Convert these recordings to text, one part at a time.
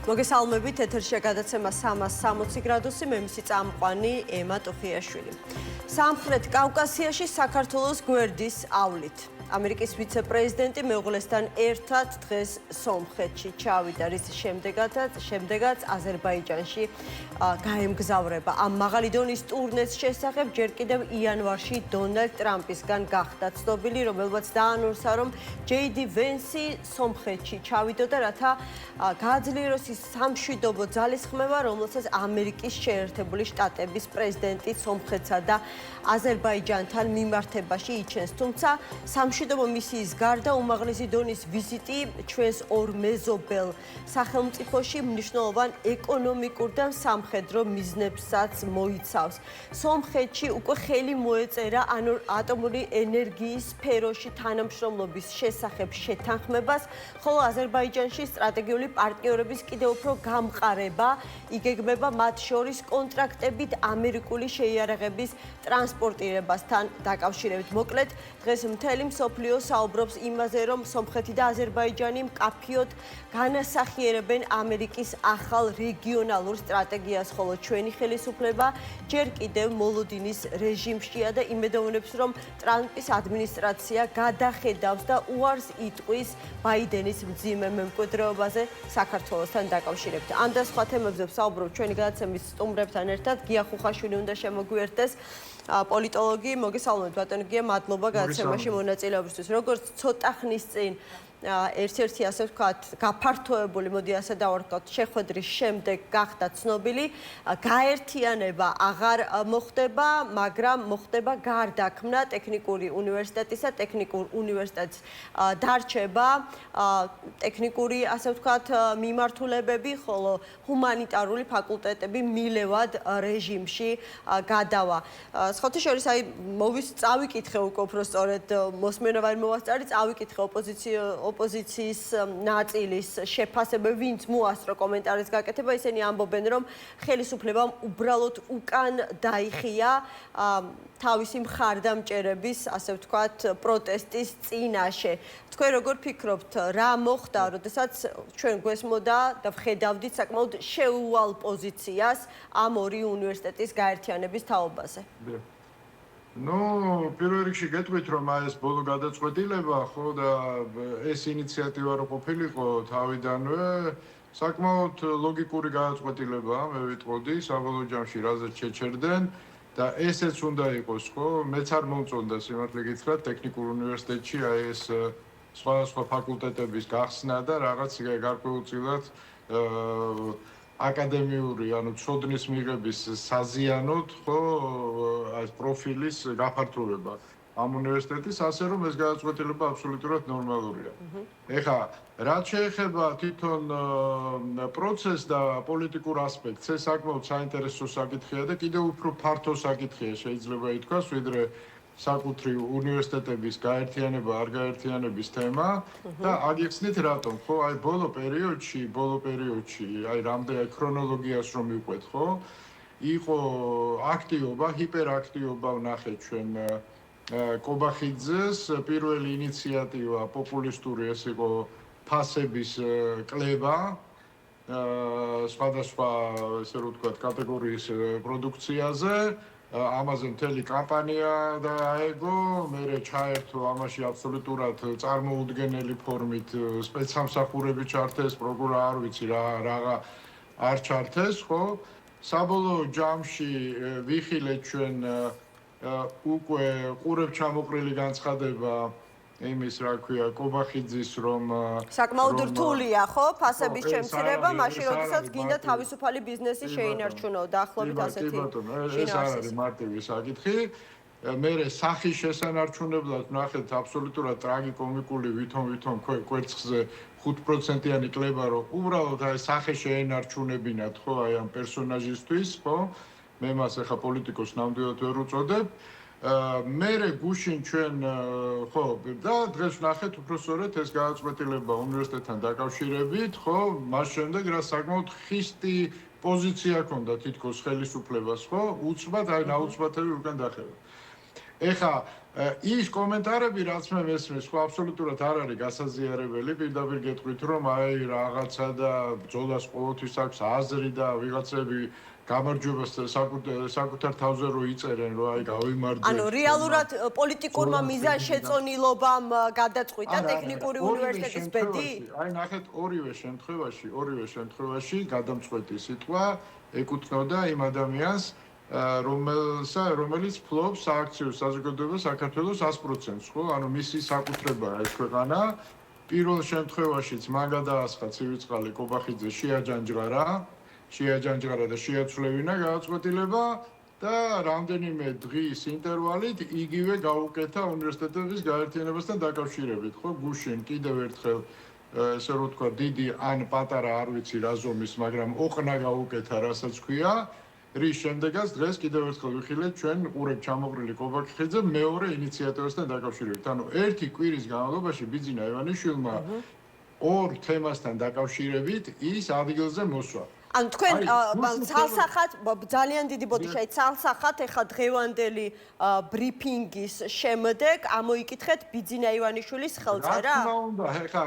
მოგესალმებით, ეთერშია გადაცემა 360 გრადუსი, მე მისი წამყვანი ემა ტოფიაშვილი. სამხრეთ კავკასიაში საქართველოს გვერდის ავლით. ამერიკის ვიცე-პრეზიდენტი მეუღლესთან ერთად დღეს სომხეთში ჩავიდა, რის შემდეგაც აზერბაიჯანში გაემგზავრება. ამ მაღალი დონის ტურნეს შესახებ ჯერ კიდევ იანვარში დონალდ ტრამპისგან გახდა ცნობილი, რომელმაც დაანონსა, რომ ჯეი დი ვენსი სომხეთში ჩავიდოდა, რათა გააძლიეროს ის სამშვიდობო ძალისხმევა, რომელსაც ამერიკის შეერთებული შტატების პრეზიდენტი სომხეთსა და აზერბაიჯანთან მიმართებაში იჩენს. თუმცა სამშვიდობო მისიის გარდა უმაღლესი დონის ვიზიტი ჩვენს ორ მეზობელ სახელმწიფოში მნიშვნელოვან ეკონომიკურ და სამხედრო მიზნებსაც მოიცავს. სომხეთში უკვე ხელი მოეწერა ატომური ენერგიის სფეროში თანამშრომლობის შესახებ შეთანხმებას, ხოლო აზერბაიჯანში სტრატეგიული პარტნიორების კიდევ უფრო გამყარება იგეგმება მათ შორის კონტრაქტებით ამერიკული შეიარაღების ტრანსპორტირებასთან დაკავშირებით. მოკლედ, დღეს მთელი მსოფლიო საუბრობს იმაზე, რომ სომხეთი და აზერბაიჯანი მკაფიოდ განასახიერებენ ამერიკის ახალ რეგიონალურ სტრატეგიას, ხოლო ჩვენი ხელისუფლება ჯერ კიდევ მოლოდინის რეჟიმშია და იმედოვნებს, რომ ტრამპის ადმინისტრაცია გადახედავს და უარს იტყვის ბაიდენის მძიმე მემკვიდრეობაზე საქართველოსთან დაკავშირებით. ამ და სხვა თემებზე ვსაუბრობ ჩვენი გადაცემის სტუმრებთან ერთად. გია ხუხაშვილი უნდა შემოგვიერთდეს, პოლიტოლოგი. მოგესალმებით, ბატონო გია, მადლობა გადაცემაში მონაწილეობისთვის. როგორც ცოტა ხნის წინ ერთ-ერთი ასე ვთქვათ, გაფართოებული, მოდი ასე დავარქოთ, შეხვედრის შემდეგ გახდა ცნობილი, გაერთიანება აღარ მოხდება, მაგრამ მოხდება გარდაქმნა ტექნიკური უნივერსიტეტისა, ტექნიკურ უნივერსიტეტს დარჩება ტექნიკური, ასე ვთქვათ, მიმართულებები, ხოლო ჰუმანიტარული ფაკულტეტები მილევად რეჟიმში გადავა. სხვათა შორის, წავიკითხე უკვე უფრო სწორედ მოსმენა ვერ მოვასწარი, წავიკითხე ოპოზიციის ნაწილის შეფასებები, ვინც მოასწრო კომენტარის გაკეთება, ისინი ამბობენ, რომ ხელისუფლებამ უბრალოდ უკან დაიხია თავისი მხარდამჭერების, ასე ვთქვათ, პროტესტის წინაშე. თქვენ როგორ ფიქრობთ, რა მოხდა, როდესაც ჩვენ გვესმოდა და ვხედავდით საკმაოდ შეუვალ პოზიციას ამ ორი უნივერსიტეტის გაერთიანების თაობაზე? პირველ რიგში გეტყვით, რომ ეს ბოლო გადაწყვეტილება, ხო და ეს ინიციატივა რო ყოფილიყო თავიდანვე, საკმაოდ ლოგიკური გადაწყვეტილებაა, მე ვიტყოდი, საბოლოო ჯამში რაზეც შეჩერდნენ და ესეც უნდა იყოს, ხო? მეც არ მომწონდა სიმართლე გითხრათ, ტექნიკურ უნივერსიტეტში ეს სხვადასხვა ფაკულტეტების გახსნა და რაღაც გარკვეულწილად აკადემიური, ცოდნის მიღების საზიანოდ, ხო, ეს პროფილის გაფართოვება ამ უნივერსიტეტის, ასე რომ ეს გადაწყვეტილება აბსოლუტურად ნორმალურია. ეხლა, რაც შეეხება თვითონ პროცესს და პოლიტიკურ ასპექტს, ეს საკმაოდ საინტერესო საკითხია და კიდევ უფრო ფართო საკითხია, შეიძლება ითქვას, ვიდრე საკუთრივ უნივერსიტეტების გაერთიანება, არ გაერთიანების თემა და აგიხსნით რატომ, ხო? ბოლო პერიოდში, რამდენი ქრონოლოგიას რომ ვიყვეთ, ხო? იყო აქტივობა, ჰიპერაქტივობა ვნახეთ ჩვენ კობახიძეს, პირველი ინიციატივა პოპულისტური ეს იყო ფასების კლება, სხვადასხვა, ესე რომ ვთქვათ, კატეგორიის პროდუქციაზე. ამაზე მთელი კამპანია დააეგო, მერე ჩაერთო ამაში აბსოლუტურად წარმოუდგენელი ფორმით სპეცსამსახურები ჩართეს, პროკურორი არ ვიცი რა არ ჩართეს, ხო? საბოლოო ჯამში ვიხილეთ ჩვენ უკვე ყურებ ჩამოყრილი განცხადება იმის, რა ქვია, კობახიძის, რომ საკმაოდ რთულია, ხო? ფასების შემცირება, მაშინ როდესაც გინდა თავისუფალი ბიზნესი შეინარჩუნო, დაახლოებით ასეთი. ეს არ არის მარტივი საკითხი. მერე სახის შესანარჩუნებლად ვნახეთ აბსოლუტურად ტრაგიკომიკული ვითომ კვერცხზე 5%-იანი კლება, რომ უბრალოდ სახე შეენარჩუნებინათ, ხო, ამ პერსონაჟისთვის, ხო? მე მას ახლა პოლიტიკოს ნამდვილად ვერ უწოდებ. მერე გუშინ ჩვენ, ხო, და დღეს ვნახეთ უფრო სწორედ ეს გადაწყვეტილება უნივერსიტეტთან დაკავშირებით, ხო? მას შემდეგ რა საკმაოდ ხისტი პოზიცია ჰქონდა თითქოს ხელისუფლებას, ხო? უცბად, ნაუცბადები უკან დახევა. ეხლა ის კომენტარები, რაც მე მესმის, ხო აბსოლუტურად არ არის გასაზიარებელი, პირდაპირ გეტყვით, რომ აი რაღაცა და ბრძოლას ყოველთვის აქვს აზრი და ვიღაცები გამარჯვებას საკუთარ თავზე რო იწერენ, რომ აი გავიმარჯვეთ. ანუ რეალურად პოლიტიკურმა მიზანშეწონილობამ გადაწყვიტა ტექნიკური უნივერსიტეტის ბედი? აი ნახეთ, ორივე შემთხვევაში გადამწყვეტი სიტყვა ეკუთვნოდა იმ ადამიანს, რომელიც ფლობს სააქციო საზოგადოებას საქართველოს 100%-ს, ხო? ანუ მისი საკუთრებაა ეს ქვეყანა. პირველ შემთხვევაშიც მან გადაასხა ცივიწყალი კობახიძე შეაჯანჯღარა და შეაცვლევინა გადაწყვეტილება და რამდენიმე დღის ინტერვალით იგივე გაუკეთა უნივერსიტეტების გაერთიანებასთან დაკავშირებით, ხო? გუშინ კიდევ ერთხელ ესე რომ ვთქვა, დიდი ან პატარა არ ვიცი რა ზომის, მაგრამ ოყნა გაუკეთა, რასაც ქვია. რის შემდეგაც დღეს კიდევ ერთხელ ვიხილეთ ჩვენ ყურებ ჩამოყრილი კობახიძე მეორე ინიციატორებთან დაკავშირებით. ანუ ერთი კვირის განმავლობაში ბიძინა ივანიშვილმა ორ თემასთან დაკავშირებით ის ადგილზე მოსვა. ანუ თქვენ ცალსახად ძალიან დიდი ბოდიშაა ცალსახად ეხა დღევანდელი ბრიფინგის შემდეგ ამოიკითხეთ ბიძინა ივანიშვილის ხელწერა? რა თქმა უნდა, ეხა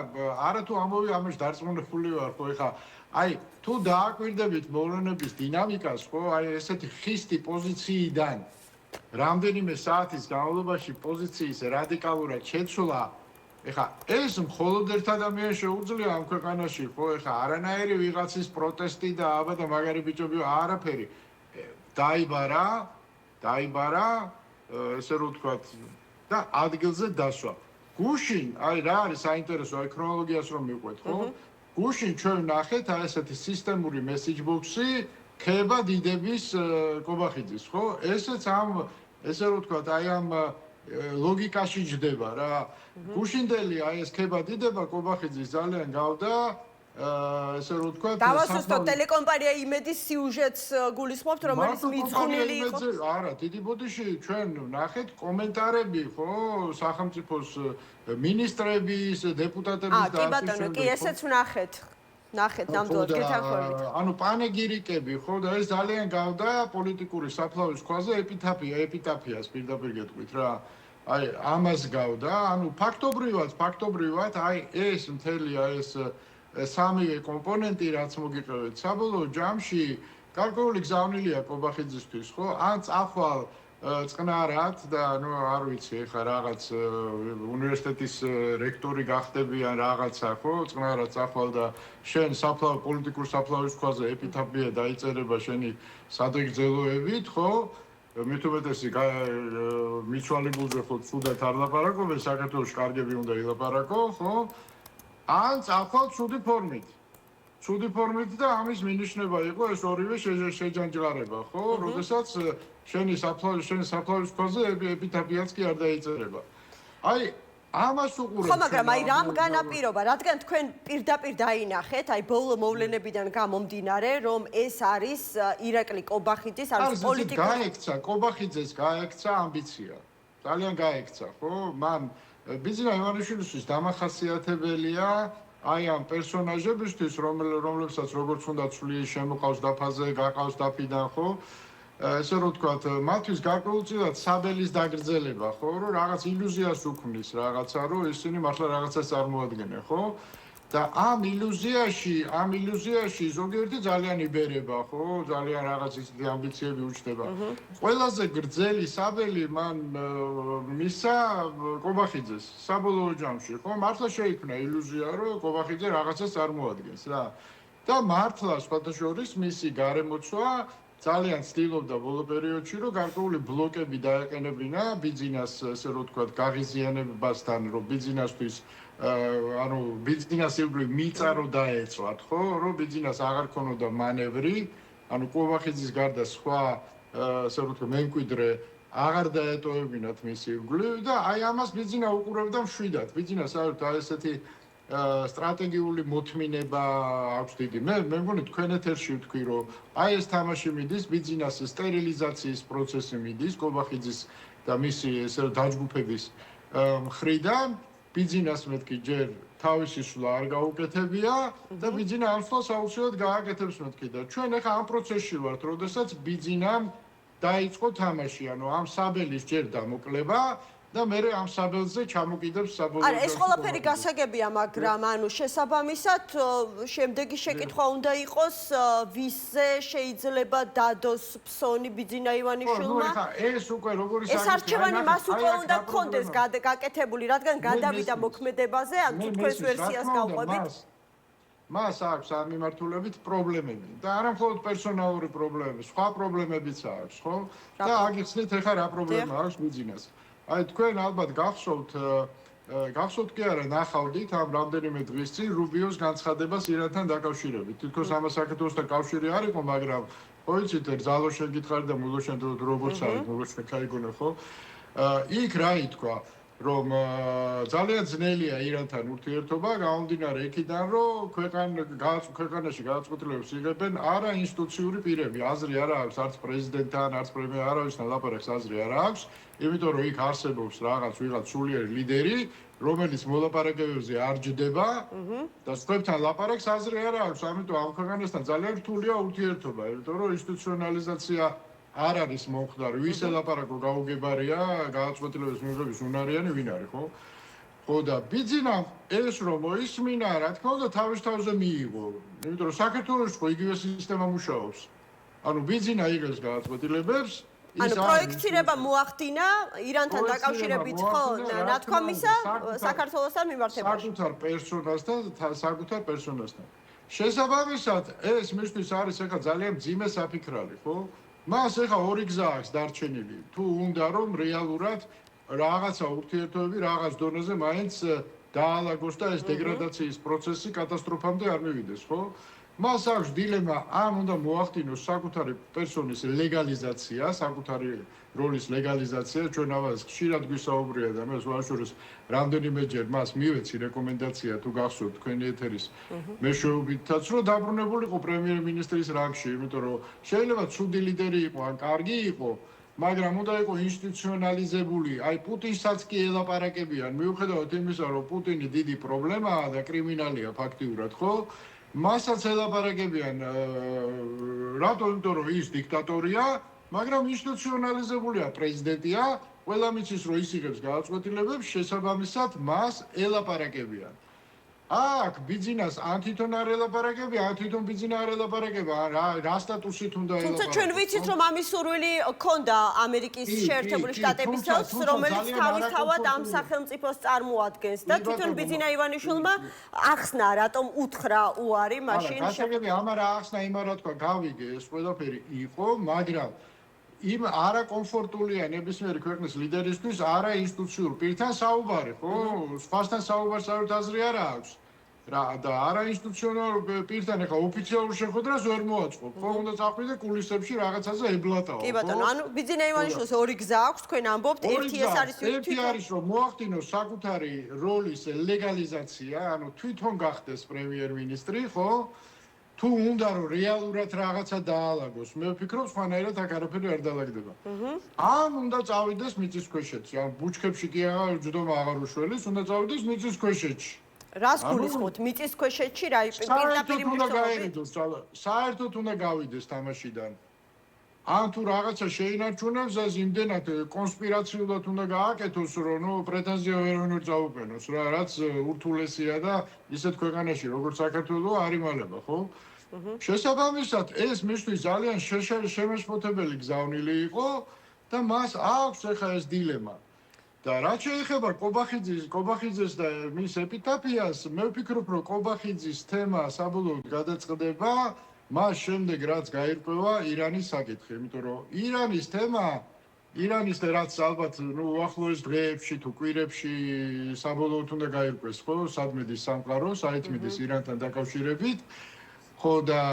არათუ ამაში დარწმუნებული ვარ, ხო ეხა აი თუ დააკვირდებით მოვლენების დინამიკას, ხო, აი ესეთი ხისტი პოზიციიდან რამდენიმე საათის განმავლობაში პოზიციის რადიკალურად შეცვლა, ეხა ეს მხოლოდ ერთ ადამიანს შეუძლია ამ ქვეყანაში, ხო, ეხა არანაირი ვიღაცის პროტესტი და აბა და მაგარი ბიჭები არაფერი. დაიბარა, ესე რომ ვთქვათ, და ადგილზე დასვა. გუშინ, აი რა არის საინტერესო, აი ქრონოლოგიას რომ მივყვეთ, ხო? გუშინ ჩვენ ვნახეთ აი ესეთი სისტემური მესეჯ ბოქსი ქება დიდების კობახიძის, ხო? ესეც ამ ესე რომ ვთქვათ, აი ამ ლოგიკაში ჯდება რა. გუშინდელი აი ეს ქება დიდება კობახიძის ძალიან გავდა ესე რომ ვთქვათ, დავასუსტოთ ტელეკომპანია იმედის სიუჟეტს გულისხმობთ, რომელიც მიძღვნილი იყო. არა, დიდი ბოდიში ჩვენ ვნახეთ კომენტარები, ხო, სახელმწიფოს მინისტრების, დეპუტატების კი ბატონო, კი ესეც ვნახეთ. ნახეთ ნამდვილად გეთანხმებით. ანუ პანეგირიკები, ხო, და ეს ძალიან გავდა პოლიტიკური საფლავის ქვაზე ეპიტაფიას პირდაპირ გეტყვით რა. აი ამას გავდა, ანუ ფაქტობრივად აი ეს მთელი აი ეს სამივე კომპონენტი რაც მოგიყევეთ საბოლოო ჯამში გარკვეული გზავნილია კობახიძისთვის, ხო? ან წახვალ წყნარად და ნუ არ ვიცი ეხა რაღაც უნივერსიტეტის რექტორი გახდები ან რაღაცა, ხო? წყნარად წახვალ და შენ პოლიტიკურ საფლავის ქვაზე ეპიტაფია დაიწერება შენი სადღეგრძელოებით, ხო? მით უმეტესი მიცვალებულზე ხო ცუდად არ ლაპარაკობენ, საქართველოს კარგები უნდა ილაპარაკო, ხო? ან წახვალ ცუდი ფორმით და ამის მინიშნება იყო ეს ორივე შეჯანჯღარება, ხო? როდესაც შენი საფლავის ქვაზე ეპიტაფიაც კი არ დაიწერება. აი ამას უყურებთ. ხო, მაგრამ აი რამ განაპირობა, რადგან თქვენ პირდაპირ დაინახეთ, აი ბოლო მოვლენებიდან გამომდინარე, რომ ეს არის ირაკლი კობახიძის არის პოლიტიკური კობახიძეს გაექცა ამბიცია. ძალიან გაექცა, ხო? მან ბიძინა ივანიშვილისთვის დამახასიათებელია აი ამ პერსონაჟებისთვის, რომლებსაც როგორც უნდა ცვლიეს შემოყავს დაფაზე, გაყავს დაფიდან, ხო? ესე რომ ვთქვათ, მათთვის გარკვეულწილად საბელის დაგრძელება, ხო, რომ რაღაც ილუზიას უქმნის რაღაცა, რომ ისინი მართლა რაღაცას წარმოადგენენ, ხო? და ამ ილუზიაში ზოგიერთი ძალიან იბერება, ხო? ძალიან რაღაც ისეთი ამბიციები უჩნდება. ყველაზე გრძელი საბელი მან მისცა კობახიძეს საბოლოო ჯამში, ხო? მართლა შეიქმნა ილუზია, რომ კობახიძე რაღაცას წარმოადგენს რა. და მართლა სხვათა შორის მისი გარემოცვა ძალიან ცდილობდა ბოლო პერიოდში, რომ გარკვეული ბლოკები დაეყენებინა ბიძინას, ესე რომ ვთქვათ, გაღიზიანებასთან, რომ ბიძინასთვის ანუ ბიძინას ირგვლივ მიწა რო დაეწვათ, ხო? რომ ბიძინას აღარ ქონოდა მანევრი, ანუ კობახიძის გარდა სხვა ესე რომ ვთქვათ, მემკვიდრე აღარ დაეტოვებინათ მის ირგვლივ და აი ამას ბიძინა უყურებდა მშვიდად. ბიძინას საერთოდ ესეთი სტრატეგიული მოთმინება აქვს დიდი. მე მგონი თქვენ ეთერში ვთქვი, რომ აი ეს თამაში მიდის, ბიძინას სტერილიზაციის პროცესი მიდის, კობახიძის და მისი ესე დაჯგუფების მხრიდან. ბიძინას მეთქი ჯერ თავისი სვლა არ გაუკეთებია და ბიძინა ამ სვლას აუცილებლად გააკეთებს მეთქი და ჩვენ ახლა ამ პროცესში ვართ, როდესაც ბიძინამ დაიწყო თამაში, ანუ ამ საბელის ჯერ დამოკლება და მე ამ საბელზე ჩამოკიდებს საბოლოო არა, ეს ყველაფერი გასაგებია, მაგრამ ანუ შესაბამისად შემდეგი შეკითხვა უნდა იყოს, ვისზე შეიძლება დადოს ფსონი ბიძინა ივანიშვილმა? ეს უკვე როგორი ეს არჩევანი მას უკვე უნდა გქონდეს გაკეთებული, რადგან გადავიდა მოქმედებაზე, ან თუ თქვენს ვერსიას გავყვებით? მას აქვს ამ მიმართულებით პრობლემები და არა მხოლოდ პერსონალური პრობლემები, სხვა პრობლემებიც აქვს, ხო? და აგიხსნით ახლა რა პრობლემა აქვს ბიძინას. აი თქვენ ალბათ გახსოვთ კი არა ნახავდით ამ რამდენიმე დღის წინ რუბიოს განცხადებას ირანთან დაკავშირებით. თითქოს ამას საქართველოსთან კავშირი არ იყო, მაგრამ ხო იცით, ზალოშენ გითხარი და მულოშენ როგორც არის, მულოშენ кайგონე ხო? იქ რა ითქვა, რომ ძალიან ძნელია ირანთან ურთიერთობა, გამომდინარე იქიდან, რომ ქვეყანაში გადაწყვეტილებებს იღებენ არა ინსტიტუციური პირები, აზრი არა აქვს არც პრეზიდენტთან, არც პრემიერ არავისთან ლაპარაკს აზრი არა აქვს, იმიტომ რომ იქ არსებობს ვიღაც სულიერი ლიდერი, რომელიც მოლაპარაკებებზე არ ჯდება და სხვებთან ლაპარაკს აზრი არ აქვს, ამიტომ ამ ქვეყანასთან ძალიან რთულია ურთიერთობა, იმიტომ რომ ინსტიტუციონალიზაცია არ არის მომხდარი, ვის ელაპარაკო გაუგებარია, გადაწყვეტილების მიღების უნარიანი ვინ არის, ხო? ხო და ბიძინამ ეს რომ მოისმინა, რა თქმა უნდა, თავის თავზე მიიღო, იმიტომ რომ საქართველოს ხო იგივე სისტემა მუშაობს. ანუ ბიძინა იღებს გადაწყვეტილებებს, ანუ პროექტირება მოახდინა ირანთან დაკავშირებით ხო ნათქვამისა საქართველოსთან მიმართებაში. საკუთარ პერსონასთან. შესაბამისად, ეს მისთვის არის ახლა ძალიან მძიმე საფიქრალი, ხო? მას ახლა ორი გზა აქვს დარჩენილი. თუ უნდა რომ რეალურად რაღაცა ურთიერთობები რაღაც დონეზე მაინც დაალაგოს და ეს დეგრადაციის პროცესი კატასტროფამდე არ მივიდეს, ხო? მას აქვს დილემა, ან უნდა მოახდინოს საკუთარი პერსონის ლეგალიზაცია, საკუთარი როლის ლეგალიზაცია, ჩვენ ამას ხშირად გვისაუბრია და მე შუაშორის რამდენიმეჯერ მას მივეცი რეკომენდაცია თუ გახსოვთ თქვენი ეთერის მეშვეობითაც, რომ დაბრუნებულიყო პრემიერ-მინისტრის რანგში, იმიტომ რომ შეიძლება ცუდი ლიდერი იყო, ან კარგი იყო, მაგრამ უნდა იყო ინსტიტუციონალიზებული, აი პუტინსაც კი ელაპარაკებიან, მიუხედავად იმისა, რომ პუტინი დიდი პრობლემაა და კრიმინალია ფაქტიურად, ხო? მასაც ელაპარაკებიან, რატომ? იმიტომ რომ ის დიქტატორია, მაგრამ ინსტიტუციონალიზებულია პრეზიდენტია, ყველა მიცის რომ ის იღებს გადაწყვეტილებებს, შესაბამისად მას ელაპარაკებიან. აქ ბიძინას ან თვითონ არ ელაპარაკებია, ან თვითონ ბიძინა არ ელაპარაკება, რა სტატუსით უნდა ელაპარაკოს. თუმცა ჩვენ ვიცით რომ ამის სურვილი ჰქონდა ამერიკის შეერთებული შტატების წელს, რომელიც თავისთავად ამ სახელმწიფოს წარმოადგენს და თვითონ ბიძინა ივანიშვილმა ახსნა, რატომ უთხრა უარი მაშინ. გასაგებია, ამარა ახსნა იმა რა თქვა, გავიგე, ეს ყველაფერი იყო, მაგრამ იმ არაკომფორტულია ნებისმიერი ქვეყნის ლიდერისთვის არა ინსტიტუციურ პირთან საუბარი, ხო? სხვასთან საუბარს არ აზრი არ აქვს. და არა ინსტიტუციონალურ პირთან ახლა ოფიციალურ შეხვედრას ვერ მოაწყობ, ხო? უნდა წახვიდე კულისებში რაღაცაზე ებლატაო. კი ბატონო, ანუ ბიძინა ივანიშვილს ორი გზა აქვს, თქვენ ამბობთ, ერთი ეს არის ერთი არის რომ მოახდინოს საკუთარი როლის ლეგალიზაცია, ანუ თვითონ გახდეს პრემიერ-მინისტრი, ხო? თუ უნდა რომ რეალურად რაღაცა დაალაგოს, მე ვფიქრობ, სხვანაირად აქ არაფერი არ დაალაგდება. ან უნდა წავიდეს მიწისქვეშეთში, ან ბუჩქებში კი აღარ ჯდომა აღარ უშველის, უნდა წავიდეს მიწისქვეშეთში. რას გულისხმობთ მიწისქვეშეთში რა პირდაპირ მიმართულებით? საერთოდ უნდა გავიდეს თამაშიდან. ან თუ რაღაცა შეინარჩუნებს, ეს იმდენად კონსპირაციულად უნდა გააკეთოს, რომ პრეტენზია ვერ წაუყენოს რა, რაც ურთულესია და ისეთ ქვეყანაში, როგორც საქართველო არ იმალება, ხო? შესაბამისად, ეს მისთვის ძალიან შემაშფოთებელი გზავნილი იყო და მას აქვს ახლა ეს დილემა. და რაც შეეხება კობახიძეს და მის ეპიტაფიას, მე ვფიქრობ, რომ კობახიძის თემა საბოლოოდ გადაწყდება მას შემდეგ, რაც გაირკვევა ირანის საკითხი, იმიტომ რომ ირანის რაც ალბათ უახლოეს დღეებში თუ კვირებში საბოლოოდ უნდა გაირკვეს, ხო, სად მიდის სამყარო, საით მიდის ირანთან დაკავშირებით. ხო და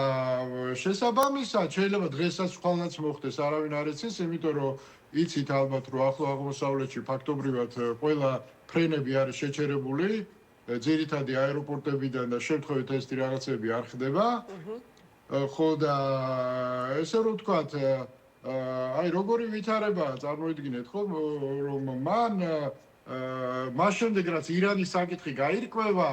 შესაბამისად შეიძლება დღესაც ხვალნაც მოხდეს, არავინ არ იცის, იმიტომ რომ იცით ალბათ რომ ახლო აღმოსავლეთში ფაქტობრივად ყველა ფრენები არის შეჩერებული, ძირითადი აეროპორტებიდან და შემთხვევით ესეთი რაღაცები არ ხდება. ხო და ესე რომ ვთქვათ, აი როგორი ვითარებაა, წარმოიდგინეთ ხო, რომ მას შემდეგ რაც ირანის საკითხი გაირკვევა,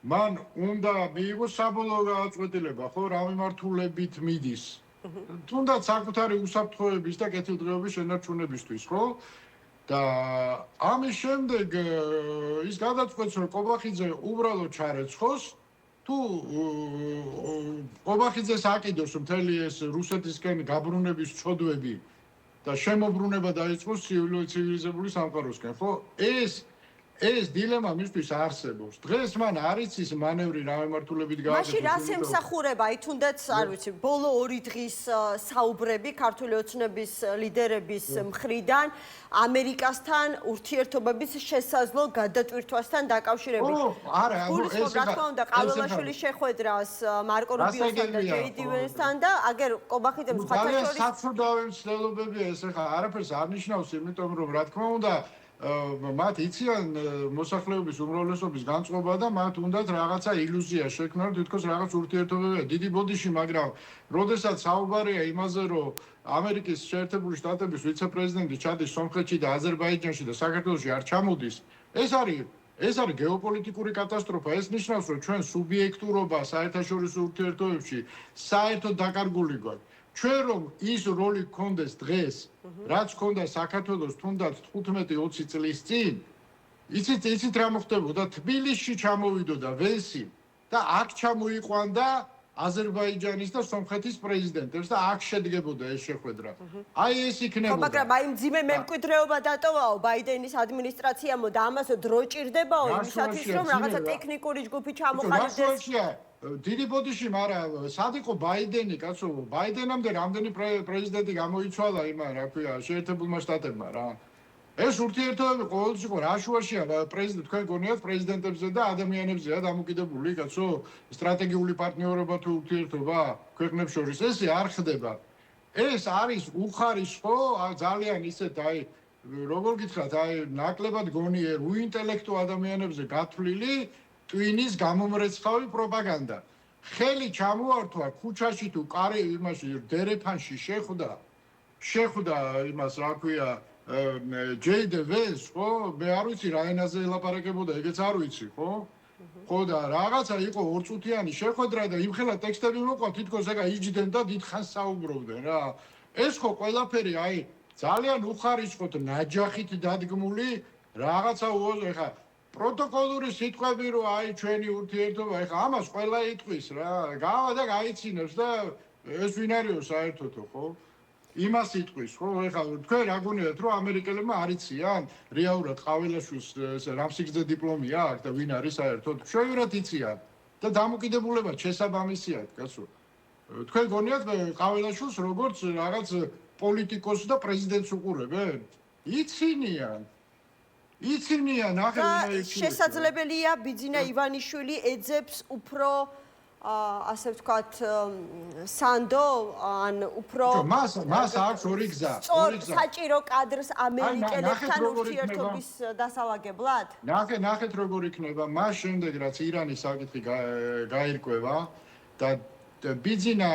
მან უნდა მიიღოს საბოლოო გადაწყვეტილება, ხო, რა მიმართულებით მიდის. თუნდაც საკუთარი უსაფრთხოების და კეთილდღეობის შენარჩუნებისთვის, ხო? და ამის შემდეგ ის გადაწყვეტს, რომ ყობახიძე უბრალოდ ჩარეცხოს, თუ ყობახიძეს აკიდოს მთელი ეს რუსეთისკენ გაბრუნების წოდვები და შემოbrunება დაიწყოს ცივილიზებული სამყაროსკენ, ხო? ეს დილემა მისთვის არსებობს. დღეს მან არის ის მანევრი რა მემართულებით გააკეთოს. მაშინ რას ემსახურება, აი თუნდაც არ ვიცი, ბოლო 2 დღის საუბრები ქართული ოცნების ლიდერების მხრიდან ამერიკასთან ურთიერთობების შესაძლო გადატვირთვასთან დაკავშირებით. არა, ეს რა თქმა უნდა, ყაველაშვილის შეხვედრას მარკო რუბიოსთან და ჯეიდი ვენსთან და აგერ ყობახიძემ სხვათა ძალიან შორის საცურდავი მცდელობებია ეს ახლა არაფერს არ ნიშნავს, იმიტომ რომ რა თქმა უნდა მათ იციან მოსახლეობის უმრავლესობის განწყობა და მათ უნდათ რაღაცა ილუზია შექმნან, თითქოს რაღაც ურთიერთობებია დიდი ბოდიში, მაგრამ როდესაც საუბარია იმაზე, რომ ამერიკის შეერთებული შტატების ვიცე-პრეზიდენტი ჩადის სომხეთში და აზერბაიჯანში და საქართველოში არ ჩამოდის, ეს არის გეოპოლიტიკური კატასტროფა. ეს ნიშნავს, რომ ჩვენ სუბიექტურობა საერთაშორისო ურთიერთობებში საერთოდ დაკარგული გვაქვს. ჩვენ რომ ის როლი გქონდეს დღეს, რაც გქონდა საქართველოს თუნდაც 15-20 წლის წინ, იცით რა მოხდებოდა? თბილისში ჩამოვიდოდა ვენსი და აქ ჩამოიყვანდა აზერბაიჯანის და სომხეთის პრეზიდენტებს და აქ შედგებოდა ეს შეხვედრა. აი ეს იქნებოდა. მაგრამ აი მძიმე მემკვიდრეობა დატოვაო ბაიდენის ადმინისტრაციამო და ამას დრო ჭირდებაო იმისათვის რომ რაღაცა ტექნიკური ჯგუფი ჩამოყალიბდეს. დიდი ბოდიში, მაგრამ სად იყო ბაიდენი, კაცო? ბაიდენამდე რამდენი პრეზიდენტი გამოიცვალა იმან, რა ქვია, შეერთებულმა შტატებმა რა. ეს ურთიერთობები ყოველთვის იყო რა შუაშია პრეზიდენტ თქვენ გონიათ პრეზიდენტებზე და ადამიანებზეა დამოკიდებული, კაცო? სტრატეგიული პარტნიორობა თუ ურთიერთობა ქვეყნებს შორის ესე არ ხდება. ეს არის უხარისხო, ძალიან ისეთ აი როგორ გითხრათ, აი ნაკლებად გონიერ უინტელექტო ადამიანებზე გათვლილი ტვინის გამომრეცხავი პროპაგანდა. ხელი ჩამოართვა ქუჩაში თუ კარი იმაში დერეფანში შეხვდა იმას რა ქვია ჯეიდ ვენს, ხო? მე არ ვიცი რა ენაზე ელაპარაკებოდა, ეგეც არ ვიცი, ხო? ხო და რაღაცა იყო ორწუთიანი შეხვედრა და იმხელა ტექსტები მოყვა, თითქოს ეგა იჯდნენ და დიდხანს საუბრობდნენ რა. ეს ხო ყველაფერი აი ძალიან უხარისხოთ ნაჯახით დადგმული რაღაცა ეხა პროტოკოლური სიტყვები რომ აი ჩვენი ურთიერთობა ეხა ამას ყველა იტყვის რა გავა და გაიცინებს და ეს ვინ არისო საერთოდო ხო იმას იტყვის ხო ეხა თქვენ რა გონიათ რომ ამერიკელებმა არიციან რეალურად ყაველაშვილს რამსიგზე დიპლომი აქვს და ვინ არის საერთოდ შევირად იციან და დამოკიდებულება შესაბამისია კაცო თქვენ გონიათ ყაველაშვილს როგორც რაღაც პოლიტიკოსს და პრეზიდენტს უყურებენ იცინიან ახლა შესაძლებელია ბიძინა ივანიშვილი ეძებს უფრო ასე ვთქვათ სანდო ან უფრო მას აქვს ორი გზა საჭირო კადრს ამერიკელებთან ურთიერთობის დასალაგებლად ნახეთ როგორ იქნება მას შემდეგ რაც ირანის საკითხი გაირკვევა და ბიძინა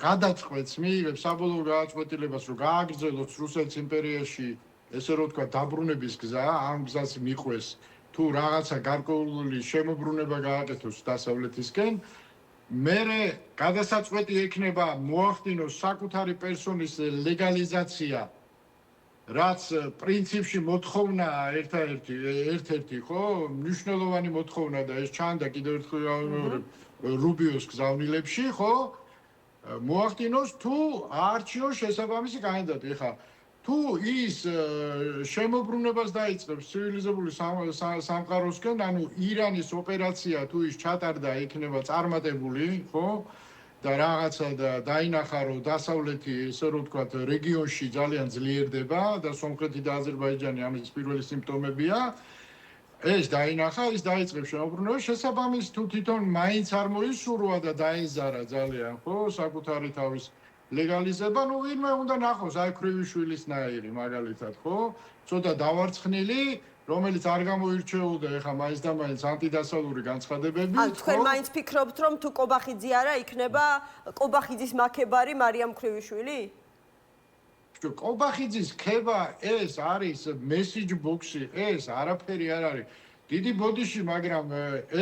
გადაწყვეტს მიიღებს საბოლოო გადაწყვეტილებას რომ გააგრძელოს რუსეთის იმპერიაში ესე რომ თქვა დაბრუნების გზა ამ გზას მიყვეს თუ რაღაცა გარკვეული შემოbrunება გააკეთოს დასავლეთისკენ მერე გადასაწყვეტი ექნება მოახდინოს საკუთარი პერსონის ლეგალიზაცია რაც პრინციპში მოთხოვნაა ერთ-ერთი ხო მნიშვნელოვანი მოთხოვნა და ეს ჩანდა კიდევ ერთხელ რუბიოს გზავნილებში ხო მოახდინოს თუ არჩიოს შესაბამისი კანდიდატი ხა თუ ის შემოbrunებას დაიწყებს ცივილიზებული სამყაროსკენ, ანუ ირანის ოპერაცია თუ ის ჩატარდა, იქნება წარმატებული, ხო? და რაღაცა და დაინახა, რომ დასავლეთი, ესე რომ ვთქვათ, რეგიონში ძალიან ძლიერდება და სომხეთი და აზერბაიჯანი ამის პირველი სიმპტომებია. ეს დაინახა, ის დაიწყებს შემოbrunებას, შესაბამის თუ თვითონ მაინც არ მოისურვა და დაეზარა ძალიან, ხო, საკუთარი თავის ლეგალიზება, ну ვინმე უნდა ნახოს აი ქრივიშვილის ნაირი მაგალითად, ხო? ცოტა დავარცხნილი, რომელიც არ გამოირჩეოდა ეხა მაინც და მაინც ანტიდასალური განცხადებები. ან თქვენ მაინც ფიქრობთ, რომ თუ ყობახიძე არა, იქნება ყობახიძის მაქებარი მარიამ ქრივიშვილი? ყობახიძის ქება ეს არის მესიჯ ბოქსი, ეს არაფერი არ არის. დიდი ბოდიში, მაგრამ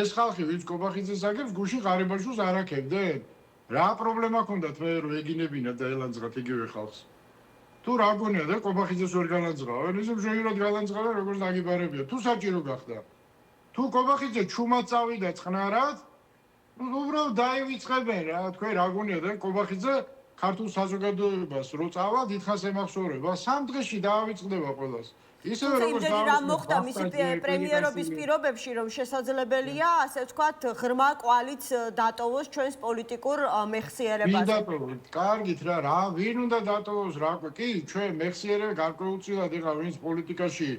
ეს ხალხი ვინც ყობახიძეს აგებს, გუშინ– არა ქებდნენ? რა პრობლემა ქონდათ მე რომ ეგინებინათ და ელანძღათ იგივე ხალხს? თუ რა გონია და ყობახიძეს ვერ განაძღავა, ისე მშვენივრად განაძღავა, როგორც დაგიბარებია. თუ საჭირო გახდა. თუ ყობახიძე ჩუმად წავიდა წყნარად, უბრალოდ დაივიწყებენ რა, თქვენ რა გონია და ყობახიძე ქართულ საზოგადოებას რო წავა, დიდხანს ემახსოვრება, 3 დღეში დაავიწყდება ყველას. ისევე როგორც იმდენი რამ მოხდა მისი პრემიერობის პირობებში, რომ შესაძლებელია, ასე ვთქვათ, ღრმა კვალიც დატოვოს ჩვენს პოლიტიკურ მეხსიერებაზე. კარგით რა, ვინ უნდა დატოვოს რა, კი, ჩვენ მეხსიერება გარკვეულწილად ეხლა ვინც პოლიტიკაში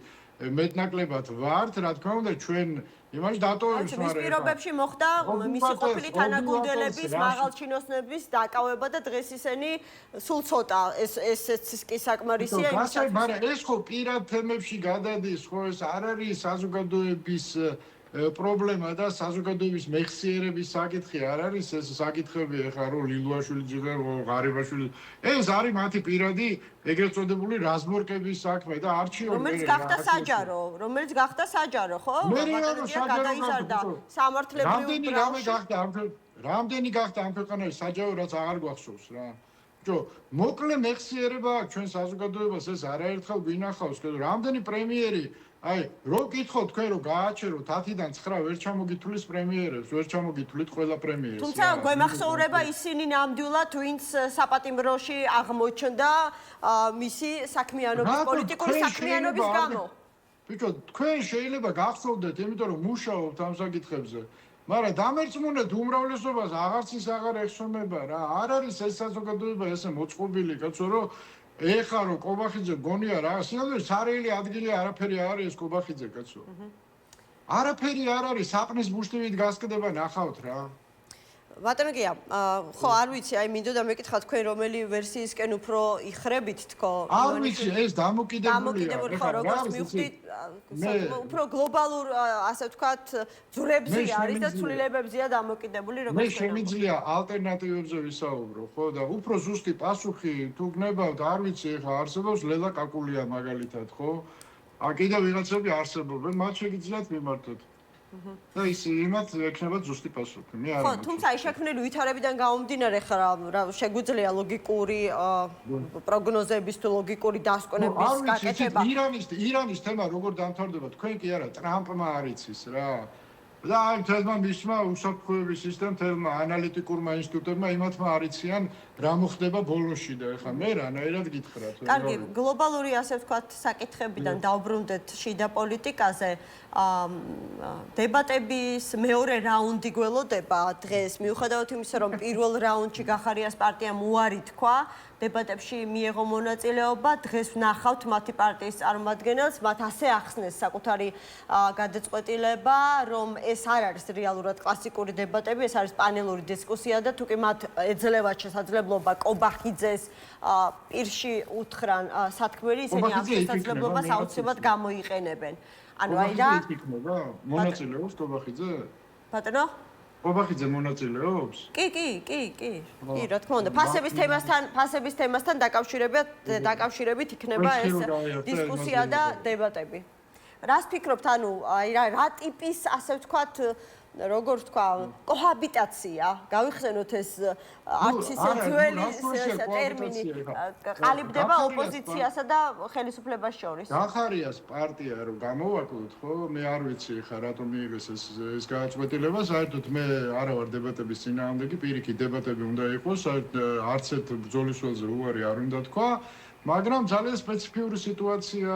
მეტნაკლებად ვართ, რა თქმა უნდა, ჩვენ იმაში დატოვებს, მაგრამ მის პირობებში მოხდა მისი ყოფილი თანაგუნდელების, მაღალჩინოსნების დაკავება და დღეს ისინი სულ ცოტა ესეც კი საკმარისია იმისათვის. მაგრამ ეს ხო პირად თემებში გადადის, ხო ეს არ არის საზოგადოების პრობლემა და საზოგადოების მეხსიერების საკითხი არ არის ეს საკითხები ეხლა რომ ლილუაშვილი ჯერ ღარიბაშვილი ეს არის მათი პირადი ეგრეთ წოდებული რაზმორკების საქმე და არჩევნები რომელიც გახდა საჯარო ხო? გადაიზარდა სამართლებრივი რამდენი გახდა ამ ქვეყანაში საჯარო რაც აღარ გვახსოვს რა. მოკლე მეხსიერება აქვს ჩვენ საზოგადოებას ეს არაერთხელ გვინახავს, რამდენი პრემიერი აი, რო გითხოთ თქვენ რომ გააჩეროთ 10-დან 9 ვერ ჩამოგითulis პრემიერებს, ვერ ჩამოგითulit ყველა პრემიერს. თუმცა გვემახსოვრება ისინი ნამდვილად ვინც საპატიმროში აღმოჩნდა მისი საქმიანობის პოლიტიკური საქმიანობის გამო. ბიჭო, თქვენ შეიძლება გახსოვდეთ, იმიტომ რომ მუშაობთ ამ საკითხებზე. მაგრამ დამერწმუნეთ უმრავლესობას აღარც ის აღარ ეხსოვნება რა. არ არის ეს საზოგადოება ესე მოწყობილი, კაცო, რომ ეხა რომ ყობახიძე გონია რა, სინამდვილეში სარეილი ადგილი არაფერი არ არის ყობახიძე კაცო. არაფერი არ არის, საყნის ბუშტივით გასკდება ნახავთ რა. ბატონო გია, ხო არ ვიცი, აი მინდოდა მეკითხა თქვენ რომელი ვერსიისკენ უფრო იხრებით თქო? არ ვიცი, ეს დამოკიდებულია. ხო, როგორც მივხვდით, უფრო გლობალურ, ასე ვთქვათ, ძვრებზე არის და ცვლილებებზეა დამოკიდებული, როგორც მე შემიძლია ალტერნატივებზე ვისაუბრო, ხო და უფრო ზუსტი პასუხი თუ გნებავთ, არ ვიცი, ეხა არსებობს ლელა კაკულია მაგალითად, ხო? კიდევ ვიღაცები არსებობენ, მათ შეგიძლიათ მიმართოთ. და ის იმათ ექნება ზუსტი პასუხი. მე არ ხო, თუმცა აი შექმნილი ვითარებიდან გამომდინარე რა შეგვიძლია ლოგიკური პროგნოზების თუ ლოგიკური დასკვნების გაკეთება. ირანის თემა როგორ დამთავრდება, თქვენ კი არა, ტრამპმა არ იცის რა. და აი თელმა მისმა უსაფრთხოების სისტემამ, თელმა ანალიტიკურმა ინსტიტუტებმა იმათმა არ იციან რა მოხდება ბოლოში და ეხლა მე რანაირად გითხრათ. კარგი, გლობალური ასე ვთქვათ საკითხებიდან დავბრუნდეთ შიდა პოლიტიკაზე. დებატების მეორე რაუნდი გველოდება დღეს, მიუხედავად იმისა, რომ პირველ რაუნდში გახარიას პარტიამ უარი თქვა, დებატებში მიიღო მონაწილეობა, დღეს ვნახავთ მათი პარტიის წარმომადგენელს, მათ ასე ახსნეს საკუთარი გადაწყვეტილება, რომ ეს არ არის რეალურად კლასიკური დებატები, ეს არის პანელური დისკუსია და თუკი მათ ეძლევათ შესაძლებლობა ყობახიძეს პირში უთხრან სათქმელი, ისინი ამ შესაძლებლობას აუცილებლად გამოიყენებენ. ანუ აი რა მონაწილეობს ყობახიძე? ბატონო? ყობახიძე მონაწილეობს? კი, რა თქმა უნდა. ფასების თემასთან დაკავშირებით იქნება ეს დისკუსია და დებატები. რას ფიქრობთ, ანუ აი რა ტიპის, ასე ვთქვათ, როგორ ვთქვა, კოჰაბიტაცია, გავიხსენოთ ეს არც ისე ძველი ტერმინი, ყალიბდება ოპოზიციასა და ხელისუფლებას შორის. გახარიას პარტია რომ გამოვაკლოთ, ხო? მე არ ვიცი ხა რატომ მიიღეს ეს გადაწყვეტილება, საერთოდ მე არა ვარ დებატების წინააღმდეგი, პირიქით დებატები უნდა იყოს, არც ერთ ბრძოლის ველზე უარი არ უნდა თქვა. მაგრამ ძალიან სპეციფიური სიტუაცია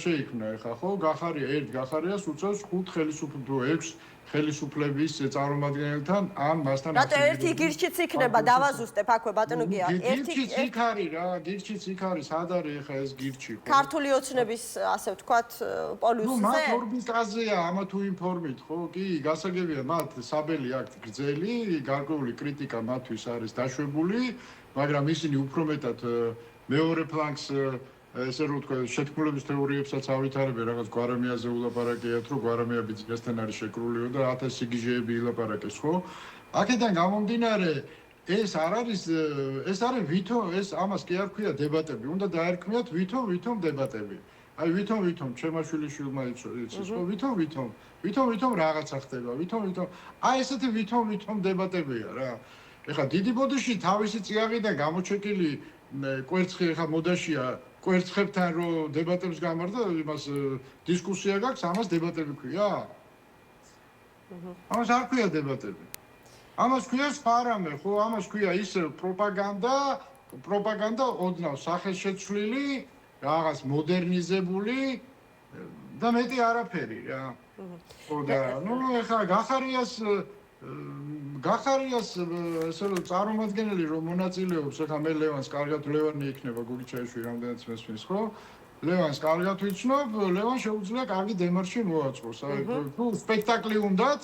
შეიქმნა ეხა, ხო? გახარიას უწევს 5 ხელისუფლების წარმომადგენელთან ან მასთან რატო ერთი გირჩიც იქნება დავაზუსტებ აქვე ბატონო გია გირჩიც იქ არის რა გირჩიც იქ არის სად არის ეხა ეს გირჩი ქართული ოცნების ასე ვთქვათ პოლიუსზე მათ ორბიტაზეა ამა თუ იმ ფორმით ხო კი გასაგებია მათ საბელი აქვთ გრძელი გარკვეული კრიტიკა მათთვის არის დაშვებული მაგრამ ისინი უფრო მეტად მეორე ფლანგს ესე რომ თქვა შეთქმულების თეორიებსაც ავითარებენ რაღაც გვარამიაზე ულაპარაკიათ რომ გვარამია ბიზნესთან არის შეკრულიო და 1000 სიგიჟეები ილაპარაკეს ხო აქედან გამომდინარე ეს არის ვითომ ეს ამას კი არ ქვია დებატები უნდა დაერქმიათ ვითომ დებატები აი ვითომ ჩემაშვილიშვილმა იცის ხო ვითომ რაღაცა ხდება ვითომ აი ესეთი ვითომ დებატებია რა ეხლა დიდი ბოდიში თავისი წიაღიდან გამოჩეკილი კვერცხი ხა მოდაშია კვერცხებთან რო დებატებს გამართა იმას დისკუსია გაქვს ამას დებატები ქვია? ამას არ ქვია დებატები. ამას ქვია სხვა რამე, ხო, ამას ქვია ისე პროპაგანდა ოდნავ სახელშეცვლილი, რაღაც მოდერნიზებული და მეტი არაფერი რა. ხო და ნუ ეხლა გახარიას ესე რომ წარმომადგენელი რომ მონაწილეობს, ეხლა მე ლევანს კარგად ლევანი იქნება გოგიჩაიშვილი რამდენიც მესმის, ხო? ლევანს კარგად ვიცნობ, ლევან შეუძლია კარგი დემარში მოაწყოს. აი თუ სპექტაკლი უნდათ,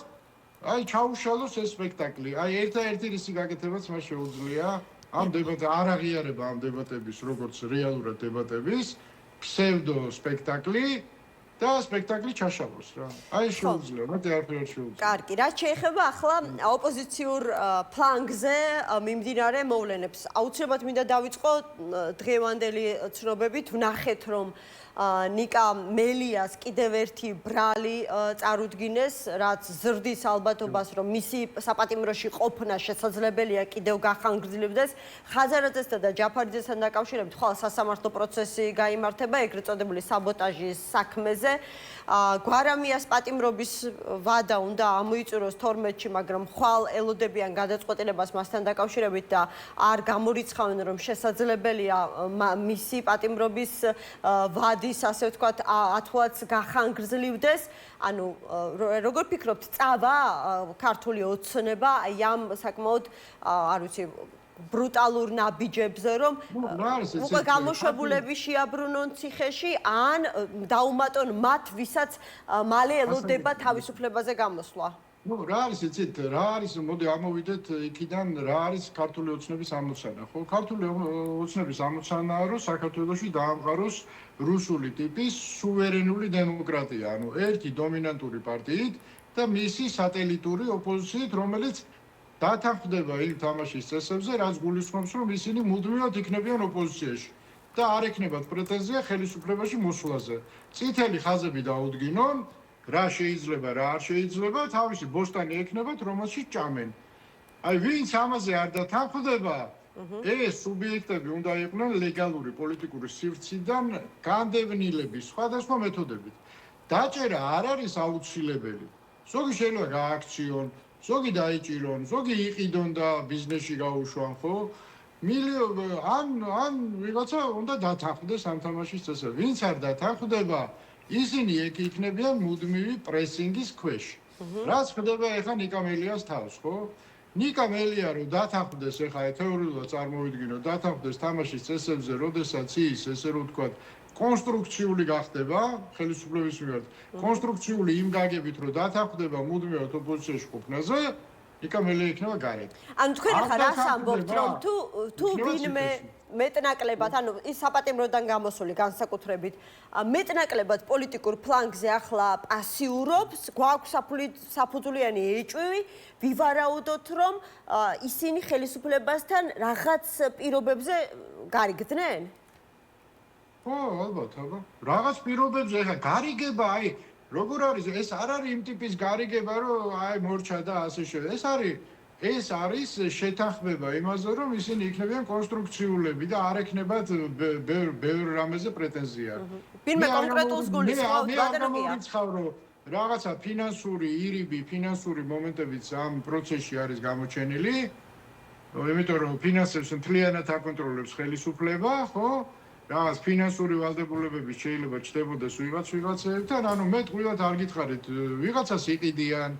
აი ჩაუშალოს ეს სპექტაკლი. აი ერთ-ერთი რისი გაკეთებაც მას შეუძლია ამ არ აღიარება ამ დებატების როგორც რეალურად დებატების ფსევდო სპექტაკლი და სპექტაკლი ჩაშალოს რა. აი შეუძლია, მეტი არაფერი არ შეუძლია. კარგი, რაც შეეხება ახლა ოპოზიციურ ფლანგზე მიმდინარე მოვლენებს. აუცილებლად მინდა დავიწყო დღევანდელი ცნობებით, ვნახეთ რომ ნიკა მელიას კიდევ ერთი ბრალი წარუდგინეს, რაც ზრდის ალბათობას, რომ მისი საპატიმროში ყოფნა შესაძლებელია კიდევ გახანგრძლივდეს. ხაზარაძესთან და ჯაფარიძესთან დაკავშირებით ხვალ სასამართლო პროცესი გაიმართება ეგრეთ წოდებული საბოტაჟის საქმეზე. გვარამიას პატიმრობის ვადა უნდა ამოიწუროს 12-ში, მაგრამ ხვალ ელოდებიან გადაწყვეტილებას მასთან დაკავშირებით და არ გამორიცხავენ, რომ შესაძლებელია მისი პატიმრობის ვადის, ასე ვთქვათ, ათვლაც გახანგრძლივდეს. ანუ როგორ ფიქრობთ, წავა ქართული ოცნება აი ამ საკმაოდ, არ ვიცი, ბრუტალურ ნაბიჯებზე, რომ უკვე გამოშვებულები შეაბრუნონ ციხეში, ან დაუმატონ მათ, ვისაც მალე ელოდება თავისუფლებაზე გამოსვლა? ნუ რა არის იცით, რა არის, მოდი ამოვიდეთ იქიდან, რა არის ქართული ოცნების ამოცანა, ხო? ქართული ოცნების ამოცანაა, რომ საქართველოში დაამყაროს რუსული ტიპის სუვერენული დემოკრატია, ანუ ერთი დომინანტური პარტიით და მისი სატელიტური ოპოზიციით, რომელიც დათანხმდება იმ თამაშის წესებზე, რაც გულისხმობს, რომ ისინი მუდმივად იქნებიან ოპოზიციაში და არ ექნებათ პრეტენზია ხელისუფლებაში მოსვლაზე. წითელი ხაზები დაუდგინონ, რა შეიძლება, რა არ შეიძლება, თავისი ბოსტანი ექნებათ, რომელშიც ჭამენ. აი, ვინც ამაზე არ დათანხმდება, ეს სუბიექტები უნდა იყვნენ ლეგალური პოლიტიკური სივრციდან განდევნილები სხვადასხვა მეთოდებით. დაჭერა არ არის აუცილებელი. ზოგი შეიძლება გააქციონ, ზოგი დაიჭირონ, ზოგი იყიდონ და ბიზნესში გაუშვან, ხო? ან ვიღაცა უნდა დათანხმდეს ამ თამაშის წესზე. ვინც არ დათანხმდება, ისინი ეგ იქნებიან მუდმივი პრესინგის ქვეშ. რაც ხდება ეხლა ნიკა მელიას თავს, ხო? ნიკა მელია რომ დათანხმდეს, ეხლა თეორიულად წარმოვიდგინოთ, დათანხმდეს თამაშის წესებზე, როდესაც ის, ესე რომ ვთქვათ, კონსტრუქციული გახდება ხელისუფლების მიმართ, კონსტრუქციული იმ გაგებით, რომ დათანხმდება მუდმივად ოპოზიციაში ყოფნაზე, ნიკა მელია იქნება გარეთ. ანუ თქვენ ახლა რას ამბობთ, რომ თუ ვინმე მეტნაკლებად, ანუ ის საპატიმროდან გამოსული განსაკუთრებით, მეტნაკლებად პოლიტიკურ ფლანგზე ახლა პასიურობს, გვაქვს საფუძვლიანი ეჭვი, ვივარაუდოთ, რომ ისინი ხელისუფლებასთან რაღაც პირობებზე გარიგდნენ? ხო, ალბათ. რაღაც პირობებზე, ეხლა გარიგება, აი, როგორ არის, ეს არ არის იმ ტიპის გარიგება, რომ აი მორჩა და ასე შემდეგ. ეს არის შეთანხმება იმაზე, რომ ისინი იქნებიან კონსტრუქციულები და არ ექნებათ ბევრ რამეზე პრეტენზია. ვინმე კონკრეტულს გულისხმობს, მე არ გამოვიცხავ, რომ რაღაცა ფინანსური მომენტებიც ამ პროცესში არის გამოჩენილი. იმიტომ რომ ფინანსებს მთლიანად აკონტროლებს ხელისუფლება, ხო? რაღაც ფინანსური ვალდებულებები შეიძლება ჩდებოდეს ვიღაცებთან, ანუ მე ტყუილად არ გითხარით, ვიღაცას იყიდიან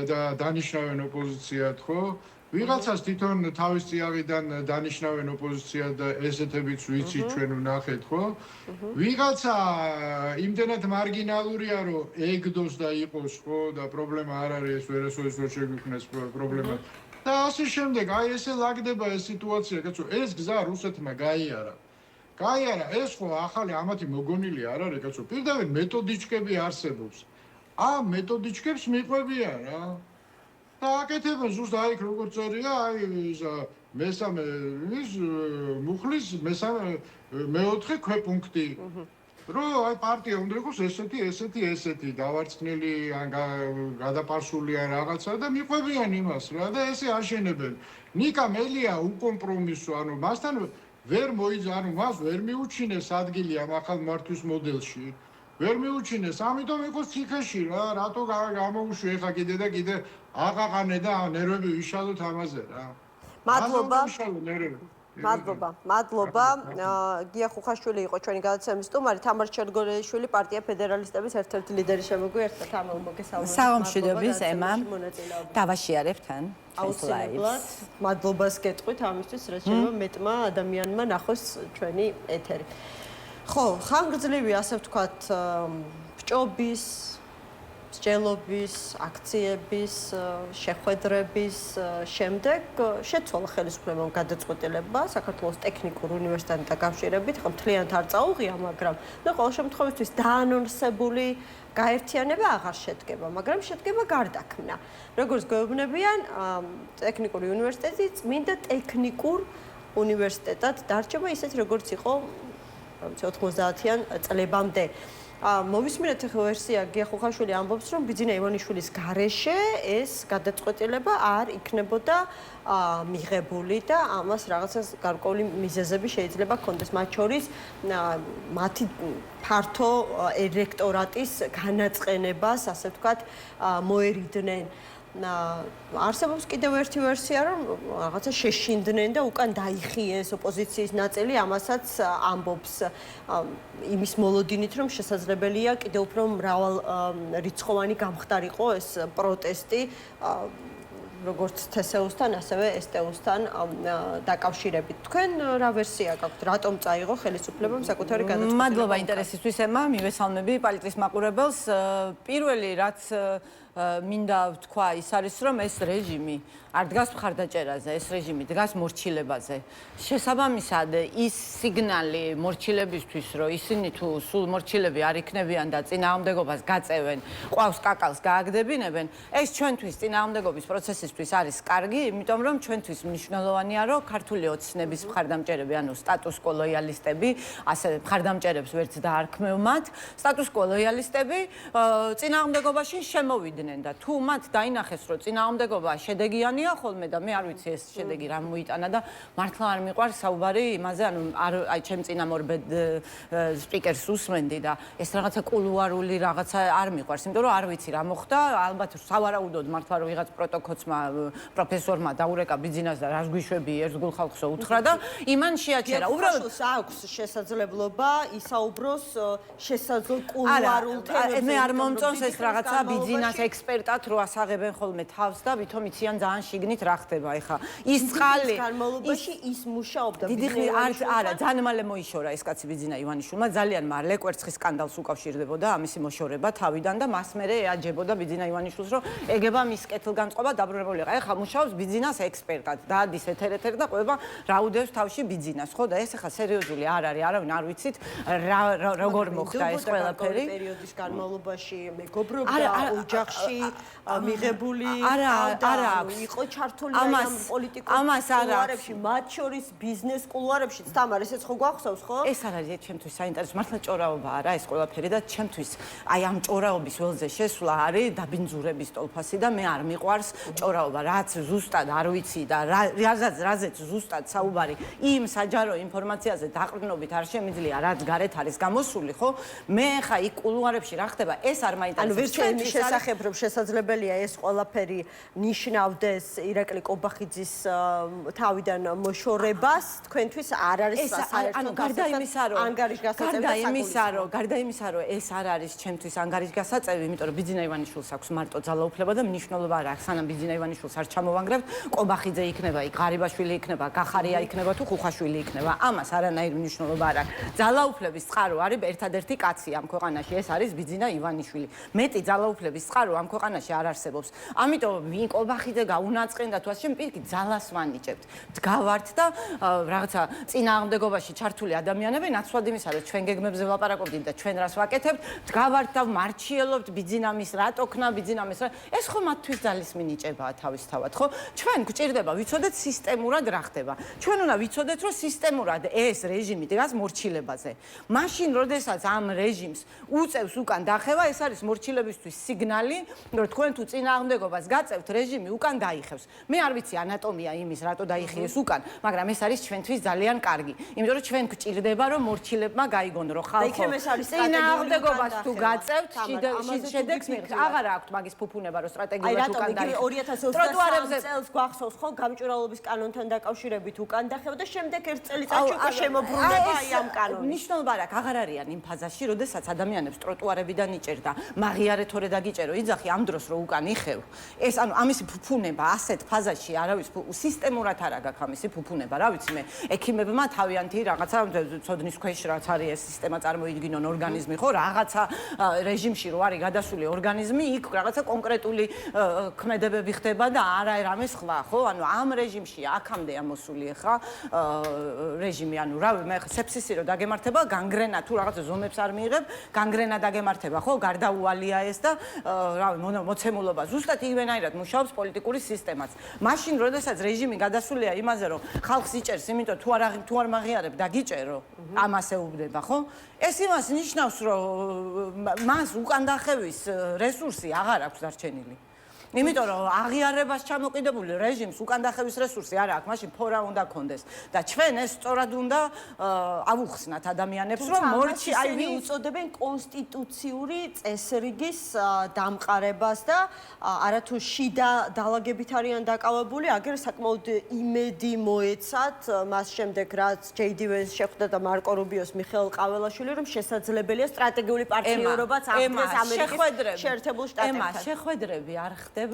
და დანიშნავენ ოპოზიციად, ხო? ვიღაცას თვითონ თავის წიაღიდან დანიშნავენ ოპოზიციად და ესეთებიც ვიცით ჩვენ ვნახეთ, ხო? ვიღაცა იმდენად მარგინალურია, რომ ეგდოს და იყოს, ხო? და პრობლემა არ არის, ეს ვერასოდეს ვერ შეგვიქმნეს პრობლემა. და ასე შემდეგ, აი ესე ლაგდება ეს სიტუაცია, კაცო, ეს გზა რუსეთმა გაიარა. ეს ხო ახალი ამათი მოგონილი არ არის, კაცო, პირდაპირ მეთოდიჩკები არსებობს. ამ მეთოდიჩკებს მიყვებიან რა. და აკეთებენ ზუსტად აი როგორ წერია, აი მესამე ის მუხლის მეოთხე ქვეპუნქტი. რომ აი პარტია უნდა იყოს ესეთი დავარცხნილი ან გადაპარსული ან რაღაცა და მიყვებიან იმას რა და ესე აშენებენ. ნიკა მელია უკომპრომისო, ანუ მასთან ვერ ანუ მას ვერ მიუჩინეს ადგილი ამ ახალ მართვის მოდელში. ვერ მიუჩინეს, ამიტომ იყო ციხეში რა, რატო გამოუშვი ეხა კიდე და კიდე აყაყანე და ნერვები ვიშალოთ ამაზე რა. მადლობა. მადლობა. მადლობა. გია ხუხაშვილი იყო ჩვენი გადაცემის სტუმარი, თამარ ჩერგორეიშვილი, პარტია ფედერალისტების ერთ-ერთი ლიდერი. შემოგვიერთდა თამარ, მოგესალმებით. საომშვიდობის ემა. დავაშიარებ თან. აუცილებლად მადლობას გეტყვით ამისთვის, რაც შეიძლება მეტმა ადამიანმა ნახოს ჩვენი ეთერი. ხო, ხანგრძლივი ასე ვთქვათ, ბჭობის, მსჯელობის, აქციების, შეხვედრების შემდეგ შეცვალა ხელისუფლებამ გადაწყვეტილება საქართველოს ტექნიკურ უნივერსიტეტთან დაკავშირებით, ხო მთლიანად არ წაუღია, მაგრამ და ყოველ შემთხვევაში დაანონსებული გაერთიანება აღარ შედგება, მაგრამ შედგება გარდაქმნა. როგორც გვეუბნებიან, ტექნიკური უნივერსიტეტი წმინდა ტექნიკურ უნივერსიტეტად დარჩება ისეთ როგორც იყო 90-იან წლებამდე. მოვისმინეთ ახლა ვერსია გია ხუხაშვილი ამბობს, რომ ბიძინა ივანიშვილის გარეშე ეს გადაწყვეტილება არ იქნებოდა მიღებული და ამას რაღაცას გარკვეული მიზეზები შეიძლება ჰქონდეს, მათ შორის მათი ფართო ელექტორატის განაწყენებას, ასე ვთქვათ, მოერიდნენ. არსებობს კიდევ ერთი ვერსია, რომ რაღაცა შეშინდნენ და უკან დაიხიეს ოპოზიციის ნაწილი, ამასაც ამბობს იმის მოლოდინით, რომ შესაძლებელია კიდევ უფრო მრავალრიცხოვანი გამხდარიყო ეს პროტესტი, როგორც თსეუსთან, ასევე STU-სთან დაკავშირებით. თქვენ რა ვერსია გაქვთ, რატომ წაიღო ხელისუფლებამ საკუთარი გადაწყვეტილება? მადლობა ინტერესისთვის ემა, მივესალმები პალიტრის მაყურებელს. პირველი რაც მინდა ვთქვა ის არის, რომ ეს რეჟიმი არ დგას მხარდაჭერაზე, ეს რეჟიმი დგას მორჩილებაზე. შესაბამისად, ის სიგნალი მორჩილებისთვის, რომ ისინი თუ სულ მორჩილები არ იქნებიან და წინააღმდეგობას გაწევენ, ყავს კაკალს გააგდებინებენ, ეს ჩვენთვის წინააღმდეგობის პროცესისთვის არის კარგი, იმიტომ რომ ჩვენთვის მნიშვნელოვანია, რომ ქართული ოცნების მხარდამჭერები, ანუ სტატუს კო ლოიალისტები, ასე მხარდამჭერებს ვერც დაარქმევ მათ, სტატუს კო ლოიალისტები წინააღმდეგობაში შემოვიდნენ. და თუ მათ დაინახეს, რომ წინააღმდეგობა შედეგიანია ხოლმე და მე არ ვიცი ეს შედეგი რა მოიტანა და მართლა არ მიყვარს საუბარი იმაზე, ანუ აი ჩემ წინამორბედ სპიკერს უსმენდი და ეს რაღაცა კულუარული რაღაცა არ მიყვარს, იმიტომ რომ არ ვიცი რა მოხდა, ალბათ სავარაუდოდ მართლა რომ ვიღაც პროტოკოლმა პროფესორმა დაურეკა ბიძინას და რას გვიშვები ერთგულ ხალხსო უთხრა და იმან შეაჩერა. უბრალოდ აქვს შესაძლებლობა ისაუბროს შესაძლო კულუარულ თემებზე. მე არ მომწონს ეს რაღაცა ბიძინას ექსპერტად რო ასაღებენ ხოლმე თავს და ვითომ იციან ძალიან შიგნით რა ხდება ეხა. ის წყალი განმავლობაში ის მუშაობდა არა, ძალიან მალე მოიშორა ეს კაცი ბიძინა ივანიშვილმა, ძალიან მალე კვერცხის სკანდალს უკავშირდებოდა ამისი მოშორება თავიდან და მას მერე ეაჯებოდა ბიძინა ივანიშვილს, რომ ეგება მის კეთილგანწყობა დაბრუნებული იყო. ეხა მუშაობს ბიძინას ექსპერტად, დაადის ეთერ და ყვება რაუდევს თავში ბიძინას, ხო და ეს ეხა სერიოზული არ არის, არავინ არ ვიცით როგორ მოხდა ეს ყველაფერი. პერიოდის განმავლობაში მეგობრობდა ოჯახში მიღებული იყო ჩართული ამ პოლიტიკურ კულუარებში, მათ შორის ბიზნეს კულუარებში. თამარ, ესეც ხო გვახსოვს, ხო? ეს არ არის ჩემთვის საინტერესო, მართლა ჭორაობა არა ეს ყველაფერი და ჩემთვის აი ამ ჭორაობის ველზე შესვლა არის დაბინძურების ტოლფასი და მე არ მიყვარს ჭორაობა, რაც ზუსტად არ ვიცი და რაზეც ზუსტად საუბარი იმ საჯარო ინფორმაციაზე დაყრდნობით არ შემიძლია, რაც გარეთ არის გამოსული, ხო? მე ხა იქ კულუარებში რა ხდება, ეს არ მაინტერესებს. ანუ ვერჩენი შესახებ რომ შესაძლებელია ეს ყველაფერი ნიშნავდეს ირაკლი კობახიძის თავიდან მოშორებას, თქვენთვის არ არის საერთოდ გარდა იმისა, რომ ეს არ არის ჩემთვის ანგარიშგასაწევი, იმიტომ რომ ბიძინა ივანიშვილს აქვს მარტო ძალაუფლება და მნიშვნელობა არ აქვს, სანამ ბიძინა ივანიშვილს არ ჩამოვანგრევთ, კობახიძე იქნება, ღარიბაშვილი იქნება, გახარია იქნება თუ ხუხაშვილი იქნება. ამას არანაირი მნიშვნელობა არ აქვს. ძალაუფლების წყარო არის ერთადერთი კაცი ამ ქვეყანაში, ეს არის ბიძინა ივანიშვილი. მეტი ძალაუფლების წყარო ამ ქვეყანაში არ არსებობს. ამიტომ ვინ კობახიძე გაუნაწყენდა თუ ასე პირიქით ძალას ვანიჭებთ. დგავართ და რაღაცა წინააღმდეგობაში ჩართული ადამიანები ნაცვლად იმისა, რომ ჩვენ გეგმებზე ვლაპარაკობდით და ჩვენ რას ვაკეთებთ, დგავართ და მარჩიელობთ ბიძინამის რატოქნა, ბიძინამის რა. ეს ხო მათთვის ძალის მინიჭებაა თავისთავად, ხო? ჩვენ გვჭირდება ვიცოდეთ სისტემურად რა ხდება. ჩვენ უნდა ვიცოდეთ, რომ სისტემურად ეს რეჟიმი დგას მორჩილებაზე. მაშინ, როდესაც ამ რეჟიმს უწევს უკან დახევა, ეს არის მორჩილებისთვის სიგნალი, რომ თქვენ თუ წინააღმდეგობას გაწევთ, რეჟიმი უკან დაიხევს. მე არ ვიცი ანატომია იმის, რატო დაიხიეს უკან, მაგრამ ეს არის ჩვენთვის ძალიან კარგი. იმიტომ რომ ჩვენ გვჭირდება რომ მორჩილებმა გაიგონ რომ ხალხო წინააღმდეგობას თუ გაწევთ, შედეგს მიიღეთ. აღარ აქვთ მაგის ფუფუნება რომ სტრატეგიულად უკან დაიხევს. 2023 წელს გვახსოვს ხო გამჭვირვალობის კანონთან დაკავშირებით უკან დახევა და შემდეგ ერთ წელიწადში უკვე შემოbrunდება აი ამ კანონი. ნიშნულობა რა, აღარ არიან იმ ფაზაში, როდესაც ადამიანებს ტროტუარებიდან იჭერდა, მაღიარე თორე დაგიჭერო, იძახი ამ დროს რო უკან იხევ. ეს ანუ ამისი ფუფუნება ასეთ ფაზაში არავის სისტემურად არ აქვს ამისი ფუფუნება, რა ვიცი მე, ექიმებმა თავიანთი რაღაცა ცოდნის ქვეშ რაც არის ეს სისტემა წარმოიდგინონ ორგანიზმი, ხო, რაღაცა რეჟიმში რო არის გადასული ორგანიზმი, იქ რაღაცა კონკრეტული ქმედებები ხდება და არა რამე სხვა, ხო? ანუ ამ რეჟიმში აქამდე ამოსული ხა რეჟიმი, ანუ რა მე სეფსისი რო დაგემართება, განგრენა თუ რაღაცა ზომებს არ მიიღებ, განგრენა დაგემართება, ხო? გარდაუვალია ეს და რა მოცემულობა ზუსტად იგივენაირად მუშაობს პოლიტიკური სისტემაც. მაშინ როდესაც რეჟიმი გადასულია იმაზე, რომ ხალხს იჭერს, იმიტომ თუ არ მაღიარებ დაგიჭერო, ამას ეუბნება, ხო? ეს იმას ნიშნავს, რომ მას უკან დახევის რესურსი აღარ აქვს დარჩენილი. იმიტომ რომ აღიარებას ჩამოკიდებული რეჟიმს უკან დახევის რესურსი არ აქვს, მაშინ ფორა უნდა კონდეს და ჩვენ ეს სწორად უნდა ავუხსნათ ადამიანებს, რომ მორჩი აი უწოდებენ კონსტიტუციური წესრიგის დამყარებას და არათუ შიდა დალაგებით არიან დაკავებული, აგერ საკმაოდ იმედი მოეცათ მას შემდეგ რაც JD Vance შეხვდა და მარკო რუბიოს მიხეილ ყაველაშვილი, რომ შესაძლებელია სტრატეგიული პარტნიორობაც აღდგეს ამერიკის შეერთებულ შტატებთან. შეხვედრები არ ხდება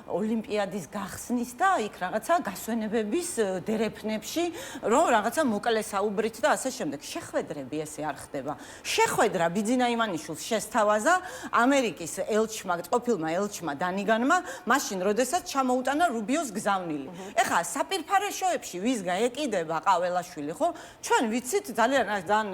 ოლიმპიადის გახსნის და იქ რაღაცა გასვენებების დერეფნებში, რომ რაღაცა მოკლე საუბრით და ასე შემდეგ. შეხვედრები ესე არ ხდება. შეხვედრა ბიძინა ივანიშვილს შესთავაზა ამერიკის ელჩმა, ყოფილმა ელჩმა დანიგანმა, მაშინ როდესაც ჩამოუტანა რუბიოს გზავნილი. ეხლა საპირფარეშოებში ვის გაეკიდება ყაველაშვილი, ხო? ჩვენ ვიცით ძალიან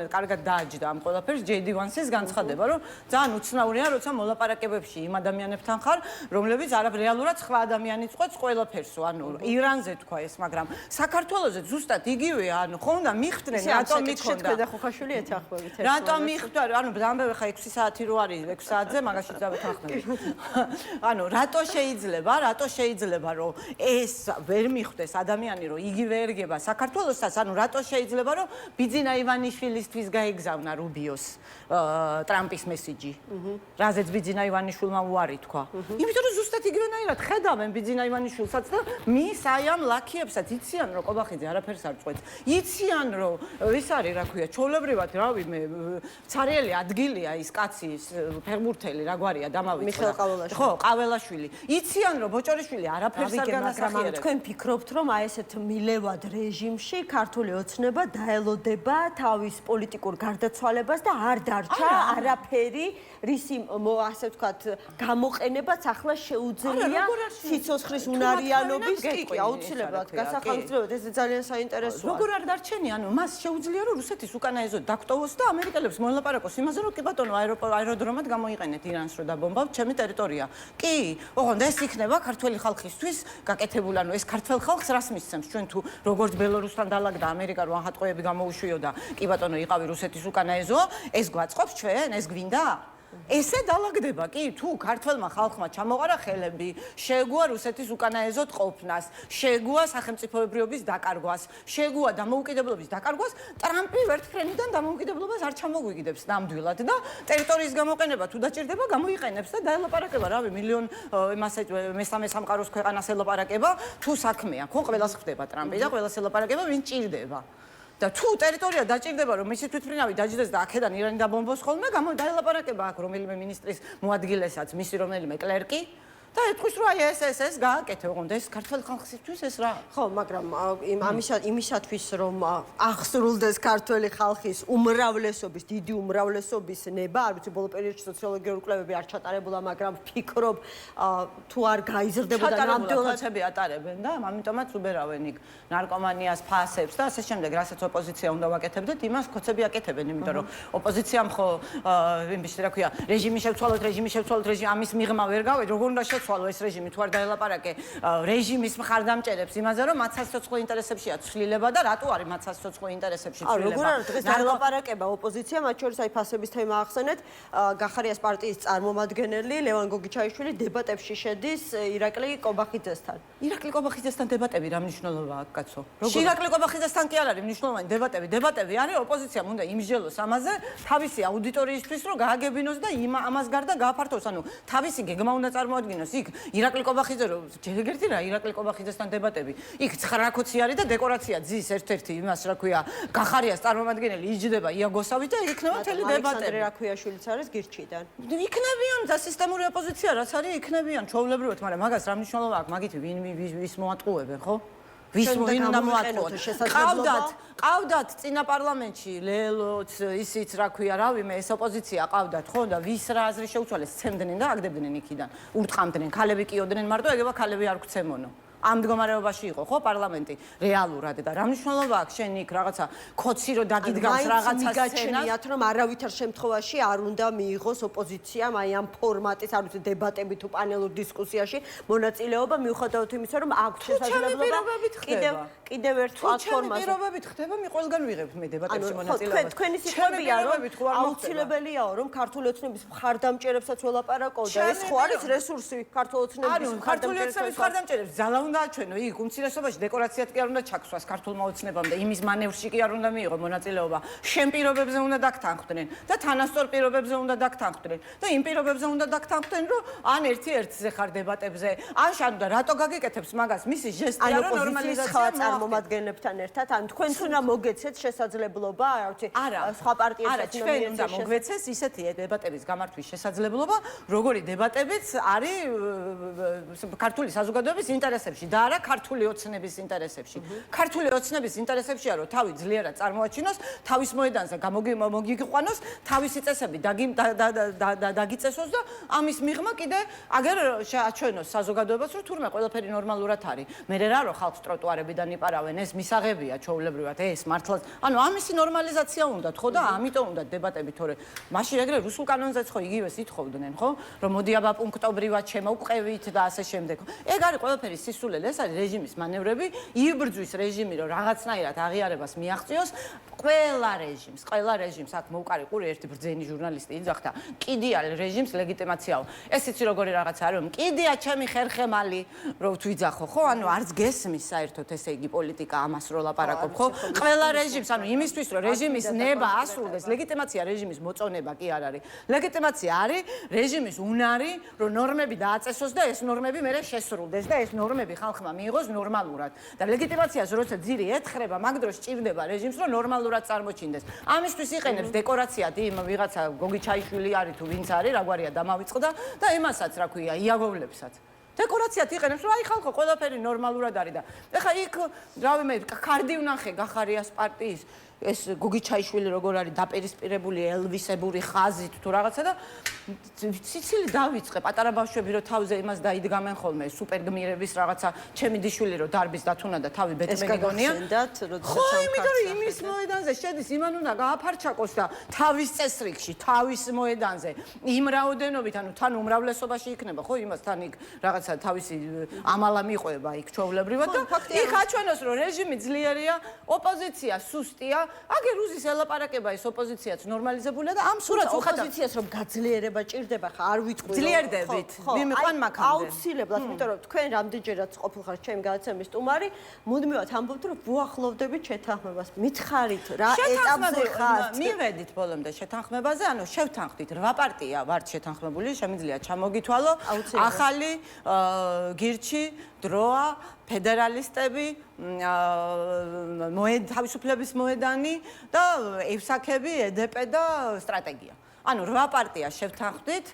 კარგად დააჯდა ამ ყველაფერს JD Vance-ის განცხადება, რომ ძალიან უცნაურია, როცა მოლაპარაკებებში იმ ადამიანებთან ხარ, რომლებიც რეალურად სხვა ადამიანიც ყვეთს ყველაფერსო, ანუ ირანზე თქვა ეს, მაგრამ საქართველოზე ზუსტად იგივეა, ანუ ხო უნდა მიხვდნენ რატომ მიქონდა. ხოხაშვილი ეთანხმებით. რატომ მიხვდა, ანუ დამბევ ხა 6 საათი რო არის 6 საათზე, მაგაში დავეთანხმები. ანუ რატო შეიძლება რომ ეს ვერ მიხვდეს ადამიანი რომ იგივე ერგება საქართველოსაც, ანუ რატო შეიძლება რომ ბიძინა ივანიშვილისთვის გაეგზავნა რუბიოს ტრამპის მესიჯი. რაზეც ბიძინა ივანიშვილმა უარი თქვა. იმიტომ რომ ზუსტად იგივენაირად ხედავენ ბიძინა ივანიშვილსაც და მის აი ამ ლაქიებსაც იციან რომ ყობახიძე არაფერს არ წყვეტს. იციან რომ ის არის რა ქვია, ჩვეულებრივად რავი მე ცარიელი ადგილია ის კაცი ფეხბურთელი რა გვარია დამავიწყდა. მიხეილ ყაველაშვილი. ხო, ყაველაშვილი. იციან რომ ბოჭორიშვილი არაფერს არ განასახიერებს. თქვენ ფიქრობთ რომ აი ესეთ მილევად რეჟიმში ქართული ოცნება დაელოდება თავის პოლიტიკურ გარდაცვალებას და არ დარჩა არაფერი რისი ასე ვთქვათ გამოყენებაც ახლა შეუძლია სიცოცხლის უნარიანობის კი აუცილებლად გასახალისწრებად ეს ძალიან საინტერესოა. როგორ არ დარჩენია, ანუ მას შეუძლია რომ რუსეთის უკანაეზოდ დაკტოვოს და ამერიკელებს მოელაპარაკოს იმაზე რომ კი ბატონო აეროდრომად გამოიყენეთ ირანს რომ დაბომბავთ ჩემი ტერიტორია. კი, ოღონდ ეს იქნება ქართველი ხალხისთვის გაკეთებული, ანუ ეს ქართველ ხალხს რას მისცემს ჩვენ თუ როგორც ბელორუსთან დალაგდა ამერიკა რომ ახატყოები გამოუშვიოდა, კი ბატონო იყავი რუსეთის უკანაეზო, ეს გვაწყობს ჩვენ, ეს გვინდა? ესე დალაგდება კი თუ ქართველმა ხალხმა ჩამოყარა ხელები, შეგუა რუსეთის უკანაეზოდ ყოფნას, შეგუა სახელმწიფოებრიობის დაკარგვას, შეგუა დამოუკიდებლობის დაკარგვას, ტრამპი ვერტფრენიდან დამოუკიდებლობას არ ჩამოგვიგდებს ნამდვილად და ტერიტორიის გამოყენება თუ დაჭირდება, გამოიყენებს და დაელაპარაკება, რავი, მილიონ მესამე სამყაროს ქვეყანას ელაპარაკება, თუ საქმეა, ხო, ყველას ხდება ტრამპი და ყველას ელაპარაკება, ვინ ჭირდება. და თუ ტერიტორია დაჭირდება რომ მისი თვითმფრინავი დაჯდეს და აქედან ირანი დაბომბოს ხოლმე, დაელაპარაკება აქ რომელიმე ministris მოადგილესაც, მისი რომელიმე კლერკი და ეთქვის რომ აი ეს გააკეთე, ოღონდ ეს ქართულ ხალხისთვის ეს რა. ხო, მაგრამ იმისათვის რომ აღსრულდეს ქართული ხალხის უმრავლესობის, დიდი უმრავლესობის ნება, არ ვიცი ბოლო პერიოდში სოციოლოგიური კვლევები არ ჩატარებულა, მაგრამ ვფიქრობ თუ არ გაიზრდებოდა ნამდვილად ხალხები ატარებენ და ამიტომაც უბერავენ იქ ნარკომანიას ფასებს და ასე შემდეგ, რასაც ოპოზიცია უნდა ვაკეთებდეთ, იმას ქოცები აკეთებენ, იმიტომ რომ ოპოზიციამ ხო იმის რა ქვია, რეჟიმი შევცვალოთ, ამის მიღმა ვერ გავედ, როგორ უნდა შეცვალო ეს რეჟიმი თუ არ დაელაპარაკე რეჟიმის მხარდამჭერებს იმაზე რომ მათ სასიცოცხლო ინტერესებშია ცვლილება და რატო არის მათ სასიცოცხლო ინტერესებში ცვლილება. როგორ არის დღეს დაელაპარაკება ოპოზიცია, მათ შორის აი ფასების თემა ახსენეთ, გახარიას პარტიის წარმომადგენელი ლევან გოგიჩაიშვილი დებატებში შედის ირაკლი კობახიძესთან. ირაკლი კობახიძესთან დებატები რა მნიშვნელობა აქვს, კაცო? ირაკლი კობახიძესთან კი არ არის მნიშვნელოვანი დებატები. დებატები არის ოპოზიციამ უნდა იმსჯელოს ამაზე თავისი აუდიტორიისთვის, რომ გააგებინოს და ამას გარდა გააფართოვოს. ანუ თავისი გეგმა უნდა წარმოადგინოს. იქ ირაკლი კობახიძე რომ ჯერგერთი რა ირაკლი კობახიძესთან დებატები. იქ 9 კოცი არის და დეკორაცია ძის ერთ-ერთი იმას რა ქვია გახარიას წარმომადგენელი იჯდება იაგოსავით და იქნება მთელი დებატები. ალექსანდრე რაქვიაშვილიც არის გირჩიდან. იქნებიან და სისტემური ოპოზიცია რაც არის იქნებიან ჩვეულებრივად, მაგრამ მაგას რა მნიშვნელობა აქვს მაგით ვინ ვის მოატყუებენ, ხო? ვის უნდა მოატყუოთ? ყავდათ წინა პარლამენტში ლელოც ისიც რა ქვია, რავიმე ეს ოპოზიცია ყავდათ, ხო და ვის რა აზრი შეუცვალეს ცემდნენ და აგდებდნენ იქიდან. ურტყამდნენ, ქალები კიოდნენ მარტო, ეგება ქალები არ გცემონო. ამ მდგომარეობაში იყო ხო პარლამენტი რეალურად და რა მნიშვნელობა აქვს შენ იქ რაღაცა ქოცი რო დაგიდგამს რაღაცა მიგაჩნიათ რომ არავითარ შემთხვევაში არ უნდა მიიღოს ოპოზიციამ აი ამ ფორმატის არ ვიცი დებატები თუ პანელურ დისკუსიაში მონაწილეობა მიუხედავად იმისა რომ აქვს შესაძლებლობა კიდევ ერთ პლატფორმაზე პირობებით ხდება მე ყველგან ვიღებ მე დებატებში მონაწილეობას თქვენი სიტყვებია რომ აუცილებელიაო რომ ქართული ოცნების მხარდამჭერებსაც ველაპარაკო და ეს ხო არის რესურსი ქართული ოცნების მხარდამჭერებს ძალა უნდა აჩვენო იქ უმცირესობაში დეკორაციად კი არ უნდა ჩაქსვას ქართულმა ოცნებამ და იმის მანევრში კი არ უნდა მიიღო მონაწილეობა შენ პირობებზე უნდა დაგთანხმდნენ და თანასწორ პირობებზე უნდა დაგთანხმდნენ და იმ პირობებზე უნდა დაგთანხმდნენ რომ ან ერთ-ერთზე ხარ დებატებზე ან შენ უნდა რატო გაგიკეთებს მაგას მისი ჟესტია რომ ნორმალიზაცია წარმომადგენლებთან ერთად ან თქვენც უნდა მოგეცეთ შესაძლებლობა რა ვიცი სხვა პარტიებსაც ჩვენ უნდა მოგეცეს ისეთი დებატების გამართვის შესაძლებლობა როგორი დებატებიც არის ქართული საზოგადოების ინტერესებში და არა ქართული ოცნების ინტერესებში. ქართული ოცნების ინტერესებშია რომ თავი ძლიერად წარმოაჩინოს, თავის მოედანზე გამოგიყვანოს, თავისი წესები დაგიწესოს და ამის მიღმა კიდე აგერ შეაჩვენოს საზოგადოებას რომ თურმე ყველაფერი ნორმალურად არის. მე რა რომ ხალხს ტროტუარებიდან იპარავენ, ეს მისაღებია ჩვეულებრივად, ეს მართლაც. ანუ ამისი ნორმალიზაცია უნდათ ხო და ამიტომ უნდა დებატები, თორე მაშინ ეგრე რუსულ კანონზეც ხო იგივეს ითხოვდნენ, ხო? რომ მოდი აბა პუნქტობრივად შემოვყევით და ასე შემდეგ. ეგ არის ყველაფერი სისულელე, ეს არის რეჟიმის მანევრები, იბრძვის რეჟიმი რომ რაღაცნაირად აღიარებას მიაღწიოს ყველა რეჟიმს აქ მოუყარი ყური ერთი ბრძენი ჟურნალისტი იძახდა კიდია რეჟიმს ლეგიტიმაციაო. ეს იცი როგორი რაღაცა არის რომ კიდია ჩემი ხერხემალი რომ თუ იძახო ხო ანუ არც გესმის საერთოდ ესე იგი პოლიტიკა ამას რო ლაპარაკობ ხო ყველა რეჟიმს ანუ იმისთვის რომ რეჟიმის ნება ასრულდეს ლეგიტიმაცია რეჟიმის მოწონება კი არ არის ლეგიტიმაცია არის რეჟიმის უნარი რომ ნორმები დააწესოს და ეს ნორმები მერე შესრულდეს და ეს ნორმები ხალხმა მიიღოს ნორმალურად და ლეგიტიმაციას როცა ძირი ეთხრება მაგ დროს ჭირდება რეჟიმს რომ ნორმალურად წარმოჩინდეს ამისთვის იყენებს დეკორაციად იმ ვიღაცა გოგიჩაიშვილი არის თუ ვინც არის რა გვარია დამავიწყდა და იმასაც რა ქვია იაგოვლებსაც დეკორაციად იყენებს რომ აი ხალხო ყველაფერი ნორმალურად არის და ეხა იქ რავიმე კარდი ვნახე გახარიას პარტიის ეს გოგიჩაიშვილი როგორ არის დაპირისპირებული ელვისებური ხაზით თუ რაღაცა და ციცილი დავიწყე პატარა ბავშვები რომ თავზე იმას დაიდგამენ ხოლმე სუპერგმირების რაღაცა ჩემი დიშვილი რომ დარბის დათუნა და თავი ბეტმენი გონია ხო იმიტომ რომ იმის მოედანზე შედის იმან უნდა გააფარჩაკოს და თავის წესრიგში თავის მოედანზე იმ რაოდენობით ანუ თან უმრავლესობაში იქნება ხო იმას თან იქ რაღაცა თავისი ამალა მიყვება იქ ჩვეულებრივად და იქ აჩვენოს რომ რეჟიმი ძლიერია ოპოზიცია სუსტია აგერ უზის ელაპარაკება ეს ოპოზიციაც ნორმალიზებულია და ამ სურათს უხატავ ოპოზიციას რომ გაძლიერება ჭირდება ხა არ ვიტყვი რომ ძლიერდებით მიმიყვან მაგამდე აუცილებლად იმიტომ რომ თქვენ რამდენჯერაც ყოფილხარ ჩემი გადაცემის სტუმარი მუდმივად ამბობთ რომ ვუახლოვდებით შეთანხმებას მითხარით რა ეტაპზე ხართ მივედით ბოლომდე შეთანხმებაზე ანუ შევთანხმდით 8 პარტია ვართ შეთანხმებული შემიძლია ჩამოგითვალო ახალი გირჩი დროა ფედერალისტები თავისუფლების მოედანი და ევსაქები ედპ და სტრატეგია ანუ 8 პარტია შევთანხმდით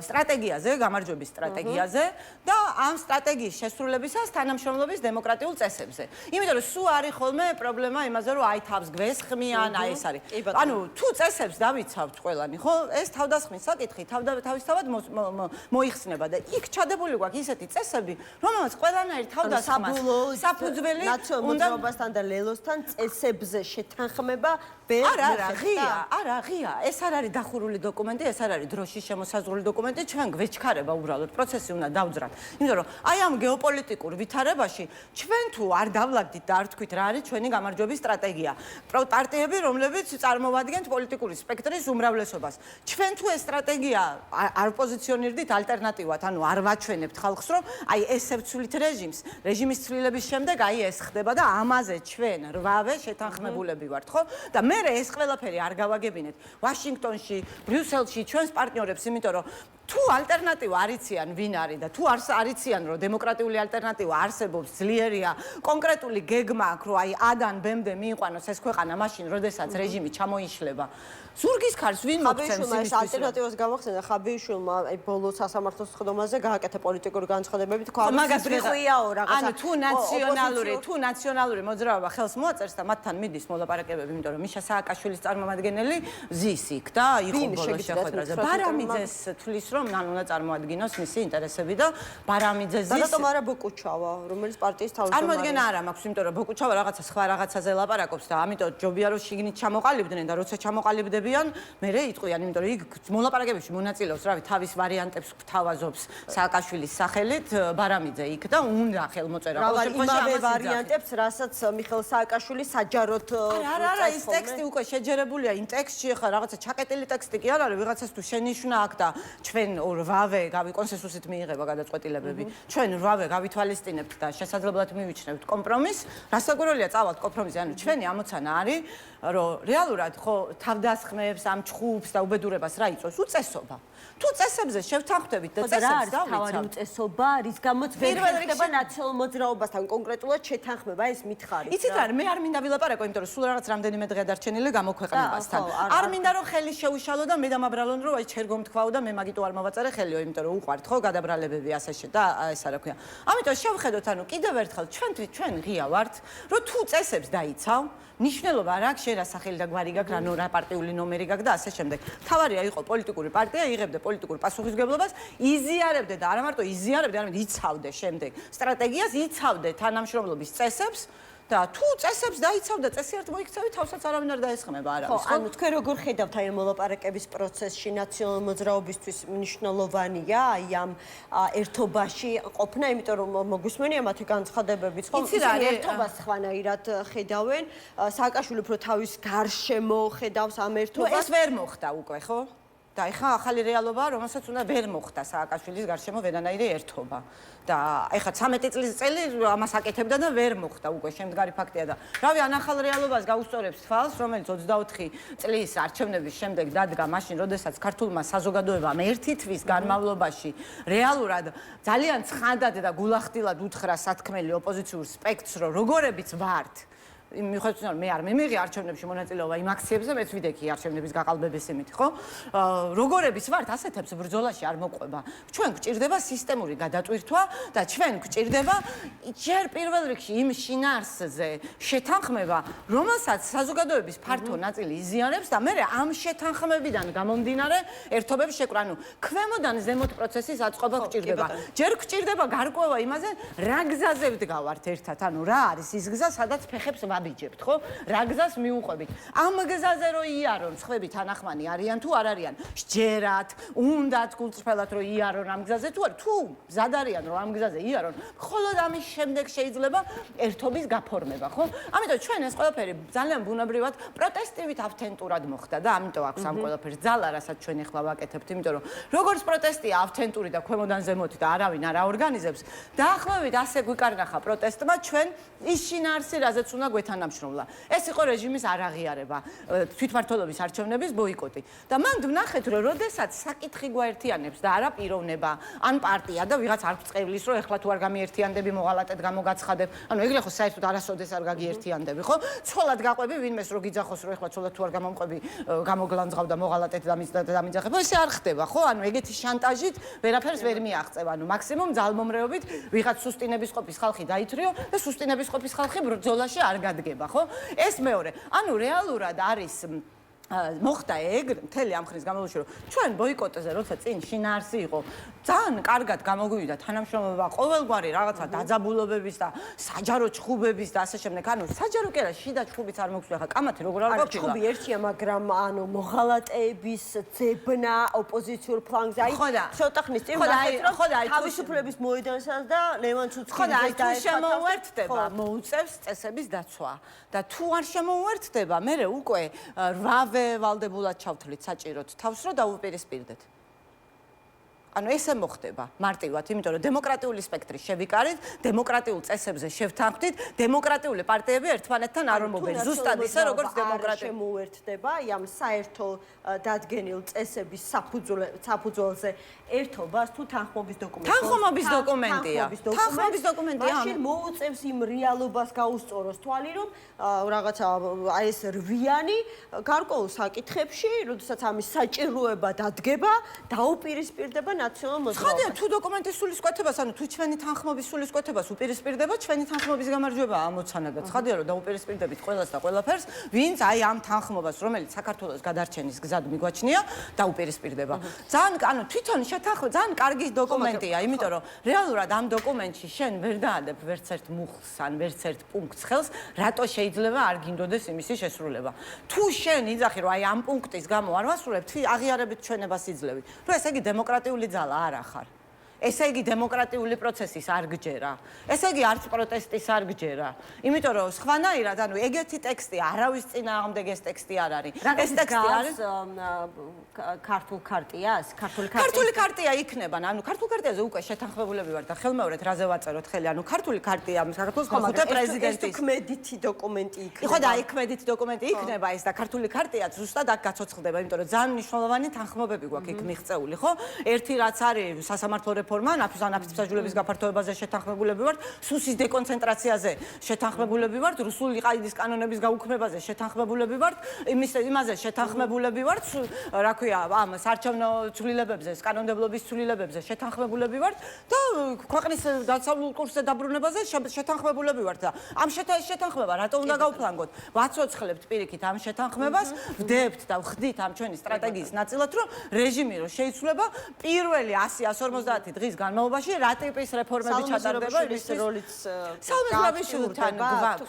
სტრატეგიაზე, გამარჯვების სტრატეგიაზე და ამ სტრატეგიის შესრულებისას თანამშრომლობის დემოკრატიულ წესებზე. იმიტომ რომ სულ არის ხოლმე პრობლემა იმაზე, რომ აი თავს გვესხმიან, აი ეს არის. ანუ თუ წესებს დავიცავთ ყველანი, ხო? ეს თავდასხმის საკითხი თავისთავად მოიხსნება და იქ ჩადებული გვაქვს ისეთი წესები, რომელსაც ყველანაირ თავდასხმას საფუძველი უნდა ნაციონალ მოძრაობასთან და ლელოსთან წესებზე შეთანხმება არა, ღია. ეს არ არის დახურული დოკუმენტი, ეს არ არის დროშის შემოსაზღვრული დოკუმენტი, ჩვენ გვეჩქარება უბრალოდ პროცესი უნდა დავძრათ. იმიტომ რომ აი ამ გეოპოლიტიკურ ვითარებაში ჩვენ თუ არ დავლაგდით და არ თქვით რა არის ჩვენი გამარჯვების სტრატეგია. პარტიები, რომლებიც წარმოვადგენთ პოლიტიკური სპექტრის უმრავლესობას. ჩვენ თუ ეს სტრატეგია არ პოზიციონირდით ალტერნატივად, ანუ არ ვაჩვენებთ ხალხს, რომ აი ესე ვცვლით რეჟიმის ცვლილების შემდეგ აი ეს ხდება და ამაზე ჩვენ რვავე შეთანხმებულები ვართ, ხო? და მე ეს ყველაფერი არ გავაგებინეთ ვაშინგტონში, ბრიუსელში ჩვენს პარტნიორებს, იმიტომ რომ თუ ალტერნატივა არ იციან ვინ არის და თუ არ იციან რომ დემოკრატიული ალტერნატივა არსებობს, ძლიერია, კონკრეტული გეგმა აქვს, რომ აი ადან ბემდე მიიყვანოს ეს ქვეყანა მაშინ, როდესაც რეჟიმი ჩამოიშლება. ზურგის ქარს ვინ მოგცემს ეს ალტერნატივას გამახსენდა ხაბიშვილმა აი ბოლო სასამართლოს სხდომაზე გააკეთა პოლიტიკური განცხადებები, თქვა მაგას ბრიხვიაო რაღაცა. ანუ თუ ნაციონალური მოძრაობა ხელს მოაწერს და მათთან მიდის მოლაპარაკებები, იმიტომ რომ მიშა სააკაშვილის წარმომადგენელი ზის იქ და იყო ბოლოს შეხვედრაზე. ბარამიძეს თulis რომ მან უნდა წარმოადგინოს მისი ინტერესები და ბარამიძეს ზის. რატომ არა ბოკუჩავა, რომელიც პარტიის თავმჯდომარე? წარმოადგენა არ მაქვს, იმიტომ რომ ბოკუჩავა რაღაცა სხვა რაღაცაზე ლაპარაკობს და ამიტომ ჯობია რომ შიგნით ჩამოყალიბდნენ და როცა ჩამოყალიბდებიან, მერე იტყვიან, იმიტომ რომ იქ მოლაპარაკებებში მონაწილეობს, რავი, თავის ვარიანტებს გვთავაზობს სააკაშვილის სახელით ბარამიძე იქ და უნდა ხელმოწერა. იმავე ვარიანტებს, რასაც მიხეილ სააკაშვილი საჯაროდ არა, ის ტექსტი უკვე შეჯერებულია, იმ ტექსტში ხა რაღაცა ჩაკეტილი ტექსტი კი არ არის, ვიღაცას თუ შენიშვნა აქვს და ჩვენ რვავე კონსენსუსით მიიღება გადაწყვეტილებები. ჩვენ რვავე გავითვალისწინებთ და შესაძლებლად მივიჩნევთ კომპრომისს. რასაკვირველია, წავალთ კომპრომისზე, ანუ ჩვენი ამოცანა არის, რომ რეალურად ხო თავდასხმებს, ამ ჩხუბს და უბედურებას რა იწვევს? უწესობა. თუ წესებზე შევთანხმდებით და წესებს დავიცავთ. თავარი უწესობა, რის გამოც ვერ ხდება ნაციონალურ მოძრაობასთან კონკრეტულად შეთანხმება, ეს მითხარი. იცით რა, მე არ მინდა ვილაპარაკო, იმიტომ რომ სულ რაღაც რამდენიმე დღე დარჩენილი გამოქვეყნებასთან. არ მინდა რომ ხელი შეუშალო და მე დამაბრალონ რომ აი ჩერ გომთქვაო და მე მაგიტო არ მოვაწარე ხელიო, იმიტომ რომ უყვართ ხო გადაბრალებები ასე და ეს არა ქვია. ამიტომ შევხედოთ, ანუ კიდევ ერთხელ ჩვენ ღია ვართ, რომ თუ წესებს დაიცავ, ნიშნულობა არ აქვს შენ რა სახელი და გვარი გაქვს, რა პარტიული ნომერი გაქვს და ასე შემდეგ. თავარია იყო პოლიტიკური პარტია, იღებდა პოლიტიკურ პასუხისმგებლობას, იზიარებდა და არა მარტო იზიარებდა, არამედ იცავდა შემდეგ სტრატეგიას, იცავდა თანამშრომლობის წესებს. და თუ წესებს დაიცავდა, წესი ერთ მოიქცევი, თავსაც არავინ არ დაესხმება არავის. ხო, ანუ თქვენ როგორ ხედავთ აი მოლაპარაკების პროცესში ნაციონალური მოძრაობისთვის მნიშვნელოვანია აი ამ ერთობაში ყოფნა, იმიტომ რომ მოგვისმენია მათი განცხადებებიც, ხო? ისინი ერთობას სხვანაირად ხედავენ, სააკაშვილი უფრო თავის გარშემო ხედავს ამ ერთობას. ეს ვერ მოხდა უკვე, ხო? და ეხლა ახალი რეალობაა, რომელსაც უნდა ვერ მოხდა სააკაშვილის გარშემო ვერანაირი ერთობა. და ეხლა 13 წლის წელი ამას აკეთებდა და ვერ მოხდა უკვე შემდგარი ფაქტია და რავი ან ახალ რეალობას გაუსწორებს თვალს, რომელიც 24 წლის არჩევნების შემდეგ დადგა მაშინ, როდესაც ქართულმა საზოგადოებამ ერთი თვის განმავლობაში რეალურად ძალიან ცხადად და გულახდილად უთხრა სათქმელი ოპოზიციურ სპექტრს, რომ როგორებიც ვართ მიხედვით რომ მე არ მიმიღე არჩევნებში მონაწილეობა იმ აქციებზე, მეც ვიდექი არჩევნების გაყალბების იმით, ხო? როგორებიც ვართ, ასეთებს ბრძოლაში არ მოყვება. ჩვენ გვჭირდება სისტემური გადატვირთვა და ჩვენ გვჭირდება ჯერ პირველ რიგში იმ შინაარსზე შეთანხმება, რომელსაც საზოგადოების ფართო ნაწილი იზიარებს და მე ამ შეთანხმებიდან გამომდინარე ერთობებს შეკრა, ანუ ქვემოდან ზემოთ პროცესის აწყობა გვჭირდება. ჯერ გვჭირდება გარკვევა იმაზე, რა გზაზე ვდგავართ ერთად, ანუ რა არის ის გზა, სადაც ფეხებს ვაბიჯებთ, ხო? რა გზას მიუყვებით. ამ გზაზე რო იარონ, სხვები თანახმანი არიან თუ არ არიან? სჯერათ, უნდათ გულწრფელად რო იარონ ამ გზაზე თუ არა? თუ მზად არიან რომ ამ გზაზე იარონ, მხოლოდ ამის შემდეგ შეიძლება ერთობის გაფორმება, ხო? ამიტომ ჩვენ ეს ყველაფერი ძალიან ბუნებრივად პროტესტივით ავთენტურად მოხდა და ამიტომ აქვს ამ ყველაფერს ძალა, რასაც ჩვენ ახლა ვაკეთებთ, იმიტომ რომ როგორც პროტესტია ავთენტური და ქვემოდან ზემოთ და არავინ არ აორგანიზებს, დაახლოებით ასე გვიკარნახა პროტესტმა ჩვენ ის შინაარსი, რაზეც უნდა თანამშრომლა. ეს იყო რეჟიმის არაღიარება, თვითმმართველობის არჩევნების ბოიკოტი. და მან ვნახეთ, რომ როდესაც საკითხი გვაერთიანებს და არა პიროვნება, ან პარტია და ვიღაც არ წევლის, რომ ეხლა თუ არ გამიერთიანდები, მოღალატედ გამოგაცხადებ. ანუ ეგრე ხო საერთოდ არასოდეს არ გაგიერთიანდები, ხო? ცოლად გაყვები ვინმეს რო გიძახოს, რომ ეხლა ცოლად თუ არ გამომყვები, გამოგლანძღავ და მოღალატედ დამიძახებ. ესე არ ხდება, ხო? ანუ ეგეთი შანტაჟით ვერაფერს ვერ მიაღწევ. ანუ მაქსიმუმ ძალმომრეობით ვიღაც სუსტინების ყოფის ხალხი დაითრიო და სუსტინების ყოფის ხალხი ბრძოლაში არ გადგება, ხო? ეს მეორე. ანუ რეალურად არის მოხდა ეგრე მთელი ამ ხნის განმავლობაში რომ ჩვენ ბოიკოტზე როცა წინ შინაარსი იყო ძალიან კარგად გამოგვივიდა თანამშრომლობა ყოველგვარი რაღაცა დაძაბულობების და საჯარო ჩხუბების და ასე შემდეგ ანუ საჯარო კი არა შიდა ჩხუბიც არ მოგვწია ხა კამათი როგორ არ ყოფილა ჩხუბი ერთია მაგრამ ანუ მოღალატეების ძებნა ოპოზიციურ ფლანგზე აი ცოტა ხნის წინ თავისუფლების მოედანსაც და ლევან ცუცქიძეს და შემოუერთდება მოუწევს წესების დაცვა და თუ არ შემოუერთდება მე უკვე 8 ვალდებულად ჩავთვლით საჭიროდ თავს რომ დაუპირისპირდეთ ანუ ესე მოხდება მარტივად, იმიტომ რომ დემოკრატიული სპექტრი შევიკარით, დემოკრატიულ წესებზე შევთანხმდით, დემოკრატიული პარტიები ერთმანეთთან არ ორმობენ. ზუსტად ისე როგორც დემოკრატია შემოუერთდება, ამ საერთო დადგენილ წესების საფუძველზე ერთობას თუ თანხმობის დოკუმენტია. თანხმობის დოკუმენტია. თანხმობის დოკუმენტია. მაშინ მოუწევს იმ რეალობას გაუსწოროს თვალი, რომ რაღაცა აი ეს რვიანი გარკვეულ საკითხებში, როდესაც ამის საჭიროება დადგება, დაუპირისპირდება ნაციონალურ მოძრაობას. ხოდა თუ დოკუმენტის სულისკვეთებას, ანუ თუ ჩვენი თანხმობის სულისკვეთებას უპირისპირდება, ჩვენი თანხმობის გამარჯვება ამოცანა და ცხადია რომ დაუპირისპირდებით ყველას და ყველაფერს, ვინც აი ამ თანხმობას, რომელიც საქართველოს გადარჩენის გზად მიგვაჩნია, დაუპირისპირდება. ძალიან ანუ თვითონ შეთანხმება ძალიან კარგი დოკუმენტია, იმიტომ რომ რეალურად ამ დოკუმენტში შენ ვერ დაადებ ვერც ერთ მუხლს ან ვერც ერთ პუნქტს ხელს, რატო შეიძლება არ გინდოდეს იმისი შესრულება. თუ შენ იძახი რომ აი ამ პუნქტის გამო არ ვასრულებ, აღიარებით ჩვენებას იძლევი. რომ ესე იგი დემოკრატიული ძალა არ ახარ. ესე იგი დემოკრატიული პროცესის არ გჯერა. ესე იგი არც პროტესტის არ გჯერა. იმიტომ რომ სხვანაირად, ანუ ეგეთი ტექსტი არავის წინააღმდეგ ეს ტექსტი არ არის. ეს ტექსტი არის ქართულ ქარტიას, ქართული ქარტია იქნება, ანუ ქართულ ქარტიაზე უკვე შეთანხმებულები ვარ და ხელმეორედ რაზე ვაწეროთ ხელი, ანუ ქართული ქარტია საქართველოს მეხუთე პრეზიდენტის ქმედითი დოკუმენტი იქნება. ხო და აი ქმედითი დოკუმენტი იქნება ეს და ქართული ქარტიაც ზუსტად აქ გაცოცხლდება, იმიტომ რომ ძალიან მნიშვნელოვანი თანხმობები გვაქვს იქ მიღწეული, ხო? ერთი რაც არის სასამართლო რეფორმა, ნაფთის გაფართოებაზე შეთანხმებულები ვართ, სუსის დეკონცენტრაციაზე შეთანხმებულები ვართ, რუსული ყაიდის კანონების გაუქმებაზე შეთანხმებულები ვართ, იმაზე შეთანხმებულები ვართ, რა ქვია, ამ საარჩევნო ცვლილებებზე, კანონმდებლობის ცვლილებებზე შეთანხმებულები ვართ და ქვეყნის დასავლურ კურსზე დაბრუნებაზე შეთანხმებულები ვართ და ამ შეთანხმება რატო უნდა გავფლანგოთ? ვაცოცხლებთ პირიქით ამ შეთანხმებას, ვდებთ და ვხდით ამ ჩვენი სტრატეგიის ნაწილად, რომ რეჟიმი რომ შეიცვლება პირველი 100-150 დღის განმავლობაში რა ტიპის რეფორმები ჩატარდება ის როლიც სალმეზურაბიშვილთან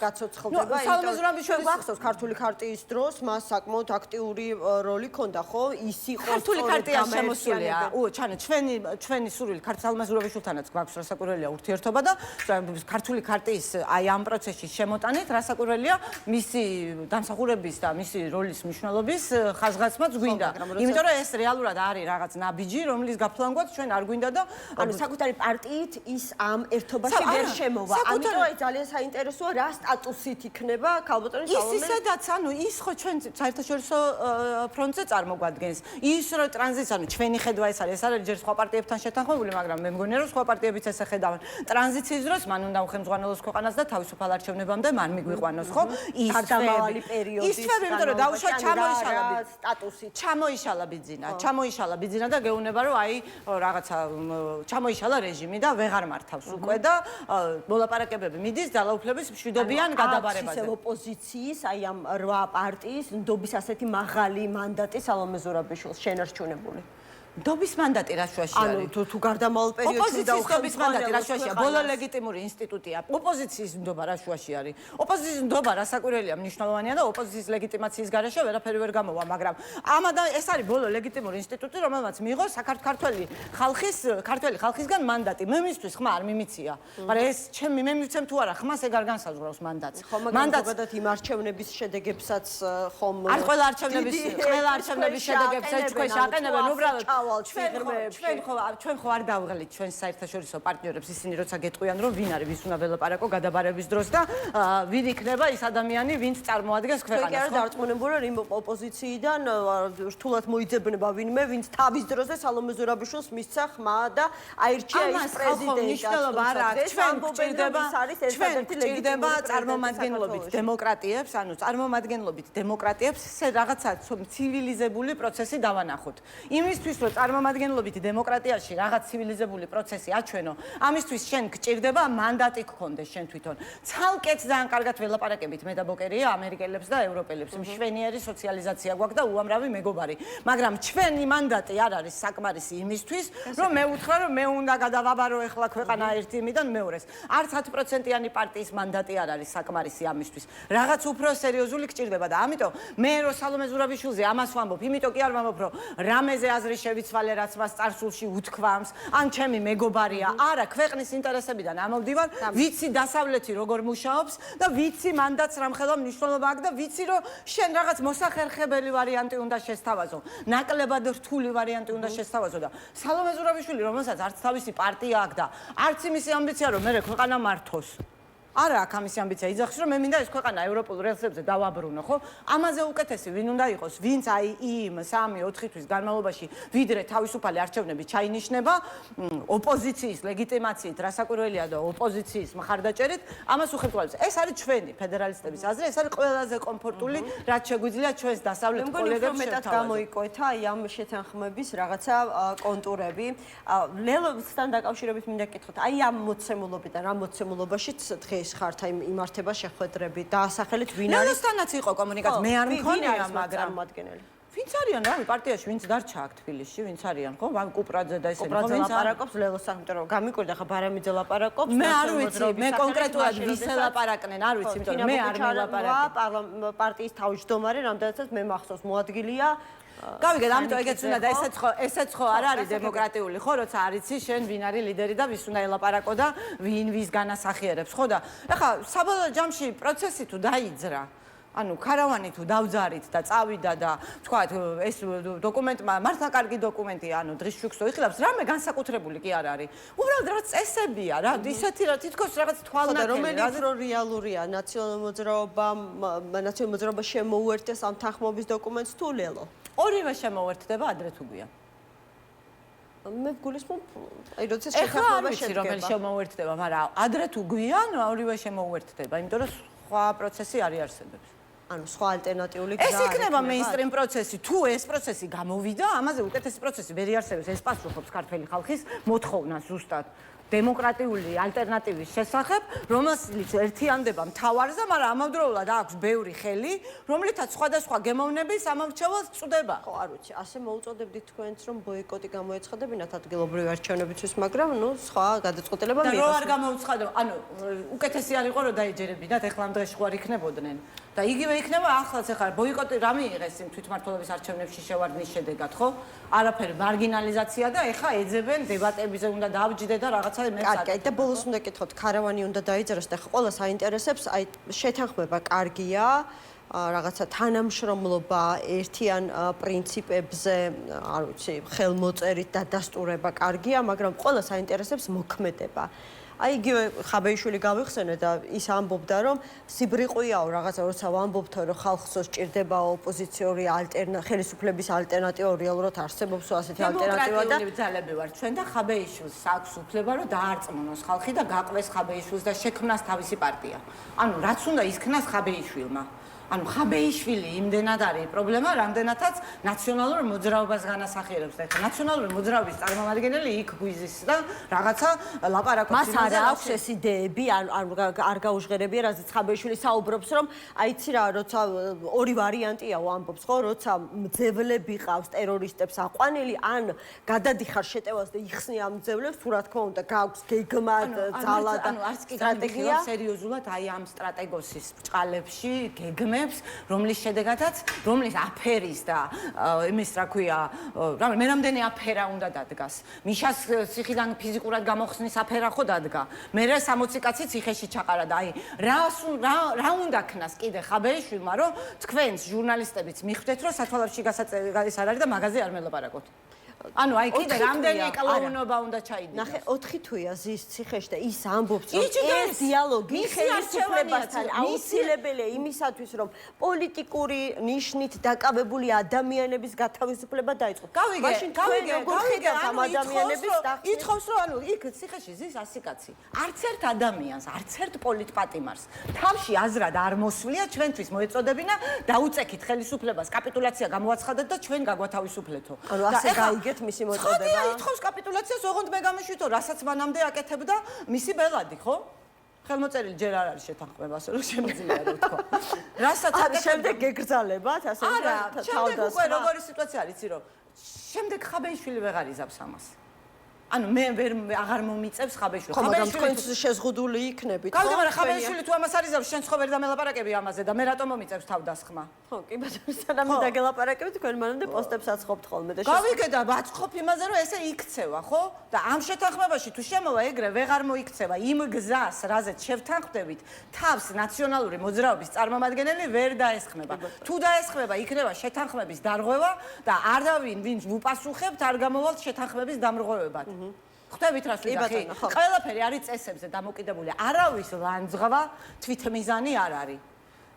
გაცოცხლდება სალმეზურაბიშვილი გახსოვს ქართული ქარტიის დროს მას საკმაოდ აქტიური როლი ჰქონდა ხო ის იყო ქართული ქარტია შემოსულია ჩანა ჩვენი სურვილი სალმეზურაბიშვილთანაც გვაქვს რასაკვირველია ურთიერთობა და ქართული ქარტიის აი ამ პროცესში შემოტანით რასაკვირველია მისი დამსახურების და მისი როლის მნიშვნელობის ხაზგასმაც გვინდა იმიტომ რომ ეს რეალურად არის რაღაც ნაბიჯი რომლის გაფლანგვაც ჩვენ არ გვინდა და ანუ საკუთარი პარტიით ის ამ ერთობაში ვერ შემოვა. ამიტომ აი ძალიან საინტერესოა რა სტატუსით იქნება ქალბატონი სალომე. ის ისედაც ანუ ის ხო ჩვენ საერთაშორისო ფრონტზე წარმოგვადგენს. ის რომ ტრანზიცია ანუ ჩვენი ხედვა ეს არის ჯერ სხვა პარტიებთან შეთანხმებული, მაგრამ მე მგონია რომ სხვა პარტიებიც ესე ხედავენ. ტრანზიციის დროს მან უნდა უხელმძღვანელოს ქვეყანას და თავისუფალ არჩევნებამდე მან მიგვიყვანოს ხო? ის გადამავალი პერიოდი. ის იმიტომ რომ დაუშვა ჩამოიშალა სტატუსით. ჩამოიშალა ბიძინა და გეუბნება რომ აი რაღაცა ჩამოიშალა რეჟიმი და ვეღარ მართავს უკვე და მოლაპარაკებები მიდის ძალაუფლების მშვიდობიან გადაბარებაზე. ისევ ოპოზიციის, აი ამ 8 პარტიის ნდობის ასეთი მაღალი მანდატი სალომე ზურაბიშვილს შენარჩუნებული. ნდობის მანდატი რა შუაში არის? ანუ თუ გარდამავალ პერიოდში ოპოზიციის ნდობის მანდატი რა შუაშია? ბოლო ლეგიტიმური ინსტიტუტია. ოპოზიციის ნდობა რა შუაში არის? ოპოზიციის ნდობა რასაკვირველია, მნიშვნელოვანია და ოპოზიციის ლეგიტიმაციის გარეშე ვერაფერი ვერ გამოვა, მაგრამ ამადა ეს არის ბოლო ლეგიტიმური ინსტიტუტი, რომელმაც მიიღო ქართველი ხალხისგან მანდატი. მე მისთვის ხმა არ მიმიცია. მაგრამ ეს ჩემი მე მივცემ თუ არა, ხმას ეგ არ განსაზღვრავს მანდატს. მანდატად იმ არჩევნების შედეგებსაც ხომ არ ყველა არჩევნების შედეგებს თქვენ შეაყენებენ უბრალოდ ჩვენ ხო არ დავღელით ჩვენს საერთაშორისო პარტნიორებს ისინი როცა გეტყვიან რომ ვინ არის ვის უნდა ველაპარაკო გადაბარების დროს და ვინ იქნება ის ადამიანი ვინც წარმოადგენს ქვეყანას. კი არა დარწმუნებული რომ იმ ოპოზიციიდან რთულად მოიძებნება ვინმე ვინც თავის დროზე სალომე ზურაბიშვილს მისცა ხმა და აირჩია ის პრეზიდენტად. მნიშვნელობა არ აქვს. ჩვენ გვჭირდება წარმომადგენლობით დემოკრატიებს, ანუ წარმომადგენლობით დემოკრატიებს რაღაცა ცივილიზებული პროცესი დავანახოთ. იმისთვის რომ წარმომადგენლობითი დემოკრატიაში რაღაც ცივილიზებული პროცესი აჩვენო, ამისთვის შენ გჭირდება მანდატი გქონდეს შენ თვითონ. ცალკეც ძალიან კარგად ველაპარაკებით მე და ბოკერია ამერიკელებს და ევროპელებს. მშვენიერი სოციალიზაცია გვაქვს და უამრავი მეგობარი. მაგრამ ჩვენი მანდატი არ არის საკმარისი იმისთვის, რომ მე უთხრა, რომ მე უნდა გადავაბარო ეხლა ქვეყანა ერთი იმიდან მეორეს. არც 10%-იანი პარტიის მანდატი არ არის საკმარისი ამისთვის. რაღაც უფრო სერიოზული გჭირდება და ამიტომ მე რო სალომე ზურაბიშვილზე ამას ვამბობ, იმიტომ კი არ ვამბობ, რომ რამეზე აზრი შევიცვალე, რაც მას წარსულში უთქვამს, ან ჩემი მეგობარია. არა, ქვეყნის ინტერესებიდან ამოვდივარ, ვიცი დასავლეთი როგორ მუშაობს და ვიცი მანდატს რამხელა მნიშვნელობა აქვს და ვიცი, რომ შენ რაღაც მოსახერხებელი ვარიანტი უნდა შესთავაზო. ნაკლებად რთული ვარიანტი უნდა შესთავაზო და სალომე ზურაბიშვილი, რომელსაც არც თავისი პარტია აქვს და არც იმისი ამბიცია, რომ მე ქვეყანა მართოს. არა აქვს ამისი ამბიცია იძახის, რომ მე მინდა ეს ქვეყანა ევროპულ რელსებზე დავაბრუნო, ხო? ამაზე უკეთესი ვინ უნდა იყოს, ვინც აი იმ 3-4 თვის განმავლობაში ვიდრე თავისუფალი არჩევნები ჩაინიშნება, ოპოზიციის ლეგიტიმაციით, რასაკვირველია და ოპოზიციის მხარდაჭერით, ამას უხელთვალებს. ეს არის ჩვენი ფედერალისტების აზრი, ეს არის ყველაზე კომფორტული, რაც შეგვიძლია ჩვენს დასავლეთ კოლეგებს მეტად გამოიკვეთა აი ამ შეთანხმების რაღაცა კონტურები. ლელოსთან დაკავშირებით მინდა გკითხოთ, აი ამ მოცემულობიდან, რა მოცემულობაშიც დღეს ხართ აი იმართება შეხვედრები დაასახელეთ ვინ არის ლელოსთანაც იყო კომუნიკაცია, მე არ მქონია, მაგრამ წარმოადგენელი. ვინც არიან რავი პარტიაში, ვინც დარჩა აქ თბილისში, ვინც არიან ხო? კუპრაძე და ესენი ხო, ვინც ლაპარაკობს ლელოსთან, იმიტომ რომ გამიკვირდა ხა ბარამიძე ლაპარაკობს. მე არ ვიცი, მე კონკრეტულად ვის ელაპარაკნენ, არ ვიცი, იმიტომ რომ მე არ მელაპარაკე. პარტიის თავმჯდომარე, რამდენადაც მე მახსოვს მოადგილეა. გავიგეთ, ამიტომ ეგეც უნდა და ესეც ხო არ არის დემოკრატიული, ხო, როცა არიცი შენ ვინ არის ლიდერი და ვის უნდა ელაპარაკო და ვინ ვის განასახიერებს, ხო და ეხლა საბოლოო ჯამში პროცესი თუ დაიძრა, ანუ ქარავანი თუ დავძარით და წავიდა და თქვათ ეს დოკუმენტმა მართლა კარგი დოკუმენტია, ანუ დღის შუქს თუ იხილავს, რამე განსაკუთრებული კი არ არის. უბრალოდ რაღაც წესებია რა, ისეთი რა თითქოს რაღაც თვალნათელი, რომელი უფრო რეალურია ნაციონალურ მოძრაობა შემოუერთდეს ამ თანხმობის დოკუმენტს თუ ლელო? ორივე შემოუერთდება ადრე თუ გვიან. მე გულისხმობ, აი როცა ეხლა არ შეთანხმება ვიცი რომელი შემოუერთდება, მაგრამ ადრე თუ გვიან ორივე შემოუერთდება, იმიტომ რომ სხვა პროცესი არ იარსებებს. ანუ სხვა ალტერნატიული გზა ეს იქნება მეინსტრიმ პროცესი, თუ ეს პროცესი გამოვიდა, ამაზე უკეთესი პროცესი ვერ იარსებებს, ეს პასუხობს ქართული ხალხის მოთხოვნას ზუსტად. დემოკრატიული ალტერნატივის შესახებ, რომელსაც ერთიანდება მთავარზე, მაგრამ ამავდროულად აქვს ბევრი ხელი, რომლითაც სხვადასხვა გემოვნების ამორჩევლად წვდება. ხო, არ ვიცი, ასე მოუწოდებდით თქვენც, რომ ბოიკოტი გამოეცხადებინათ ადგილობრივი არჩევნებისთვის, მაგრამ ნუ სხვა გადაწყვეტილება და მიიღეს. რო არ გამოუცხადება, ანუ უკეთესი არ იყო რომ დაეჯერებინათ, ეხლა ამ დღეში ხო არ იქნებოდნენ. და იგივე იქნება ახლაც ეხლა ბოიკოტი რა მიიღეს იმ თვითმმართველობის არჩევნებში შევარდნის შედეგად, ხო? არაფერი მარგინალიზაცია და ეხლა ეძებენ დებატებზე უნდა დავჯდე და რაღაცა კარგი, და ბოლოს უნდა გითხოთ, ქარავანი უნდა დაიძრას და ყველა საინტერესებს, აი შეთანხმება კარგია, რაღაცა თანამშრომლობა ერთიან პრინციპებზე, არ ვიცი, ხელმოწერით და დასტურება კარგია, მაგრამ ყველა საინტერესებს მოქმედება. აი იგივე ხაბეიშვილი გავიხსენე და ის ამბობდა, რომ სიბრიყვიაო რაღაცა, როცა ვამბობთ, რომ ხალხს სჭირდება ოპოზიციური ხელისუფლების ალტერნატივა, რეალურად არსებობს ასეთი ალტერნატივა და დემოკრატიული ძალები ვარ ჩვენ და ხაბეიშვილს აქვს უფლება, რომ დაარწმუნოს ხალხი და გაყვეს ხაბეიშვილს და შექმნას თავისი პარტია. ანუ რაც უნდა ისქნას ხაბეიშვილმა. ანუ ხაბეიშვილი იმდენად არის პრობლემა, რამდენადაც ნაციონალურ მოძრაობას განასახიერებს და ნაციონალური მოძრაობის წარმომადგენელი იქ გვიზის და რაღაცა ლაპარაკობს. მას არ აქვს ეს იდეები, არ გაუჟღერებია, რაზეც ხაბეიშვილი საუბრობს, რომ აიცი რა, როცა ორი ვარიანტია ვამბობს, ხო, როცა მძევლები ყავს ტერორისტებს აყვანილი, ან გადადიხარ შეტევას და იხსნი ამ მძევლებს, თუ რა თქმა უნდა, გაქვს გეგმა, ძალა და სტრატეგია სერიოზულად აი ამ სტრატეგოსის ბჭყალებში გეგმებს, რომლის შედეგადაც, რომლის აფერის და იმის რა ქვია, მე რამდენი აფერა უნდა დადგას. მიშას ციხიდან ფიზიკურად გამოხსნის აფერა ხო დადგა. მე 60 კაცი ციხეში ჩაყარა და აი რა უნდა ქნას კიდე ხაბეიშვილმა, რომ თქვენს ჟურნალისტებიც მიხვდეთ, რომ სათვალავში გასაწევი არ არის და მაღაზია არ მელაპარაკოთ. ანუ აი კიდე რამდენი ეკლაუნობა უნდა ჩაიდინოს. ნახე, 4 თვეა ზის ციხეში და ის ამბობს, რომ ეს დიალოგი ხელისუფლებასთან აუცილებელია იმისათვის, რომ პოლიტიკური ნიშნით დაკავებული ადამიანების გათავისუფლება დაიწყოს. მაშინ თქვენ როგორ ხედავთ ამ ადამიანების დახსნას? ითხოვს, რომ ანუ იქ ციხეში ზის 100 კაცი. არც ერთ ადამიანს, არც ერთ პოლიტპატიმარს თავში აზრად არ მოსვლია, ჩვენთვის მოეწოდებინა, დაუწექით ხელისუფლებას, კაპიტულაცია გამოაცხადეთ და ჩვენ გაგვათავისუფლეთო. ანუ ასე გიგეთ მისი ცხადია, მოწოდება? ითხოვს კაპიტულაციას, ოღონდ მე გამიშვითო, რასაც მანამდე აკეთებდა მისი ბელადი, ხო? ხელმოწერილი ჯერ არ არის შეთანხმება, ასე რომ შემიძლია რა ვთქვა. რასაც აკეთებდა შემდეგ გეგრძალებათ, ასე არა, შემდეგ უკვე თავდასხმა. როგორი სიტუაცია არის, იცი რომ შემდეგ ხაბეიშვილი ვეღარ იზავს ამას. ანუ მე აღარ მომიწევს ხაბეიშვილი. ხო, მაგრამ თქვენ შეზღუდული იქნებით, ხო? გავიგე, მაგრამ ხაბეიშვილი თუ ამას არ იზავს, შენ ხო ვერ დამელაპარაკები ამაზე და მე რატომ მომიწევს თავდასხმა? ხო, კი ბატონო, სანამ დაგელაპარაკებით, თქვენ მანამდე პოსტებს აცხობთ ხოლმე და გავიგე და ვაცხობ იმაზე, რომ ესე იქცევა, ხო? და ამ შეთანხმებაში თუ შემოვა ეგრე ვეღარ მოიქცევა იმ გზას, რაზეც შევთანხმდებით, თავს ნაციონალური მოძრაობის წარმომადგენელი ვერ დაესხმება. თუ დაესხმება, იქნება შეთანხმების დარღვევა და არავინ ვინც უპასუხებთ არ გამოვალთ შეთანხმების დამრღვევებად. ხვდებით რას ვიძახი? ყველაფერი არის წესებზე დამოკიდებული. არავის ლანძღვა თვითმიზანი არ არის.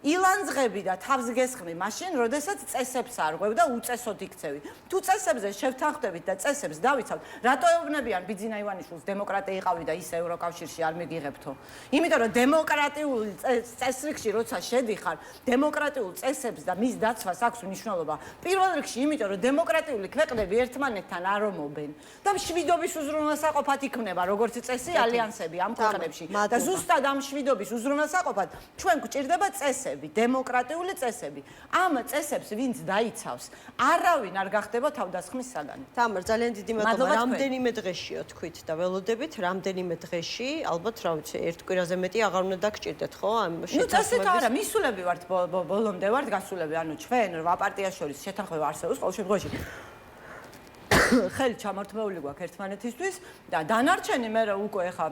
ილანძღები და თავს გესხმი მაშინ, როდესაც წესებს არღვევ და უწესოდ იქცევი. თუ წესებზე შევთანხმდებით და წესებს დავიცავთ, რატო ეუბნებიან ბიძინა ივანიშვილს დემოკრატია იყავი და ის ევროკავშირში არ მიგიღებთო? იმიტომ რომ დემოკრატიულ წესრიგში როცა შედიხარ, დემოკრატიულ წესებს და მის დაცვას აქვს მნიშვნელობა. პირველ რიგში, იმიტომ რომ დემოკრატიული ქვეყნები ერთმანეთთან არ ომობენ და მშვიდობის უზრუნველსაყოფად იქმნება როგორც წესი ალიანსები ამ ქვეყნებში. და ზუსტად ამ მშვიდობის უზრუნველსაყოფად ჩვენ გვჭირდება წესები. დემოკრატიული წესები. ამ წესებს ვინც დაიცავს, არავინ არ გახდება თავდასხმის საგანი. თამარ, ძალიან დიდი მადლობა. რამდენიმე დღეშიო თქვით და ველოდებით, რამდენიმე დღეში, ალბათ რა ვიცი, ერთ კვირაზე მეტი აღარ უნდა დაგჭირდეთ, ხო? ამ შეთანხმების. არა, მისულები ვართ ბოლომდე ვართ გასულები, ანუ ჩვენ რვა პარტიას შორის შეთანხმება არსებობს ყოველ შემთხვევაში. ხელით ჩამართმეული გვაქვს ერთმანეთისთვის და დანარჩენი მე რა უკვე ხა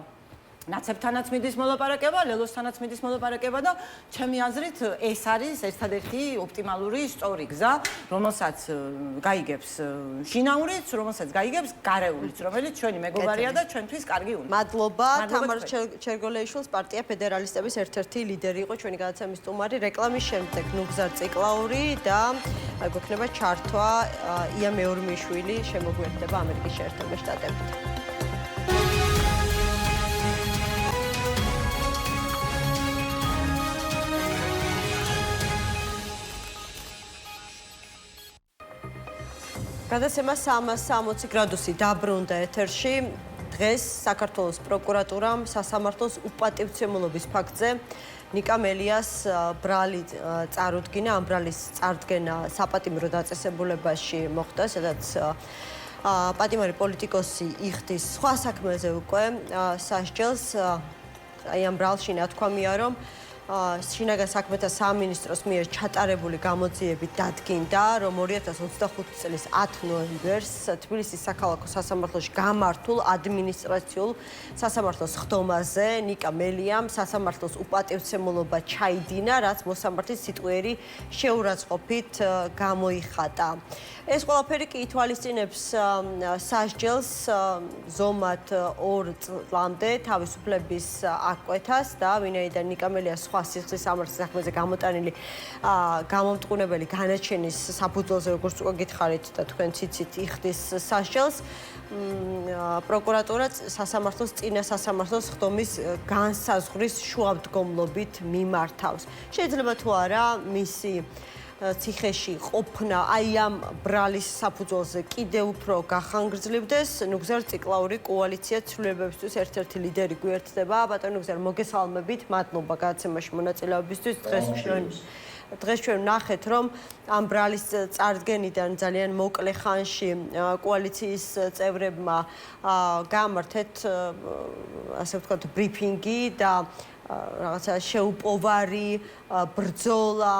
ნაცებთანაც მიდის მოლაპარაკება, ლელოსთანაც მიდის მოლაპარაკება და ჩემი აზრით ეს არის ერთადერთი ოპტიმალური სწორი გზა, რომელსაც გაიგებს შინაურიც, რომელსაც გაიგებს გარეულიც, რომელიც ჩვენი მეგობარია და ჩვენთვის კარგი უნდა. მადლობა, თამარ ჩერგოლეიშვილს, პარტია ფედერალისტების ერთ-ერთი ლიდერი იყო ჩვენი გადაცემის სტუმარი. რეკლამის შემდეგ ნუგზარ ციკლაური და გვექნება ჩართვა ია მეორმიშვილი შემოგვიერთდება ამერიკის შეერთებულ შტატებთან. გადაცემა 360 გრადუსი დაბრუნდა ეთერში. დღეს საქართველოს პროკურატურამ სასამართლოს უპატივცემულობის ფაქტზე ნიკა მელიას ბრალი წარუდგინა, ამ ბრალის წარდგენა საპატიმრო დაწესებულებაში მოხდა, სადაც პატიმარი პოლიტიკოსი იხდის სხვა საქმეზე უკვე სასჯელს. აი ამ ბრალში ნათქვამია, რომ შინაგან საქმეთა სამინისტროს მიერ ჩატარებული გამოძიებით დადგინდა, რომ 2025 წლის 10 ნოემბერს თბილისის საქალაქო სასამართლოში გამართულ ადმინისტრაციულ სასამართლოს ხდომაზე ნიკა მელიამ სასამართლოს უპატივცემულობა ჩაიდინა, რაც მოსამართლის სიტყვიერი შეურაცხყოფით გამოიხატა. ეს ყველაფერი კი ითვალისწინებს სასჯელს ზომად 2 წლამდე თავისუფლების აღკვეთას და ვინაიდან ნიკა მელია სხვა სიხლის სამართლის საქმეზე გამოტანილი გამომტყუნებელი განაჩენის საფუძველზე, როგორც უკვე გითხარით და თქვენ ციცით, იხდის სასჯელს, პროკურატურა სასამართლოს წინა სასამართლოს ხდომის განსაზღვრის შუამდგომლობით მიმართავს. შეიძლება თუ არა მისი ციხეში ყოფნა აი ამ ბრალის საფუძველზე კიდევ უფრო გახანგრძლივდეს. ნუგზარ ციკლაური კოალიცია ცვლილებებისთვის ერთ-ერთი ლიდერი გვერდდება. ბატონო ნუგზარ, მოგესალმებით, მადლობა გადაცემაში მონაწილეობისთვის. დღეს ჩვენ ვნახეთ, რომ ამ ბრალის წარდგენიდან ძალიან მოკლე ხანში კოალიციის წევრებმა გამართეთ, ასე ვთქვათ, ბრიფინგი და რაღაცა შეუპოვარი ბრძოლა,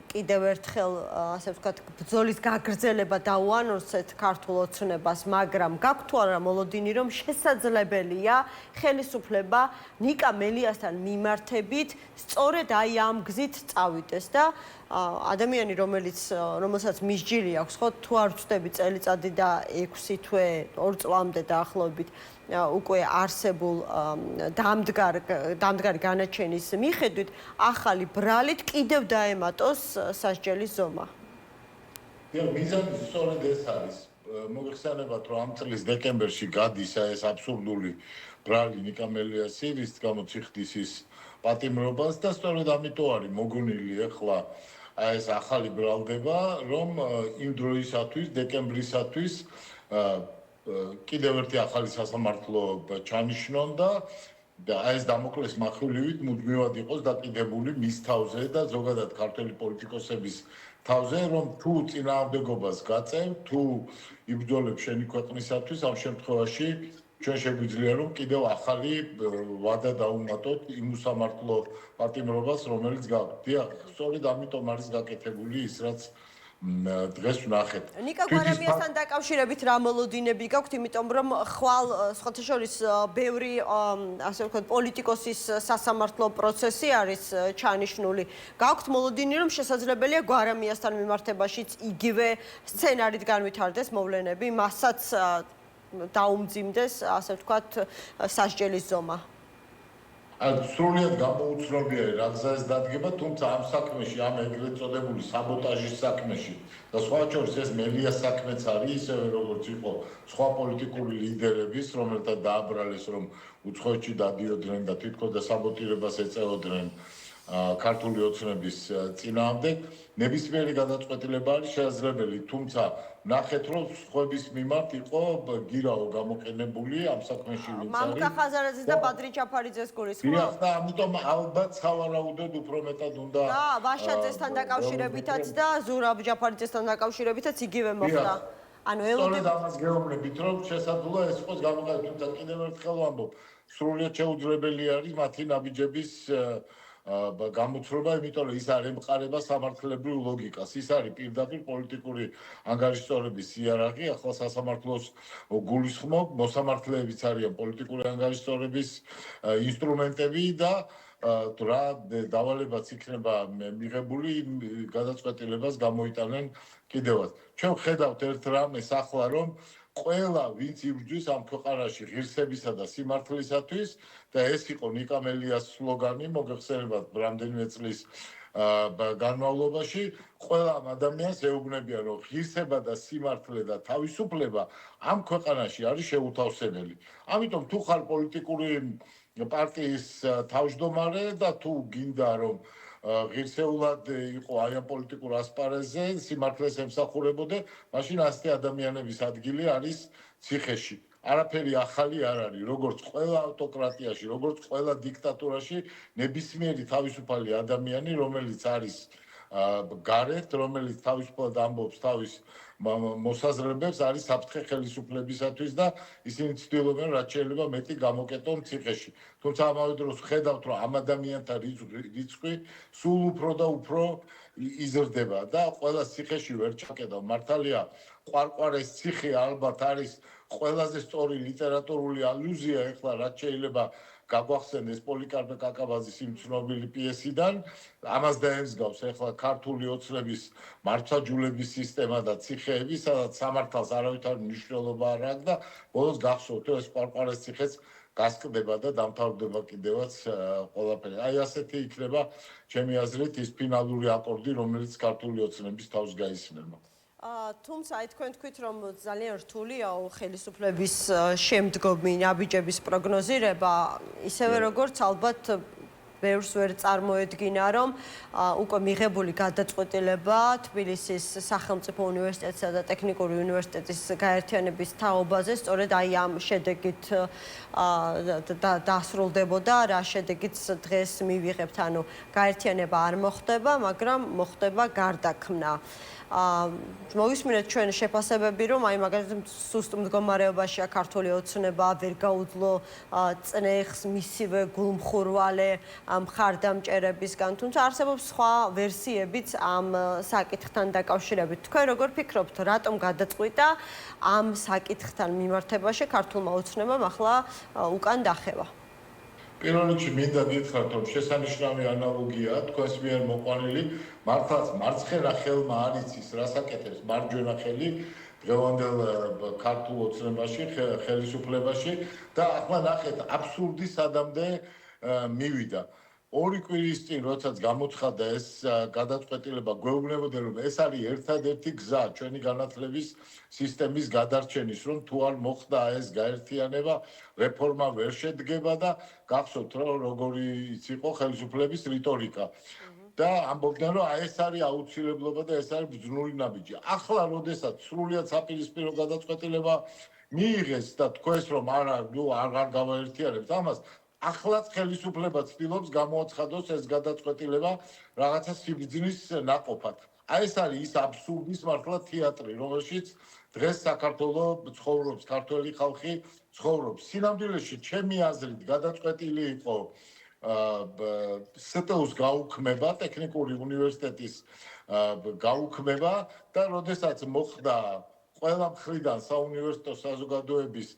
კიდევ ერთხელ ასე ვთქვათ, ბრძოლის გაგრძელება დაუანონსეთ ქართულ ოცნებას, მაგრამ გაქვთ თუ არა მოლოდინი, რომ შესაძლებელია ხელისუფლება ნიკა მელიასთან მიმართებით სწორედ აი ამ გზით წავიდეს და ადამიანი, რომელსაც მსჯილი აქვს, ხო, თუ არ ვწდები წელიწადი და 6 თვე 2 წლამდე დაახლოებით უკვე არსებულ დამდგარი განაჩენის მიხედვით, ახალი ბრალით კიდევ დაემატოს სასჯელის ზომა. მიზანი სწორედ ეს არის. მოგეხსენებათ, რომ ამ წლის დეკემბერში გადის ეს აბსურდული ბრალი ნიკა მელიას, რის გამოც იხდის ის პატიმრობას და სწორედ ამიტომ არის მოგონილი ახლა ეს ახალი ბრალდება, რომ იმ დროისათვის, დეკემბრისათვის კიდევ ერთი ახალი სასამართლო ჩანიშნონ და ეს დამოკლეს מחვილივით მუდმივად იყოს დაკიდებული მის თავზე და ზოგადად ქართველი პოლიტიკოსების თავზე, რომ თუ წინააღმდეგობას გაწევ, თუ იბრძოლებ შენი ქვეყნისათვის, ამ შემთხვევაში ჩვენ შეგვიძლია რომ კიდევ ახალი ვადა დაუმატოთ იმ უსამართლო პატიმრობას, რომელიც გაქვთ. დიახ, სწორედ ამიტომ არის გაკეთებული ის, რაც დღეს ვნახეთ. ნიკა გვარამიასთან დაკავშირებით რა მოლოდინები გაქვთ, იმიტომ რომ ხვალ სხვათა შორის ბევრი ასე ვთქვათ პოლიტიკოსის სასამართლო პროცესი არის ჩანიშნული. გაქვთ მოლოდინი, რომ შესაძლებელია გვარამიასთან მიმართებაშიც იგივე სცენარით განვითარდეს მოვლენები, მასაც დაუმძიმდეს, ასე ვთქვათ, სასჯელის ზომა. სრულიად გამოუცნობია რა გზას დადგება, თუმცა ამ საქმეში, ამ ეგრეთ წოდებული საბოტაჟის საქმეში და სხვა შორის ეს მელიას საქმეც არის, ისევე როგორც იყო სხვა პოლიტიკური ლიდერების, რომელთა დააბრალეს, რომ უცხოეთში დადიოდნენ და თვითონ და საბოტირებას ეწეოდნენ ქართული ოცნების წინააღმდეგ, ნებისმიერი გადაწყვეტილება არის შესაძლებელი, თუმცა ნახეთ, რომ სხვების მიმართ იყო გირაო გამოყენებული ამ საქმეში ვინც არის. მამუკა ხაზარაძის და ბადრი ჯაფარიძეს გულისხმობ? დიახ, და ამიტომ ალბათ სავარაუდოდ უფრო მეტად უნდა და ვაშაძესთან დაკავშირებითაც და ზურაბ ჯაფარიძესთან დაკავშირებითაც იგივე მოხდა. ანუ სწორედ ამას გეუბნებით, რომ შესაძლოა ეს იყოს გამოყენებული, თუმცა კიდევ ერთხელ ვამბობ, სრულიად შეუძლებელი არის მათი ნაბიჯების გამოთხრობა, იმიტომ რომ ის არ ემყარება სამართლებრივ ლოგიკას. ის არის პირდაპირ პოლიტიკური ანგარიშწორების იარაღი, ახლა სასამართლოს გულისხმობ, მოსამართლეებიც არიან პოლიტიკური ანგარიშწორების ინსტრუმენტები და რა დავალებაც იქნება მიღებული გადაწყვეტილებას გამოიტანენ კიდევაც. ჩვენ ხედავთ ერთ რამეს ახლა, რომ ყველა ვინც იბრძვის ამ ქვეყანაში ღირსებისა და სიმართლისათვის და ეს იყო ნიკა მელიას სლოგანი, მოგეხსენებათ რამდენიმე წლის განმავლობაში, ყველა ამ ადამიანს ეუბნებიან, რომ ღირსება და სიმართლე და თავისუფლება ამ ქვეყანაში არის შეუთავსებელი. ამიტომ თუ ხარ პოლიტიკური პარტიის თავმჯდომარე და თუ გინდა რომ ღირსეულად იყო აი ამ პოლიტიკურ ასპარეზზე, სიმართლეს ემსახურებოდე, მაშინ ასეთი ადამიანების ადგილი არის ციხეში. არაფერი ახალი არ არის, როგორც ყველა ავტოკრატიაში, როგორც ყველა დიქტატურაში, ნებისმიერი თავისუფალი ადამიანი, რომელიც არის გარეთ, რომელიც თავისუფლად ამბობს თავის მოსაზრებებს, არის საფრთხე ხელისუფლებისათვის და ისინი ცდილობენ რაც შეიძლება მეტი გამოკეტონ ციხეში. თუმცა ამავე დროს ხედავთ, რომ ამ ადამიანთა რიცხვი სულ უფრო და უფრო იზრდება და ყველა ციხეში ვერ ჩაკეტავ. მართალია, ყვარყვარეს ციხე ალბათ არის ყველაზე სწორი ლიტერატურული ალუზია ეხლა რაც შეიძლება გაგვახსენდეს პოლიკარპე კაკაბაძის იმ ცნობილი პიესიდან, ამას დაემსგავს ეხლა ქართული ოცნების მართლმსაჯულების სისტემა და ციხეები, სადაც სამართალს არავითარ მნიშვნელობა არ აქვს და ბოლოს გახსოვთ, ეს ყვარყვარეს ციხეც გასკდება და დამთავრდება კიდევაც ყველაფერი. აი ასეთი იქნება ჩემი აზრით ის ფინალური აკორდი, რომელიც ქართული ოცნების თავს გაისმენა. თუმცა აი თქვენ თქვით, რომ ძალიან რთულია ხელისუფლების შემდგომი ნაბიჯების პროგნოზირება, ისევე როგორც ალბათ ბევრს ვერ წარმოედგინა, რომ უკვე მიღებული გადაწყვეტილება თბილისის სახელმწიფო უნივერსიტეტსა და ტექნიკური უნივერსიტეტის გაერთიანების თაობაზე სწორედ აი ამ შედეგით დასრულდებოდა, რა შედეგიც დღეს მივიღებთ, ანუ გაერთიანება არ მოხდება, მაგრამ მოხდება გარდაქმნა. მოვისმინეთ ჩვენ შეფასებები, რომ აი მაგალითად სუსტ მდგომარეობაშია ქართული ოცნება, ვერ გაუძლო წნეხს მისივე გულმხურვალე მხარდამჭერებისგან, თუმცა არსებობს სხვა ვერსიებიც ამ საკითხთან დაკავშირებით. თქვენ როგორ ფიქრობთ, რატომ გადაწყვიტა ამ საკითხთან მიმართებაში ქართულმა ოცნებამ ახლა უკან დახევა? პირველ რიგში მინდა გითხრათ, რომ შესანიშნავი ანალოგიაა თქვენს მიერ მოყვანილი, მართლაც მარცხენა ხელმა არ იცის რას აკეთებს მარჯვენა ხელი დღევანდელ ქართულ ოცნებაში, ხელისუფლებაში და ახლა ნახეთ აბსურდი სადამდე მივიდა. ორი კვირის წინ, როდესაც გამოცხადდა ეს გადაწყვეტილება, გვეუბნებოდნენ, რომ ეს არის ერთადერთი გზა ჩვენი განათლების სისტემის გადარჩენის, რომ თუ არ მოხდა ეს გაერთიანება, რეფორმა ვერ შედგება და გახსოვთ, რომ როგორი იყო ხელისუფლების რიტორიკა. და ამბობდნენ რომ ეს არის აუცილებლობა და ეს არის ბრძნული ნაბიჯი. ახლა როდესაც სრულიად საპირისპირო გადაწყვეტილება მიიღეს და თქვეს რომ არ გავაერთიარებთ ამას, ახლაც ხელისუფლება ცდილობს გამოაცხადოს ეს გადაწყვეტილება რაღაცა სიბრძნის ნაყოფად. ეს არის ის აბსურდის მართლა თეატრი, რომელშიც დღეს საქართველოს ცხოვრობს, ქართველი ხალხი ცხოვრობს. სინამდვილეში ჩემი აზრით გადაწყვეტილი იყო STU-ს გაუქმება, ტექნიკური უნივერსიტეტის გაუქმება და როდესაც მოხდა ყველა მხრიდან საუნივერსიტეტო საზოგადოების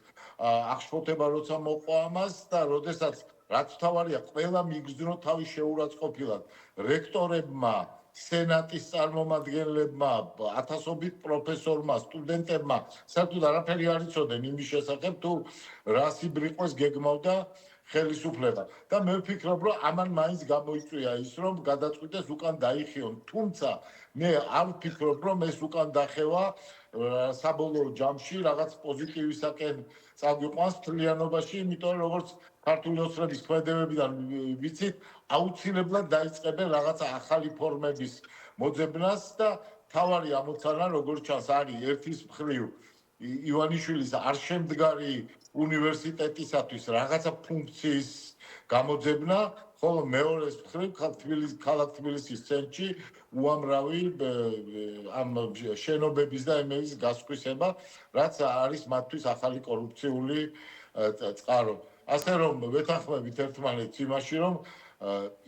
აღშფოთება როცა მოყვა ამას და როდესაც რაც თავარია ყველა მიგრძნო თავის შეურაცხყოფილად რექტორებმა, სენატის წარმომადგენლებმა, ათასობით პროფესორმა, სტუდენტებმა საერთოდ არაფერი არ იცოდნენ იმის შესახებ თუ რა სიბრიყვეს გეგმავდა ხელისუფლება და მე ვფიქრობ რომ ამან მაინც გამოიწვია ის რომ გადაწყვიტეს უკან დაიხიონ, თუმცა მე არ ვფიქრობ რომ ეს უკან დახევა საბოლოო ჯამში რაღაც პოზიტივისაკენ წაგვიყვანს მთლიანობაში, იმიტომ რომ როგორც ქართული ოცნების ქმედებებიდან ვიცით, აუცილებლად დაიწყებენ რაღაცა ახალი ფორმების მოძებნას და თავარი ამოცანა როგორც ჩანს არის ერთის მხრივ ივანიშვილის არ შემდგარი უნივერსიტეტისათვის რაღაცა ფუნქციის გამოძებნა, ხოლო მეორეს მხრივ ქალაქ თბილისის ცენტრში უამრავი ამ შენობების და ემელის გასხვისება, რაც არის მათთვის ახალი კორუფციული წყარო. ასე რომ ვეთანხმებით ერთმანეთს იმაში, რომ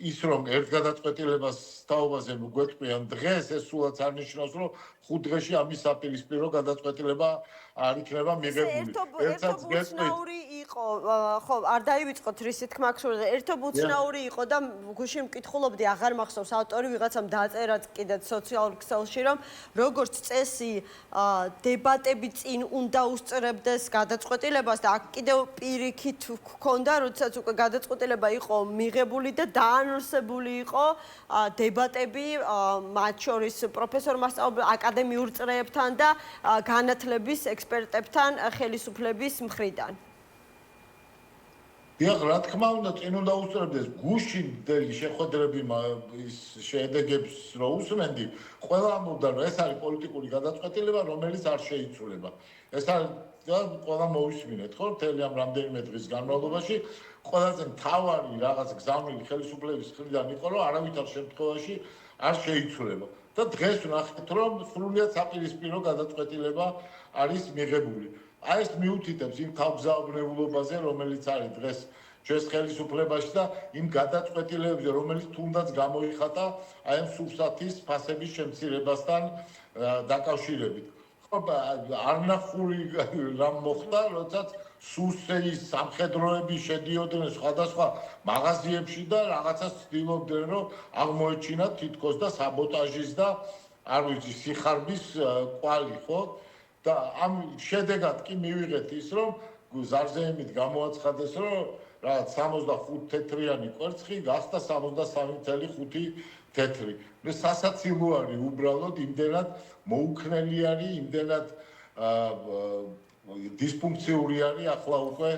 ის რომ ერთ გადაწყვეტილებას თაობაზე გვეტყვიან დღეს, ეს სულაც არ ნიშნავს, რომ 5 დღეში ამის საპირისპირო გადაწყვეტილება არ იქნება მიღებული. ერთობ უცნაური იყო, ხო, არ დაივიწყოთ რისი თქმა გსურდა. ერთობ უცნაური იყო და გუშინ მკითხულობდი, აღარ მახსოვს ავტორი ვიღაცამ დაწერა კიდეც სოციალურ ქსელში, რომ როგორც წესი დებატები წინ უნდა უსწრებდეს გადაწყვეტილებას და აქ კიდევ პირიქით გქონდა, როდესაც უკვე გადაწყვეტილება იყო მიღებული და დაანონსებული იყო დებატები მათ შორის პროფესორ მასწავლებელ აკადემიურ წრეებთან და განათლების ექსპერტებთან ხელისუფლების მხრიდან. დიახ, რა თქმა უნდა, წინ უნდა უსწრებდეს გუშინდელი შეხვედრები ის შედეგებს რო უსმენდი, ყველა ამბობდა, რომ ეს არის პოლიტიკური გადაწყვეტილება, რომელიც არ შეიცვლება. ეს არის და ყველა მოვისმინეთ, ხო, მთელი ამ რამდენიმე დღის განმავლობაში ყველაზე მთავარი რაღაც გზავნილი ხელისუფლების მხრიდან იყო, რომ არავითარ შემთხვევაში არ შეიცვლება. და დღეს ვნახეთ, რომ სრულიად საპირისპირო გადაწყვეტილება არის მიღებული. აი ეს მიუთითებს იმ თავგზავნებულობაზე, რომელიც არის დღეს ჩვენს ხელისუფლებაში და იმ გადაწყვეტილებებზე, რომელიც თუნდაც გამოიხატა აი ამ სურსათის ფასების შემცირებასთან დაკავშირებით. ხო, არნახული რამ მოხდა, როდესაც სუსეის სამხედროები შედიოდნენ სხვადასხვა მაღაზიებში და რაღაცას ცდილობდნენ, რომ აღმოეჩინათ თითქოს და საბოტაჟის და არ ვიცი, სიხარბის კვალი, ხო? და ამ შედეგად კი მივიღეთ ის, რომ ზარზეიმით გამოაცხადეს, რომ რაღაც 65 თეთრიანი კვერცხი გახდა 63.5 თეთრი. მე სასაცილო არის უბრალოდ იმდენად მოუქნელი არის, იმდენად დისფუნქციური არის ახლა უკვე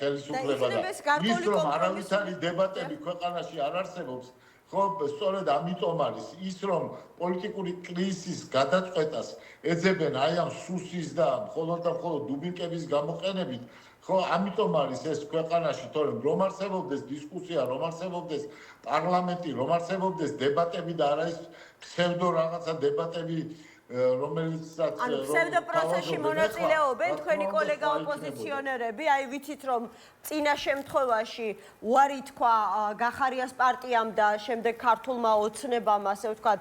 ხელისუფლება და ის რომ არავითარი დებატები ქვეყანაში არ არსებობს, ხო, სწორედ ამიტომ არის ის რომ პოლიტიკური კრიზისის გადაწყვეტას ეძებენ აი ამ სუსის და მხოლოდ და მხოლოდ დუბინკების გამოყენებით, ხო, ამიტომ არის ეს ქვეყანაში, თორემ რომ არსებობდეს დისკუსია, რომ არსებობდეს პარლამენტი, რომ არსებობდეს დებატები და არა ის ფსევდო რაღაცა დებატები, რომელიცაც ანუ ფსევდო პროცესში მონაწილეობენ თქვენი კოლეგა ოპოზიციონერები, აი ვიცით რომ წინა შემთხვევაში უარი თქვა გახარიას პარტიამ და შემდეგ ქართულმა ოცნებამ, ასე ვთქვათ,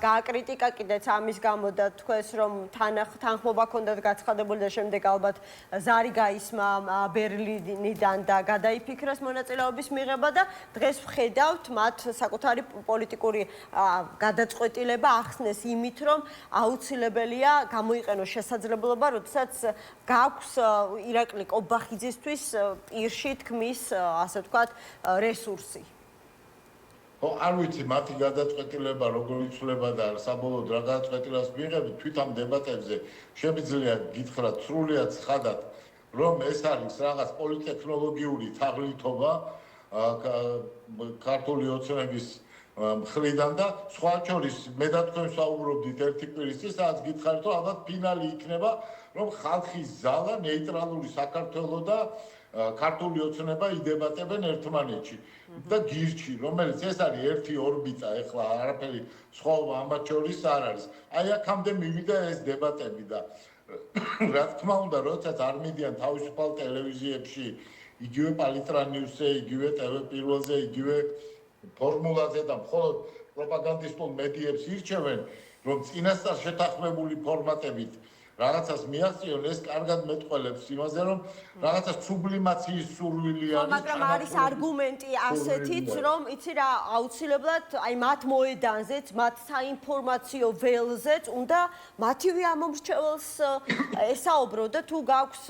გააკრიტიკა კიდეც ამის გამო და თქვეს რომ თანხმობა ჰქონდათ გაცხადებული და შემდეგ ალბათ ზარი გაისმა ბერლინიდან და გადაიფიქრეს მონაწილეობის მიღება და დღეს ვხედავთ მათ საკუთარი პოლიტიკური გადაწყვეტილება ახსნეს იმით, რომ აუცილებელია გამოიყენოს შესაძლებლობა, როდესაც გაქვს ირაკლი კობახიძისთვის პირში თქმის, ასე ვთქვათ, რესურსი. ხო, არ ვიცი, მათი გადაწყვეტილება როგორ იცვლება და საბოლოოდ რა გადაწყვეტილებას მიიღებენ, თვით ამ დებატებზე შემიძლია გითხრათ სრულიად ცხადად, რომ ეს არის რაღაც პოლიტექნოლოგიური თაღლითობა ქართული ოცნების მხრიდან და სხვა შორის მე და თქვენ საუბრობდით ერთი კვირის წინ, სადაც გითხარით, რომ ალბათ ფინალი იქნება, რომ ხალხის ზალა, ნეიტრალური საქართველო და ქართული ოცნება იდებატებენ ერთმანეთში და გირჩი, რომელიც ეს არის ერთი ორბიტა, ეხლა არაფერი სხვაობა ამათ შორის არ არის. აი აქამდე მივიდა ეს დებატები და რა თქმა უნდა, როდესაც არ მიდიან თავისუფალ ტელევიზიებში, იგივე პალიტრა ნიუსზე, იგივე TV პირველზე, იგივე ფორმულაზე და მხოლოდ პროპაგანდისტულ მედიებს ირჩევენ, რომ წინასწარ შეთანხმებული ფორმატებით რაღაცას მიაღწიონ, ეს კარგად მეტყველებს იმაზე, რომ რაღაცას სუბლიმაციის სურვილი არის. მაგრამ არის არგუმენტი ასეთიც, რომ იცი რა, აუცილებლად აი მათ მოედანზეც, მათ საინფორმაციო ველზეც უნდა მათივე ამომრჩეველს ესაუბრო და თუ გაქვს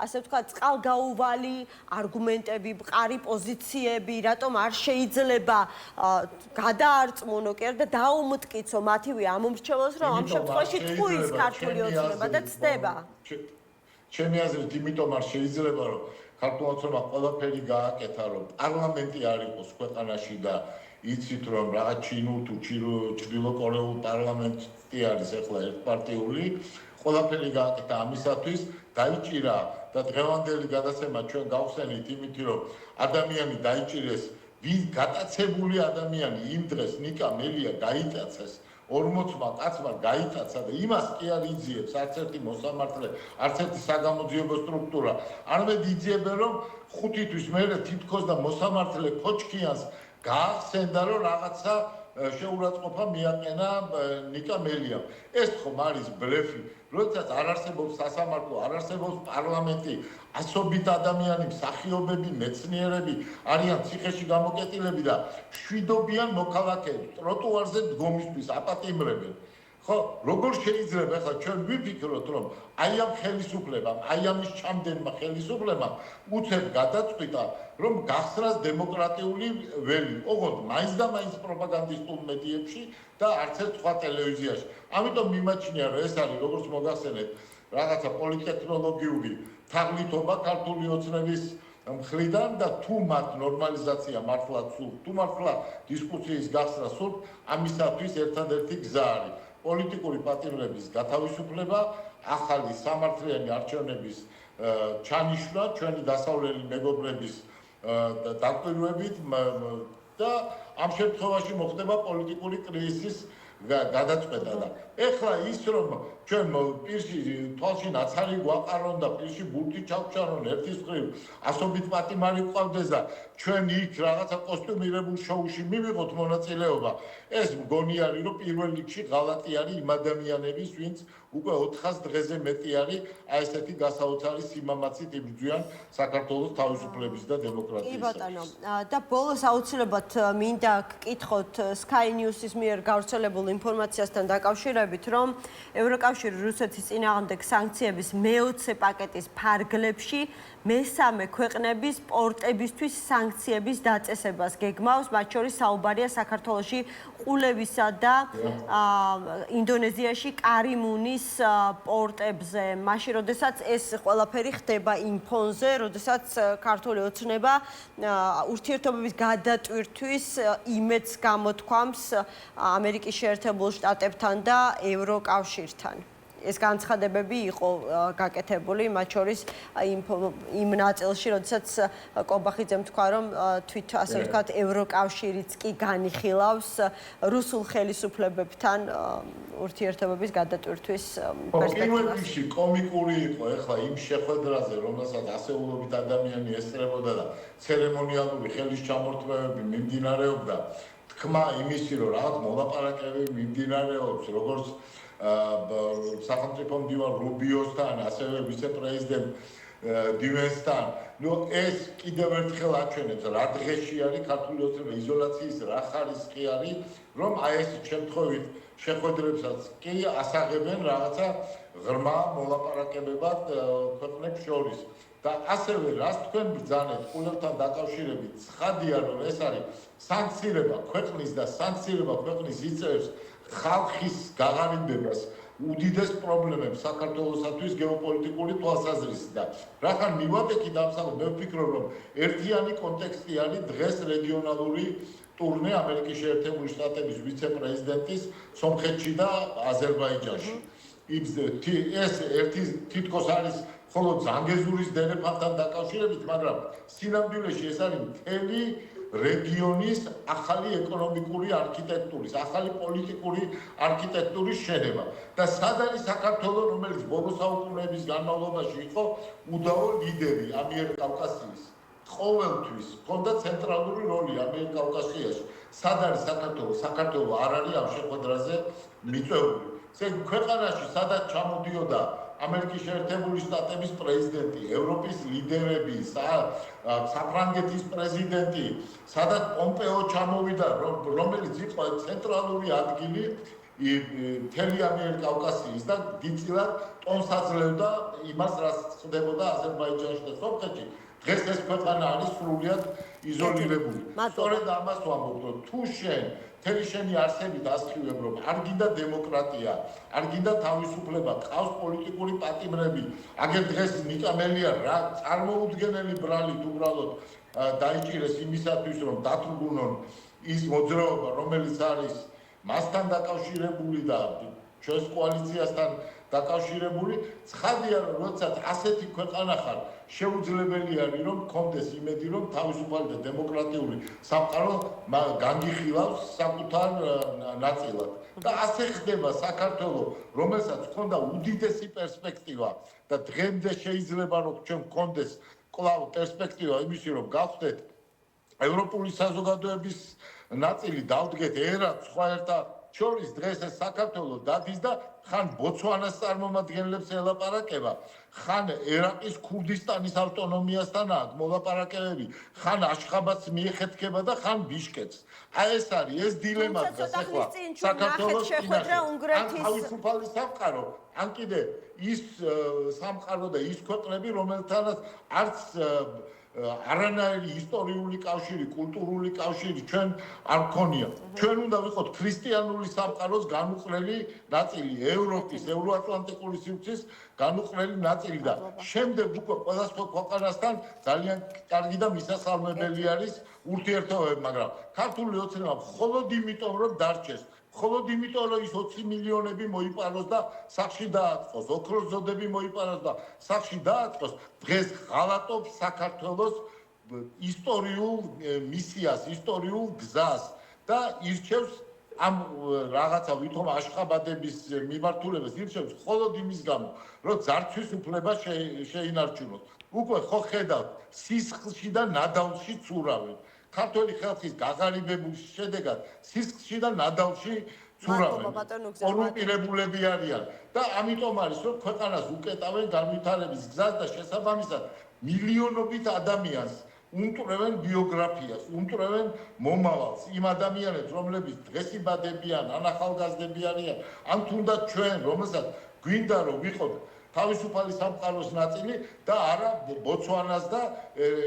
ასე ვთქვათ, წყალგაუვალი არგუმენტები, მყარი პოზიციები, რატომ არ შეიძლება გადაარწმუნო კი და დაუმტკიცო მათივე ამომრჩეველს, რომ ამ შემთხვევაში თქვის ქართული ოცნება და ცდება. ჩემი აზრით, იმიტომ არ შეიძლება, რომ ქართულ ოცნებამ ყველაფერი გააკეთა, რომ პარლამენტი არ იყოს ქვეყანაში და იცით, რომ რაღაც ჩინურ თუ ჩრდილოკორეულ პარლამენტი არის ახლა ერთპარტიული, ყველაფერი გააკეთა ამისათვის, დაიჭირა და დღევანდელი გადაცემა ჩვენ გავხსენით იმითი, რომ ადამიანი დაიჭირეს, ვინ გატაცებული ადამიანი იმ დღეს ნიკა მელია გაიტაცეს 40-მა კაცმა გაიტაცა და იმას კი არ იძიებს არც ერთი მოსამართლე, არც ერთი საგამოძიებო სტრუქტურა. არამედ იძიებენ, რომ 5 თვის მერე თითქოს და მოსამართლე ქოჩქიანს გაახსენდა, რომ რაღაცა შეურაცხყოფა მიაყენა ნიკა მელიამ. ეს ხომ არის ბლეფი. როდესაც არ არსებობს სასამართლო, არ არსებობს პარლამენტი, ასობით ადამიანი, მსახიობები, მეცნიერები არიან ციხეში გამოკეტილები და შვიდობიან მოქალაქეებს, ტროტუარზე დგომისთვის აპატიმრებენ. ხო, როგორ შეიძლება ახლა ჩვენ ვიფიქროთ, რომ აი ამ ხელისუფლებამ, აი ამის ჩამდენმა ხელისუფლებამ უცებ გადაწყვიტა, რომ გახსნას დემოკრატიული ველი. ოღონდ მაინც და მაინც პროპაგანდისტულ მედიებში და არც ერთ სხვა ტელევიზიაში. ამიტომ მიმაჩნია, რომ ეს არის, როგორც მოგახსენეთ, რაღაცა პოლიტექნოლოგიური თაღლითობა ქართული ოცნების მხრიდან და თუ მათ ნორმალიზაცია მართლაც სურთ, თუ მართლა დისკუსიის გახსნა სურთ, ამისათვის ერთადერთი გზა არის პოლიტიკური პატიმრების გათავისუფლება, ახალი სამართლიანი არჩევნების ჩანიშვნა ჩვენი დასავლელი მეგობრების დაკვირვებით და ამ შემთხვევაში მოხდება პოლიტიკური კრიზისის გადაწყვეტა და ეხლა ის რომ ჩვენ პირში თვალში ნაცარი გვაყარონ და პირში ბურთი ჩავჩარონ ერთის მხრივ ასობით პატიმარი ყავდეს და ჩვენ იქ რაღაცა კოსტუმირებულ შოუში მივიღოთ მონაწილეობა ეს მგონი არის რომ პირველ რიგში ღალატი არის იმ ადამიანების ვინც უკვე 400 დღეზე მეტი არის აი ესეთი გასაოცარი სიმამაცით იბრძვიან საქართველოს თავისუფლების და დემოკრატიის. კი ბატონო, და ბოლოს აუცილებლად მინდა გკითხოთ Sky News-ის მიერ გავრცელებულ ინფორმაციასთან დაკავშირებით, რომ ევროკავშირი რუსეთის წინააღმდეგ სანქციების მე-20 პაკეტის ფარგლებში მესამე ქვეყნების პორტებისთვის სანქციების დაწესებას გეგმავს, მათ შორის საუბარია საქართველოში ყულევისა და ინდონეზიაში კარიმუნის პორტებზე. მაშინ, როდესაც ეს ყველაფერი ხდება იმ ფონზე, როდესაც ქართული ოცნება ურთიერთობების გადატვირთვის იმედს გამოთქვამს ამერიკის შეერთებულ შტატებთან და ევროკავშირთან. ეს განცხადებები იყო გაკეთებული, მათ შორის იმ ნაწილში, როდესაც კობახიძემ თქვა, რომ თვით ასე ვთქვათ, ევროკავშირიც კი განიხილავს რუსულ ხელისუფლებებთან ურთიერთობების გადატვირთვის პერსპექტივას. პირველ რიგში კომიკური იყო ეხლა იმ შეხვედრაზე, რომელსაც ასეულობით ადამიანი ესწრებოდა და ცერემონიალური ხელის ჩამორთმევები მიმდინარეობდა, თქმა იმისი, რომ რაღაც მოლაპარაკებები მიმდინარეობს, როგორც სახელმწიფო მდივან რუბიოსთან, ასევე ვიცე-პრეზიდენტ დივენსთან. ნუ ეს კიდევ ერთხელ აჩვენებს, რა დღეში არის ქართული ოცნება, იზოლაციის რა ხარისხი არის, რომ აი ეს შემთხვევით შეხვედრებსაც კი ასაღებენ რაღაცა ღრმა მოლაპარაკებებად ქვეყნებს შორის. და ასევე რას თქვენ ბრძანეთ ყულებთან დაკავშირებით, ცხადია, რომ ეს არის სანქცირება ქვეყნის და სანქცირება ქვეყნის იწევს ხალხის გაღარიბებას უდიდეს პრობლემებს საქართველოსთვის გეოპოლიტიკური თვალსაზრისით. რახან მივატეკი დამსახურე, მე ვფიქრობ, რომ ერთიანი კონტექსტი არის დღეს რეგიონალური ტურნე ამერიკის შეერთებული შტატების ვიცე-პრეზიდენტის სომხეთში და აზერბაიჯანში. ეს ერთი თითქოს არის ხოლო ზანგეზურის დერეფანთან დაკავშირებით, მაგრამ სინამდვილეში ეს არის მთელი რეგიონის ახალი ეკონომიკური არქიტექტურის, ახალი პოლიტიკური არქიტექტურის შენება და სად არის საქართველო, რომელიც ბოლო საუკუნეების განმავლობაში იყო უდავო ლიდერი ამიერკავკასიის. ყოველთვის ჰქონდა ცენტრალური როლი ამიერკავკასიაში. სად არის საქართველო? საქართველო არ არის ამ შეხვედრაზე მიწვეული. ქვეყანაში სადაც ჩამოდიოდა ამერიკის შეერთებული შტატების პრეზიდენტი, ევროპის ლიდერები, საფრანგეთის პრეზიდენტი, სადაც პომპეო ჩამოვიდა, რომელიც იყო ცენტრალური ადგილი მთელი ამიერკავკასიის და დიდწილად ტონს აძლევდა იმას, რაც ხდებოდა აზერბაიჯანში და სომხეთში. დღეს ეს ქვეყანა არის სრულიად იზოლირებული. სწორედ ამას ვამბობ, რომ თუ შენ მთელი შენი არსებით ასხივებ, რომ არ გინდა დემოკრატია, არ გინდა თავისუფლება, ყავს პოლიტიკური პატიმრები, აგერ დღეს ნიკა მელიარ რა წარმოუდგენელი ბრალით უბრალოდ დაიჭირეს იმისათვის, რომ დათრგუნონ ის მოძრაობა, რომელიც არის მასთან დაკავშირებული და ჩვენს კოალიციასთან დაკავშირებული. ცხადია, რომ როდესაც ასეთი ქვეყანა ხარ, შეუძლებელი არის, რომ გქონდეს იმედი, რომ თავისუფალი და დემოკრატიული სამყარო განგიხილავს საკუთარ ნაწილად. და ასე ხდება საქართველო, რომელსაც ჰქონდა უდიდესი პერსპექტივა და დღემდე შეიძლება, რომ ჩვენ გქონდეს კვლავ პერსპექტივა იმისი, რომ გავხდეთ ევროპული საზოგადოების ნაწილი, დავდგეთ ერად სხვა ერთა შორის. დღეს ეს საქართველო დადის და ხან ბოცვანას წარმომადგენლებს ელაპარაკება, ხან ერაყის ქურდისტანის ავტონომიასთან აქვს მოლაპარაკებები, ხან აშხაბადს მიეხეთქება და ხან ბიშკეკს. აი ეს არის ეს დილემა დღეს ახლა საქართველოს შეხვედრა უნგრეთის თავისუფალი სამყარო, ან კიდე ის სამყარო და ის ქვეყნები, რომელთანაც არც არანაირი ისტორიული კავშირი, კულტურული კავშირი ჩვენ არ გქონია. ჩვენ უნდა ვიყოთ ქრისტიანული სამყაროს განუყრელი ნაწილი, ევროპის, ევროატლანტიკური სივრცის განუყრელი ნაწილი და შემდეგ უკვე სხვადასხვა ქვეყანასთან ძალიან კარგი და მისასალმებელი არის ურთიერთობები, მაგრამ ქართული ოცნება მხოლოდ იმიტომ, რომ დარჩეს, მხოლოდ იმიტომ, რომ ის 20 მილიონები მოიპაროს და სახში დააწყოს, ოქროს ზოდები მოიპაროს და სახში დააწყოს, დღეს ღალატობს საქართველოს ისტორიულ მისიას, ისტორიულ გზას და ირჩევს ამ რაღაცა ვითომ აშხაბადების მიმართულებას, ირჩევს მხოლოდ იმის გამო, რომ ძარცვის უფლება შეინარჩუნოს. უკვე ხო ხედავთ, სისხლში და ნადავლში ცურავენ. ქართველი ხალხის გაღარიბების შედეგად სისხლში და ნადავლში ცურავენ. კორუმპირებულები არიან და ამიტომ არის, რომ ქვეყანას უკეტავენ განვითარების გზას და შესაბამისად მილიონობით ადამიანს უნტრევენ ბიოგრაფიას, უნტრევენ მომავალს, იმ ადამიანებს, რომლებიც დღესიბადებიან, ან ახალგაზრდები არიან, ან თუნდაც ჩვენ, რომელსაც გვინდა რომ ვიყოთ თავისუფალი სამყაროს ნაწილი და არა ბოცვანას და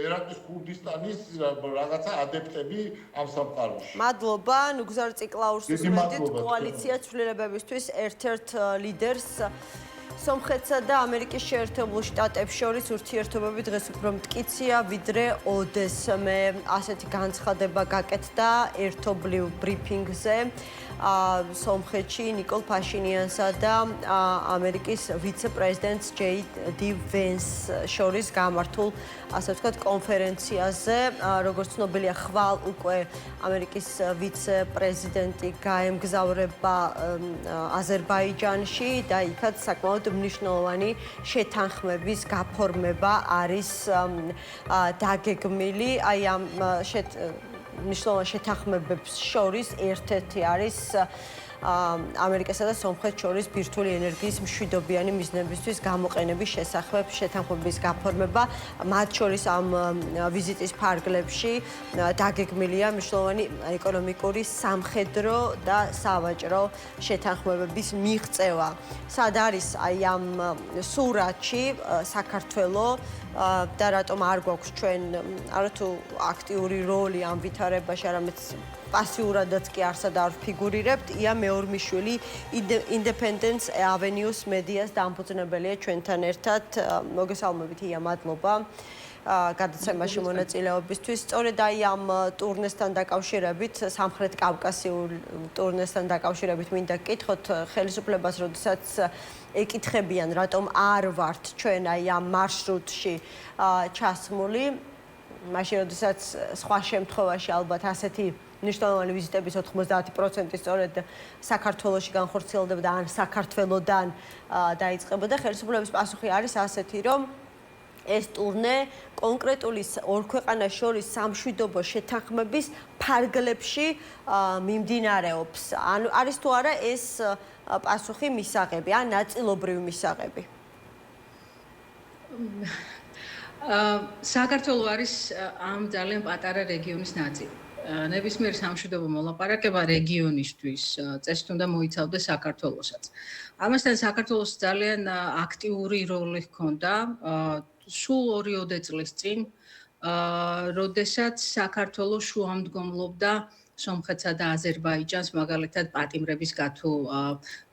ერაყის ქურდისტანის რაღაცა ადეპტები ამ სამყაროში. მადლობა, ნუგზარ ციკლაურს უსმენთ კოალიცია ცვლილებებისთვის ერთ-ერთ ლიდერს. სომხეთსა და ამერიკის შეერთებულ შტატებს შორის ურთიერთობები დღეს უფრო მტკიცია, ვიდრე ოდესმე. ასეთი განცხადება გაკეთდა ერთობლივ ბრიფინგზე სომხეთში ნიკოლ ფაშინიანსა და ამერიკის ვიცე-პრეზიდენტს ჯეი-დი ვენს შორის გამართულ, ასე ვთქვათ, კონფერენციაზე. როგორც ცნობილია, ხვალ უკვე ამერიკის ვიცე-პრეზიდენტი გაემგზავრება აზერბაიჯანში და იქაც საკმაოდ მნიშვნელოვანი შეთანხმების გაფორმება არის დაგეგმილი. აი ამ მნიშვნელოვან შეთანხმებებს შორის ერთ-ერთი არის ამერიკასა და სომხეთს შორის ბირთვული ენერგიის მშვიდობიანი მიზნებისთვის გამოყენების შესახებ შეთანხმების გაფორმება. მათ შორის ამ ვიზიტის ფარგლებში დაგეგმილია მნიშვნელოვანი ეკონომიკური, სამხედრო და სავაჭრო შეთანხმებების მიღწევა. სად არის აი ამ სურათში საქართველო და რატომ არ გვაქვს ჩვენ არათუ აქტიური როლი ამ ვითარებაში, არამედ პასიურადაც კი არსად არ ფიგურირებთ. ია მეორმიშვილი Independence Avenues Medias დამფუძნებელია ჩვენთან ერთად. მოგესალმებით ია, მადლობა. გადაცემაში მონაწილეობისთვის. სწორედ აი ამ ტურნესთან დაკავშირებით, სამხრეთ კავკასიურ ტურნესთან დაკავშირებით მინდა გკითხოთ ხელისუფლებას, როდესაც ეკითხებიან, რატომ არ ვართ ჩვენ აი ამ მარშრუტში ჩასმული. მაშინ, როდესაც სხვა შემთხვევაში ალბათ ასეთი მნიშვნელოვანი ვიზიტების 90% სწორედ საქართველოში განხორციელდებოდა ან საქართველოდან დაიწყებოდა, ხელისუფლების პასუხი არის ასეთი, რომ ეს ტურნე კონკრეტული ორ ქვეყანას შორის სამშვიდობო შეთანხმების ფარგლებში მიმდინარეობს. ანუ არის თუ არა ეს პასუხი მისაღები, ან ნაწილობრივი მისაღები? საქართველო არის ამ ძალიან პატარა რეგიონის ნაწილი. ნებისმიერი სამშვიდობო მოლაპარაკება რეგიონისთვის წესით უნდა მოიცავდეს საქართველოსაც. ამასთან საქართველოს ძალიან აქტიური როლი ჰქონდა სულ 2 წლის წინ, როდესაც საქართველოს შუამდგომლობდა სომხეთსა და აზერბაიჯანს მაგალითად პატიმრების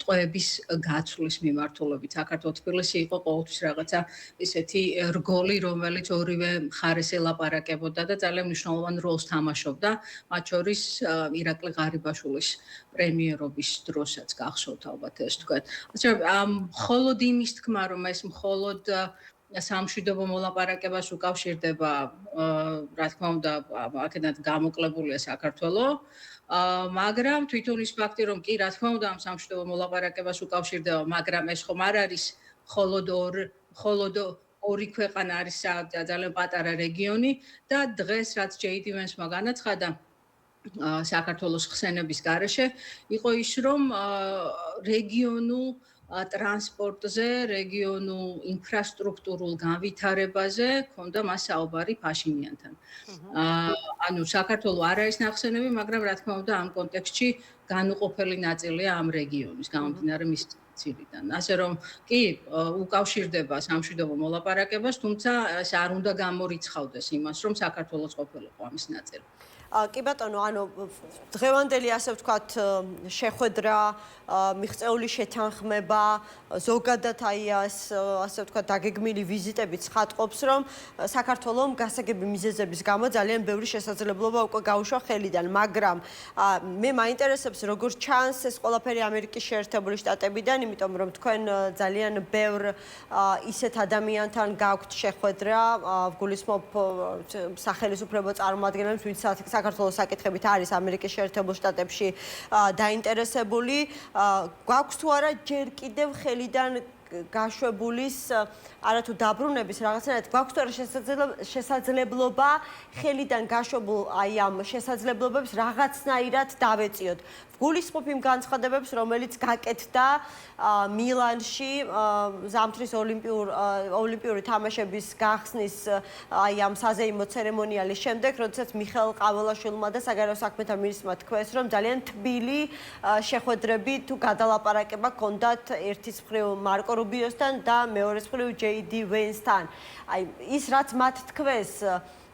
ტყვეების გაცვლის მიმართულებით. საქართველოს თბილისი იყო ყოველთვის რაღაცა ისეთი რგოლი, რომელიც ორივე მხარეს ელაპარაკებოდა და ძალიან მნიშვნელოვან როლს თამაშობდა, მათ შორის ირაკლი ღარიბაშვილის პრემიერობის დროსაც გახსოვთ ალბათ ეს თქვენ. მხოლოდ იმის თქმა, რომ ეს მხოლოდ სამშვიდობო მოლაპარაკებას უკავშირდება, რა თქმა უნდა, აქედან გამოკლებულია საქართველო, მაგრამ თვითონ ის ფაქტი, რომ კი, რა თქმა უნდა, ამ სამშვიდობო მოლაპარაკებას უკავშირდება, მაგრამ ეს ხომ არ არის მხოლოდ ორი ქვეყანა არის ძალიან პატარა რეგიონი და დღეს რაც JD Vance-მა განაცხადა საქართველოს ხსენების გარეშე, იყო ის, რომ რეგიონულ ტრანსპორტზე, რეგიონულ ინფრასტრუქტურულ განვითარებაზე ქონდა მას საუბარი ფაშინიანთან. ანუ საქართველო არ არის ნახსენები, მაგრამ რა თქმა უნდა ამ კონტექსტში განუყოფელი ნაწილია ამ რეგიონის, გამომდინარე მის ცირიდან. ასე რომ კი, უკავშირდება სამშვიდობო მოლაპარაკებას, თუმცა ეს არ უნდა გამორიცხავდეს იმას, რომ საქართველოს ყოფილიყო ამის ნაწილი. კი ბატონო, ანუ დღევანდელი ასე ვთქვათ შეხვედრა, მიღწეული შეთანხმება, ზოგადად აი ასე ვთქვათ დაგეგმილი ვიზიტები ცხადყოფს, რომ საქართველოს გასაგები მიზეზების გამო ძალიან ბევრი შესაძლებლობა უკვე გაუშვა ხელიდან, მაგრამ მე მაინტერესებს როგორ ჩანს ეს ყველაფერი ამერიკის შეერთებული შტატებიდან, იმიტომ რომ თქვენ ძალიან ბევრ ისეთ ადამიანთან გაქვთ შეხვედრა, ვგულისხმობ სახელმწიფო წარმომადგენლებს, ვინც საქართველოს საკითხებით არის ამერიკის შეერთებულ შტატებში დაინტერესებული. გვაქვს თუ არა ჯერ კიდევ ხელიდან გაშვებულის არათუ დაბრუნების რაღაცნაირად გვაქვს თუ არა შესაძლებლობა ხელიდან გაშვებულ აი ამ შესაძლებლობებს რაღაცნაირად დავეწიოთ. გულისხმობ იმ განცხადებებს, რომელიც გაკეთდა მილანში ზამთრის ოლიმპიური თამაშების გახსნის აი ამ საზეიმო ცერემონიალის შემდეგ, როდესაც მიხეილ ყაველაშვილმა და საგარეო საქმეთა მინისტრმა თქვეს, რომ ძალიან თბილი შეხვედრები თუ გადალაპარაკება ჰქონდათ ერთის მხრივ მარკო რუბიოსთან და მეორეს მხრივ JD Vance-თან. აი ის რაც მათ თქვეს,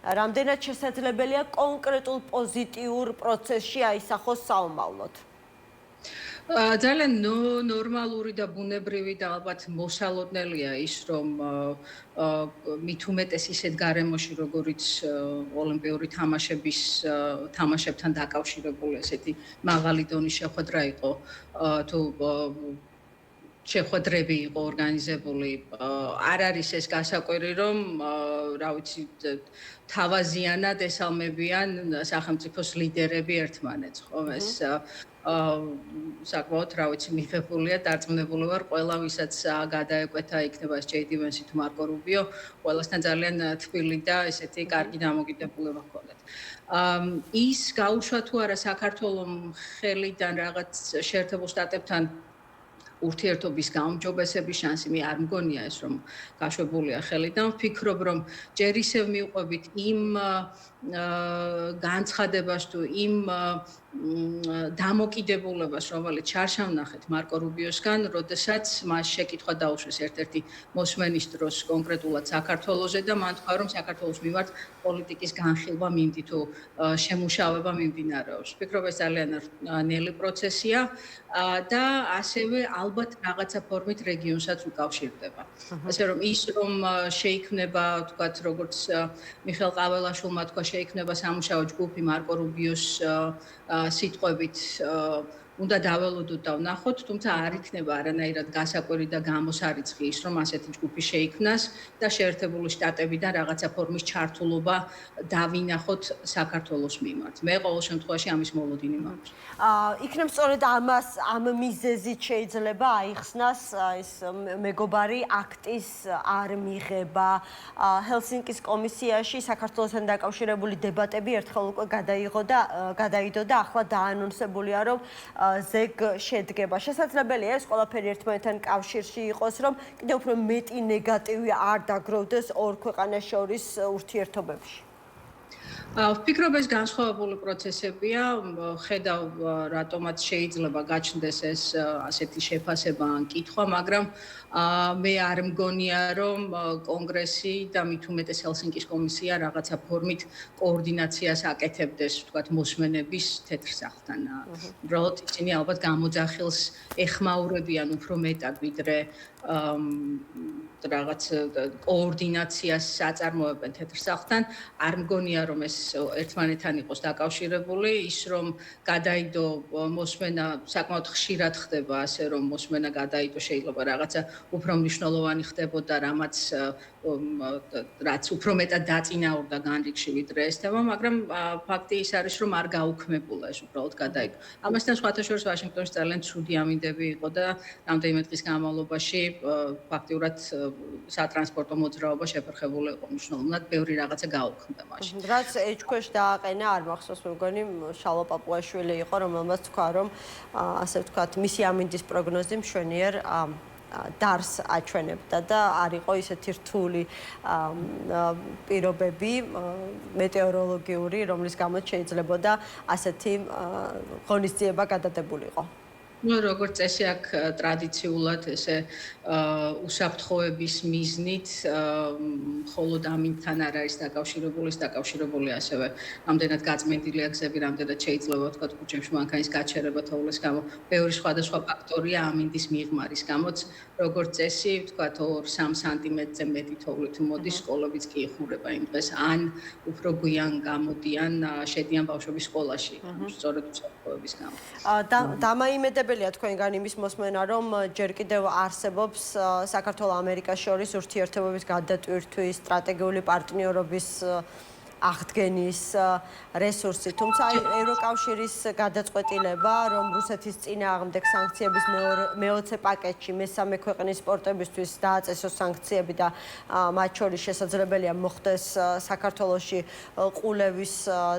რამდენად შესაძლებელია კონკრეტულ პოზიტიურ პროცესში აისახოს საომავლოდ? ძალიან ნორმალური და ბუნებრივი და ალბათ მოსალოდნელია ის, რომ მით უმეტეს ისეთ გარემოში, როგორიც ოლიმპიური თამაშებთან დაკავშირებული ესეთი მაღალი დონის შეხვედრა იყო, თუ შეხვედრები იყო ორგანიზებული, არ არის ეს გასაკვირი, რომ რა ვიცი, თავაზიანად ესალმებიან სახელმწიფოს ლიდერები ერთმანეთს, ხო? ეს საკმაოდ, რა ვიცი, მიღებულია, დარწმუნებული ვარ, ყველა ვისაც გადაეკვეთა იქნება ეს JD Vance თუ მარკო რუბიო, ყველასთან ძალიან თბილი და ესეთი კარგი დამოკიდებულება ჰქონდათ. ის გაუშვა თუ არა საქართველოს ხელიდან რაღაც შეერთებულ შტატებთან ურთიერთობის გაუმჯობესების შანსი მე არ მგონია ეს რომ გაშვებულია ხელიდან. ვფიქრობ რომ ჯერ ისევ მივყვებით იმ განცხადებას თუ იმ დამოკიდებულებას, რომელიც ჩარშავნახეთ მარკო რუბიოსგან, როდესაც მას შეკითხვა დაუშვეს ერთ-ერთი მოსმენის დროს კონკრეტულად საქართველოზე და მან თქვა, რომ საქართველოს მიმართ პოლიტიკის განხილვა მიმდითო შემუშავება მიმდინარეობს. ვფიქრობ, ეს ძალიან ნელი პროცესია და ასევე ალბათ რაღაცა ფორმით რეგიონსაც უკავშირდება. ასე რომ ის რომ შეიქმნება, თქვათ, როგორც მიხეილ ყაველაშვილმა თქვა, შეიქმნება სამუშაო ჯგუფი მარკო რუბიოს სიტყვებით უნდა დაველოდოთ და ვნახოთ, თუმცა არ იქნება არანაირად გასაკვირი და გამოსარიცხი ის, რომ ასეთი ჯგუფი შეიქმნას და შეერთებული შტატებიდან რაღაცა ფორმის ჩართულობა დავინახოთ საქართველოს მიმართ. მე ყოველ შემთხვევაში ამის მოლოდინი მაქვს. იქნებ სწორედ ამ მიზეზით შეიძლება აიხსნას ეს მეგობარი აქტის არ მიღება. ჰელსინკის კომისიაში საქართველოსთან დაკავშირებული დებატები ერთხელ უკვე გადაიდო და ახლა დაანონსებულია, რომ ზეგ შედგება. შესაძლებელია ეს ყველაფერი ერთმანეთთან კავშირში იყოს, რომ კიდევ უფრო მეტი ნეგატივი არ დაგროვდეს ორ ქვეყანას შორის ურთიერთობებში. ვფიქრობ, ეს განსხვავებული პროცესებია. ხედავ, რატომაც შეიძლება გაჩნდეს ეს ასეთი შეფასება ან კითხვა, მაგრამ მე არ მგონია, რომ კონგრესი და მით უმეტეს ჰელსინკის კომისია რაღაცა ფორმით კოორდინაციას აკეთებდეს, ვთქვათ, მოსმენების თეთრ სახლთან. უბრალოდ ისინი ალბათ გამოძახილს ეხმაურებიან უფრო მეტად, ვიდრე რაღაც კოორდინაციას აწარმოებენ თეთრ სახლთან. არ მგონია, რომ ეს ერთმანეთთან იყოს დაკავშირებული, ის რომ გადაიდო მოსმენა საკმაოდ ხშირად ხდება, ასე რომ მოსმენა გადაიდო შეიძლება რაღაცა უფრო მნიშვნელოვანი ხდებოდა, რაც უფრო მეტად დაწინაურდა განრიგში ვიდრე ეს თემა, მაგრამ ფაქტი ის არის, რომ არ გაუქმებულა ეს უბრალოდ გადაიდო. ამასთან სხვათა შორის ვაშინგტონში ძალიან ცუდი ამინდები იყო და რამდენიმე დღის განმავლობაში ფაქტიურად სატრანსპორტო მოძრაობა შეფერხებული იყო მნიშვნელოვნად, ბევრი რაღაცა გაუქმდა მაშინ. რაც ეჭქვეშ დააყენა, არ მახსოვს, მე მგონი შალვა პაპუაშვილი იყო, რომელმაც თქვა, რომ ასე ვთქვათ, მისი ამინდის პროგნოზი მშვენიერ დარს აჩვენებდა და არ იყო ისეთი რთული პირობები მეტეოროლოგიური, რომლის გამოც შეიძლებოდა ასეთი ღონისძიება გადადებულიყო. ну, როგორც წესი აქ ტრადიციულად ესე უსაფრთხოების მიზნით მხოლოდ ამინდთან არ არის დაკავშირებული ასევე რამდენად გაწმენდილია გზები, რამდენად შეიძლება თქვა ქუჩებში მანქანის გაჩერება თოვლის გამო, ბევრი სხვადასხვა ფაქტორია ამინდის მიღმარის გამოც, როგორც წესი, თქვა 2-3 სანტიმეტრზე მეტი თოვლით მოდის, სკოლებიც კი იხურება იმ დღეს, ან უფრო გვიან გამოდიან, შედიან ბავშვების სკოლაში, სწორედ უსაფრთხოების გამო. დამაიმედებელია თქვენგან იმის მოსმენა, რომ ჯერ კიდევ არსებობს საქართველოს-ამერიკას შორის ურთიერთობების გადატვირთვის, სტრატეგიული პარტნიორობის აღდგენის რესურსი, თუმცა ევროკავშირის გადაწყვეტილება, რომ რუსეთის წინააღმდეგ სანქციების მე-20 პაკეტში მესამე ქვეყნის სპორტებისთვის დააწესოს სანქციები და მათ შორის შესაძლებელია მოხდეს საქართველოში ყულევის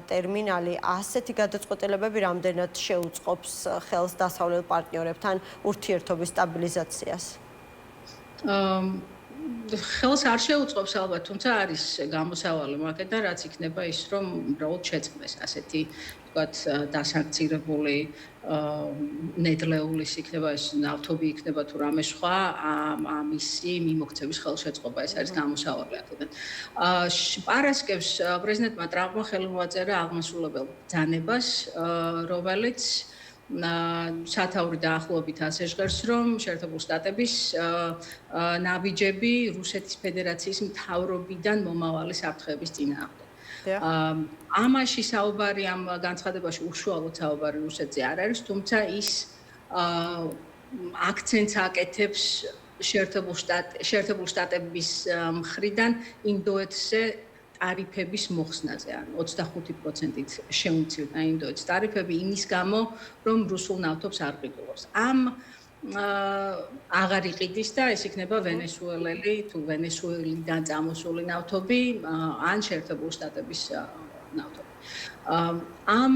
ტერმინალი, ასეთი გადაწყვეტილებები რამდენად შეუწყობს ხელს დასავლელ პარტნიორებთან ურთიერთობის სტაბილიზაციას? ხელს არ შეუწყობს ალბათ, თუმცა არის გამოსავალი მაგედან, რაც იქნება ის, რომ უბრალოდ შეწყდეს ასეთი, ვთქვათ, დასანქცირებული ნედლეულის იქნება, ეს ნავთობი იქნება თუ რამე სხვა, ამისი მიმოქცევის ხელშეწყობა, ეს არის გამოსავალი აქედან. პარასკევს პრეზიდენტმა ტრამპმა ხელი მოაწერა აღმასრულებელ ბრძანებას, რომელიც სათაური დაახლოებით ასე ჟღერს, რომ შეერთებული შტატების ნაბიჯები რუსეთის ფედერაციის მთავრობიდან მომავალი საფრთხეების წინააღმდეგ. ამაში საუბარი ამ განცხადებაში უშუალოდ საუბარი რუსეთზე არ არის, თუმცა ის აქცენტს აკეთებს შეერთებული შტატების მხრიდან ინდოეთზე ტარიფების მოხსნაზე, ანუ 25%-ით შეუმცირდა ინდოეთის ტარიფები იმის გამო, რომ რუსულ ნავთობს არ ყიდულობს. ამ აღარ იყიდის და ეს იქნება ვენესუელელი თუ ვენესუელიდან წამოსული ნავთობი, ან შეერთებული შტატების ნავთობი. ამ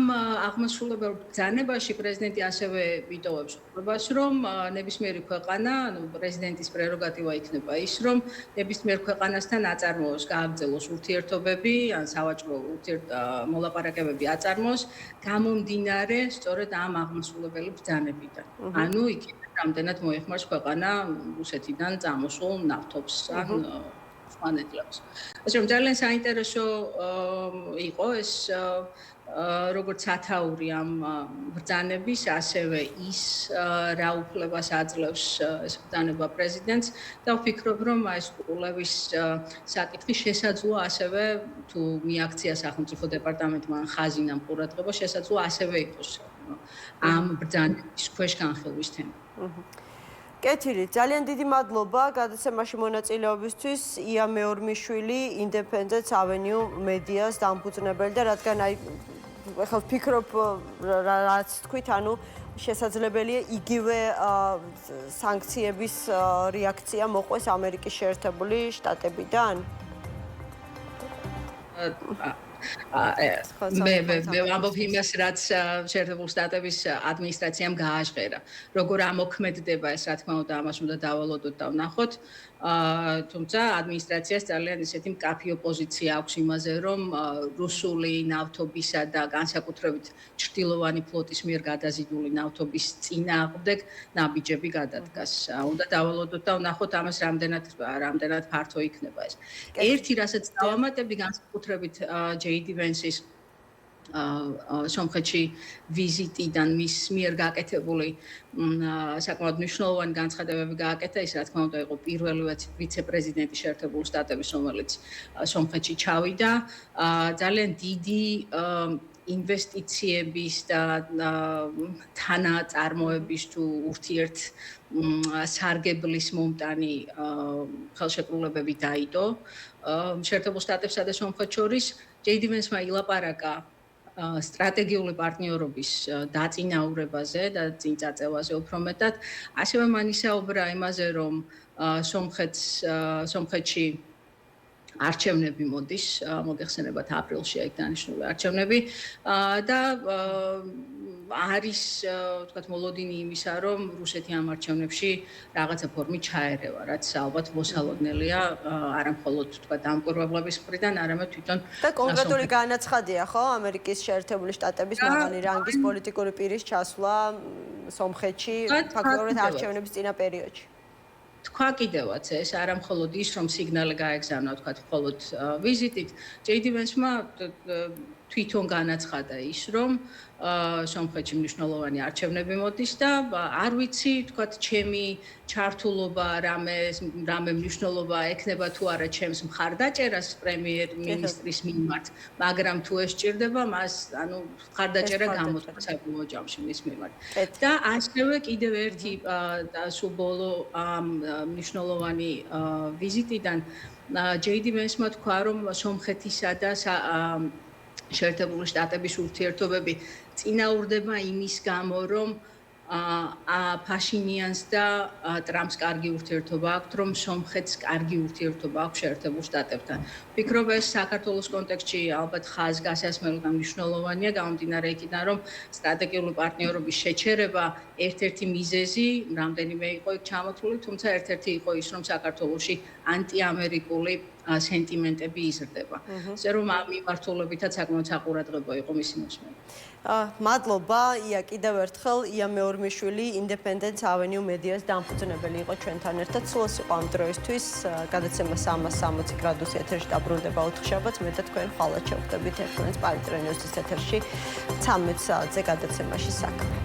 აღმასრულებელ ბრძანებაში პრეზიდენტი ასევე იტოვებს უფლებას, რომ ნებისმიერი ქვეყანა, პრეზიდენტის პრეროგატივა იქნება ის, რომ ნებისმიერ ქვეყანასთან აწარმოოს, გააგრძელოს ურთიერთობები, ან სავაჭრო მოლაპარაკებები აწარმოოს, გამომდინარე სწორედ ამ აღმასრულებელი ბრძანებიდან. ანუ იქ რამდენად მოეხმარს ქვეყანა რუსეთიდან წამოსულ ნავთობს ან ხმანეთლებს. ასე რომ ძალიან საინტერესო იყო ეს როგორც სათაური ამ ბრძანების, ასევე ის რა უფლებას აძლევს ეს ბრძანება პრეზიდენტს და ვფიქრობ, რომ ეს კვლევის საკითხი შესაძლოა ასევე თუ მიაქცია სახელმწიფო დეპარტამენტმა ხაზინამ ყურადღება, შესაძლოა ასევე იყოს ამ ბრძანების ქვეშ განხილვის თემა. კეთილი, ძალიან დიდი მადლობა გადაცემაში მონაწილეობისთვის. ია მეორმიშვილი, Independence Avenue Medias დამფუძნებელი და რადგან ახლა ვფიქრობ რაც თქვით, ანუ შესაძლებელია იგივე სანქციების რეაქცია მოყვეს ამერიკის შეერთებული შტატებიდან? მე ვამბობ იმას, რაც შეერთებული შტატების ადმინისტრაციამ გააჟღერა. როგორ ამოქმედდება ეს, რა თქმა უნდა, ამას უნდა დავალოდოთ და ვნახოთ. თუმცა ადმინისტრაციას ძალიან ისეთი მკაფიო პოზიცია აქვს იმაზე, რომ რუსული ნავთობისა და განსაკუთრებით ჩრდილოვანი ფლოტის მიერ გადაზიდული ნავთობის წინააღმდეგ ნაბიჯები გადადგას. უნდა დავალოდოთ და ვნახოთ ამას რამდენად ფართო იქნება ეს. ერთი, რასაც დავამატები, განსაკუთრებით ჯეიდი ვენსის სომხეთში ვიზიტიდან მის მიერ გაკეთებული საკმაოდ მნიშვნელოვანი განცხადებები გააკეთა. ის რა თქმა უნდა იყო პირველი ვიცე-პრეზიდენტი შეერთებული შტატების, რომელიც სომხეთში ჩავიდა. ძალიან დიდი ინვესტიციების და თანაწარმოების თუ ურთიერთ სარგებლის მომტანი ხელშეკრულებები დაიდო შეერთებულ შტატებსა და სომხეთს შორის. ჯეიდი ვენსმა ილაპარაკა სტრატეგიული პარტნიორობის დაწინაურებაზე და წინ წაწევაზე უფრო მეტად. ასევე მან ისაუბრა იმაზე, რომ სომხეთში არჩევნები მოდის, მოგეხსენებათ აპრილშია იქ დანიშნული არჩევნები და არის ვთქვათ მოლოდინი იმისა, რომ რუსეთი ამ არჩევნებში რაღაცა ფორმით ჩაერევა, რაც ალბათ მოსალოდნელია არა მხოლოდ ვთქვათ დამკვირვებლების მხრიდან, არამედ თვითონ და კონკრეტული განაცხადია, ხო, ამერიკის შეერთებული შტატების მაღალი რანგის პოლიტიკური პირის ჩასვლა სომხეთში ფაქტობრივად არჩევნების წინა პერიოდში. თქვა კიდევაც ეს არა მხოლოდ ის, რომ სიგნალი გაეგზავნა, ვთქვათ, მხოლოდ ვიზიტით. ჯეიდი ვენსმა თვითონ განაცხადა ის, რომ სომხეთში მნიშვნელოვანი არჩევნები მოდის და არ ვიცი, ვთქვათ, ჩემი ჩართულობა რამე მნიშვნელობა ექნება თუ არა ჩემს მხარდაჭერას პრემიერ-მინისტრის მიმართ, მაგრამ თუ ეს სჭირდება, მას ანუ მხარდაჭერა გამოთქვა საბოლოო ჯამში მის მიმართ. და ასევე კიდევ ერთი სულ ბოლო მნიშვნელოვანი ვიზიტიდან ჯეიდი ვენსმა თქვა, რომ სომხეთისა და შეერთებული შტატების ურთიერთობები წინაურდება იმის გამო, რომ ფაშინიანს და ტრამპს კარგი ურთიერთობა აქვთ, რომ სომხეთს კარგი ურთიერთობა აქვს შეერთებულ შტატებთან. ვფიქრობ, ეს საქართველოს კონტექსტში ალბათ ხაზგასასმელი და მნიშვნელოვანია, გამომდინარე იქიდან, რომ სტრატეგიული პარტნიორობის შეჩერება ერთ-ერთი მიზეზი, რამდენიმე იყო იქ ჩამოთვლილი, თუმცა ერთ-ერთი იყო ის, რომ საქართველოში ანტიამერიკული სენტიმენტები იზრდება. ასე რომ ამ მიმართულებითაც საკმაოდ საყურადღებო იყო მისი მოსმენა. მადლობა, ია, კიდევ ერთხელ ია მეორმიშვილი, Independence Avenue Medias დამფუძნებელი იყო ჩვენთან ერთად. სულს იყო ამ დროისთვის. გადაცემა 360 გრადუსი ეთერში დაბრუნდება ოთხშაბათს. მე და თქვენ ხვალად შევხვდებით ერთმანეთს პალიტრო ნიუსის ეთერში 13 საათზე გადაცემაში საქმე.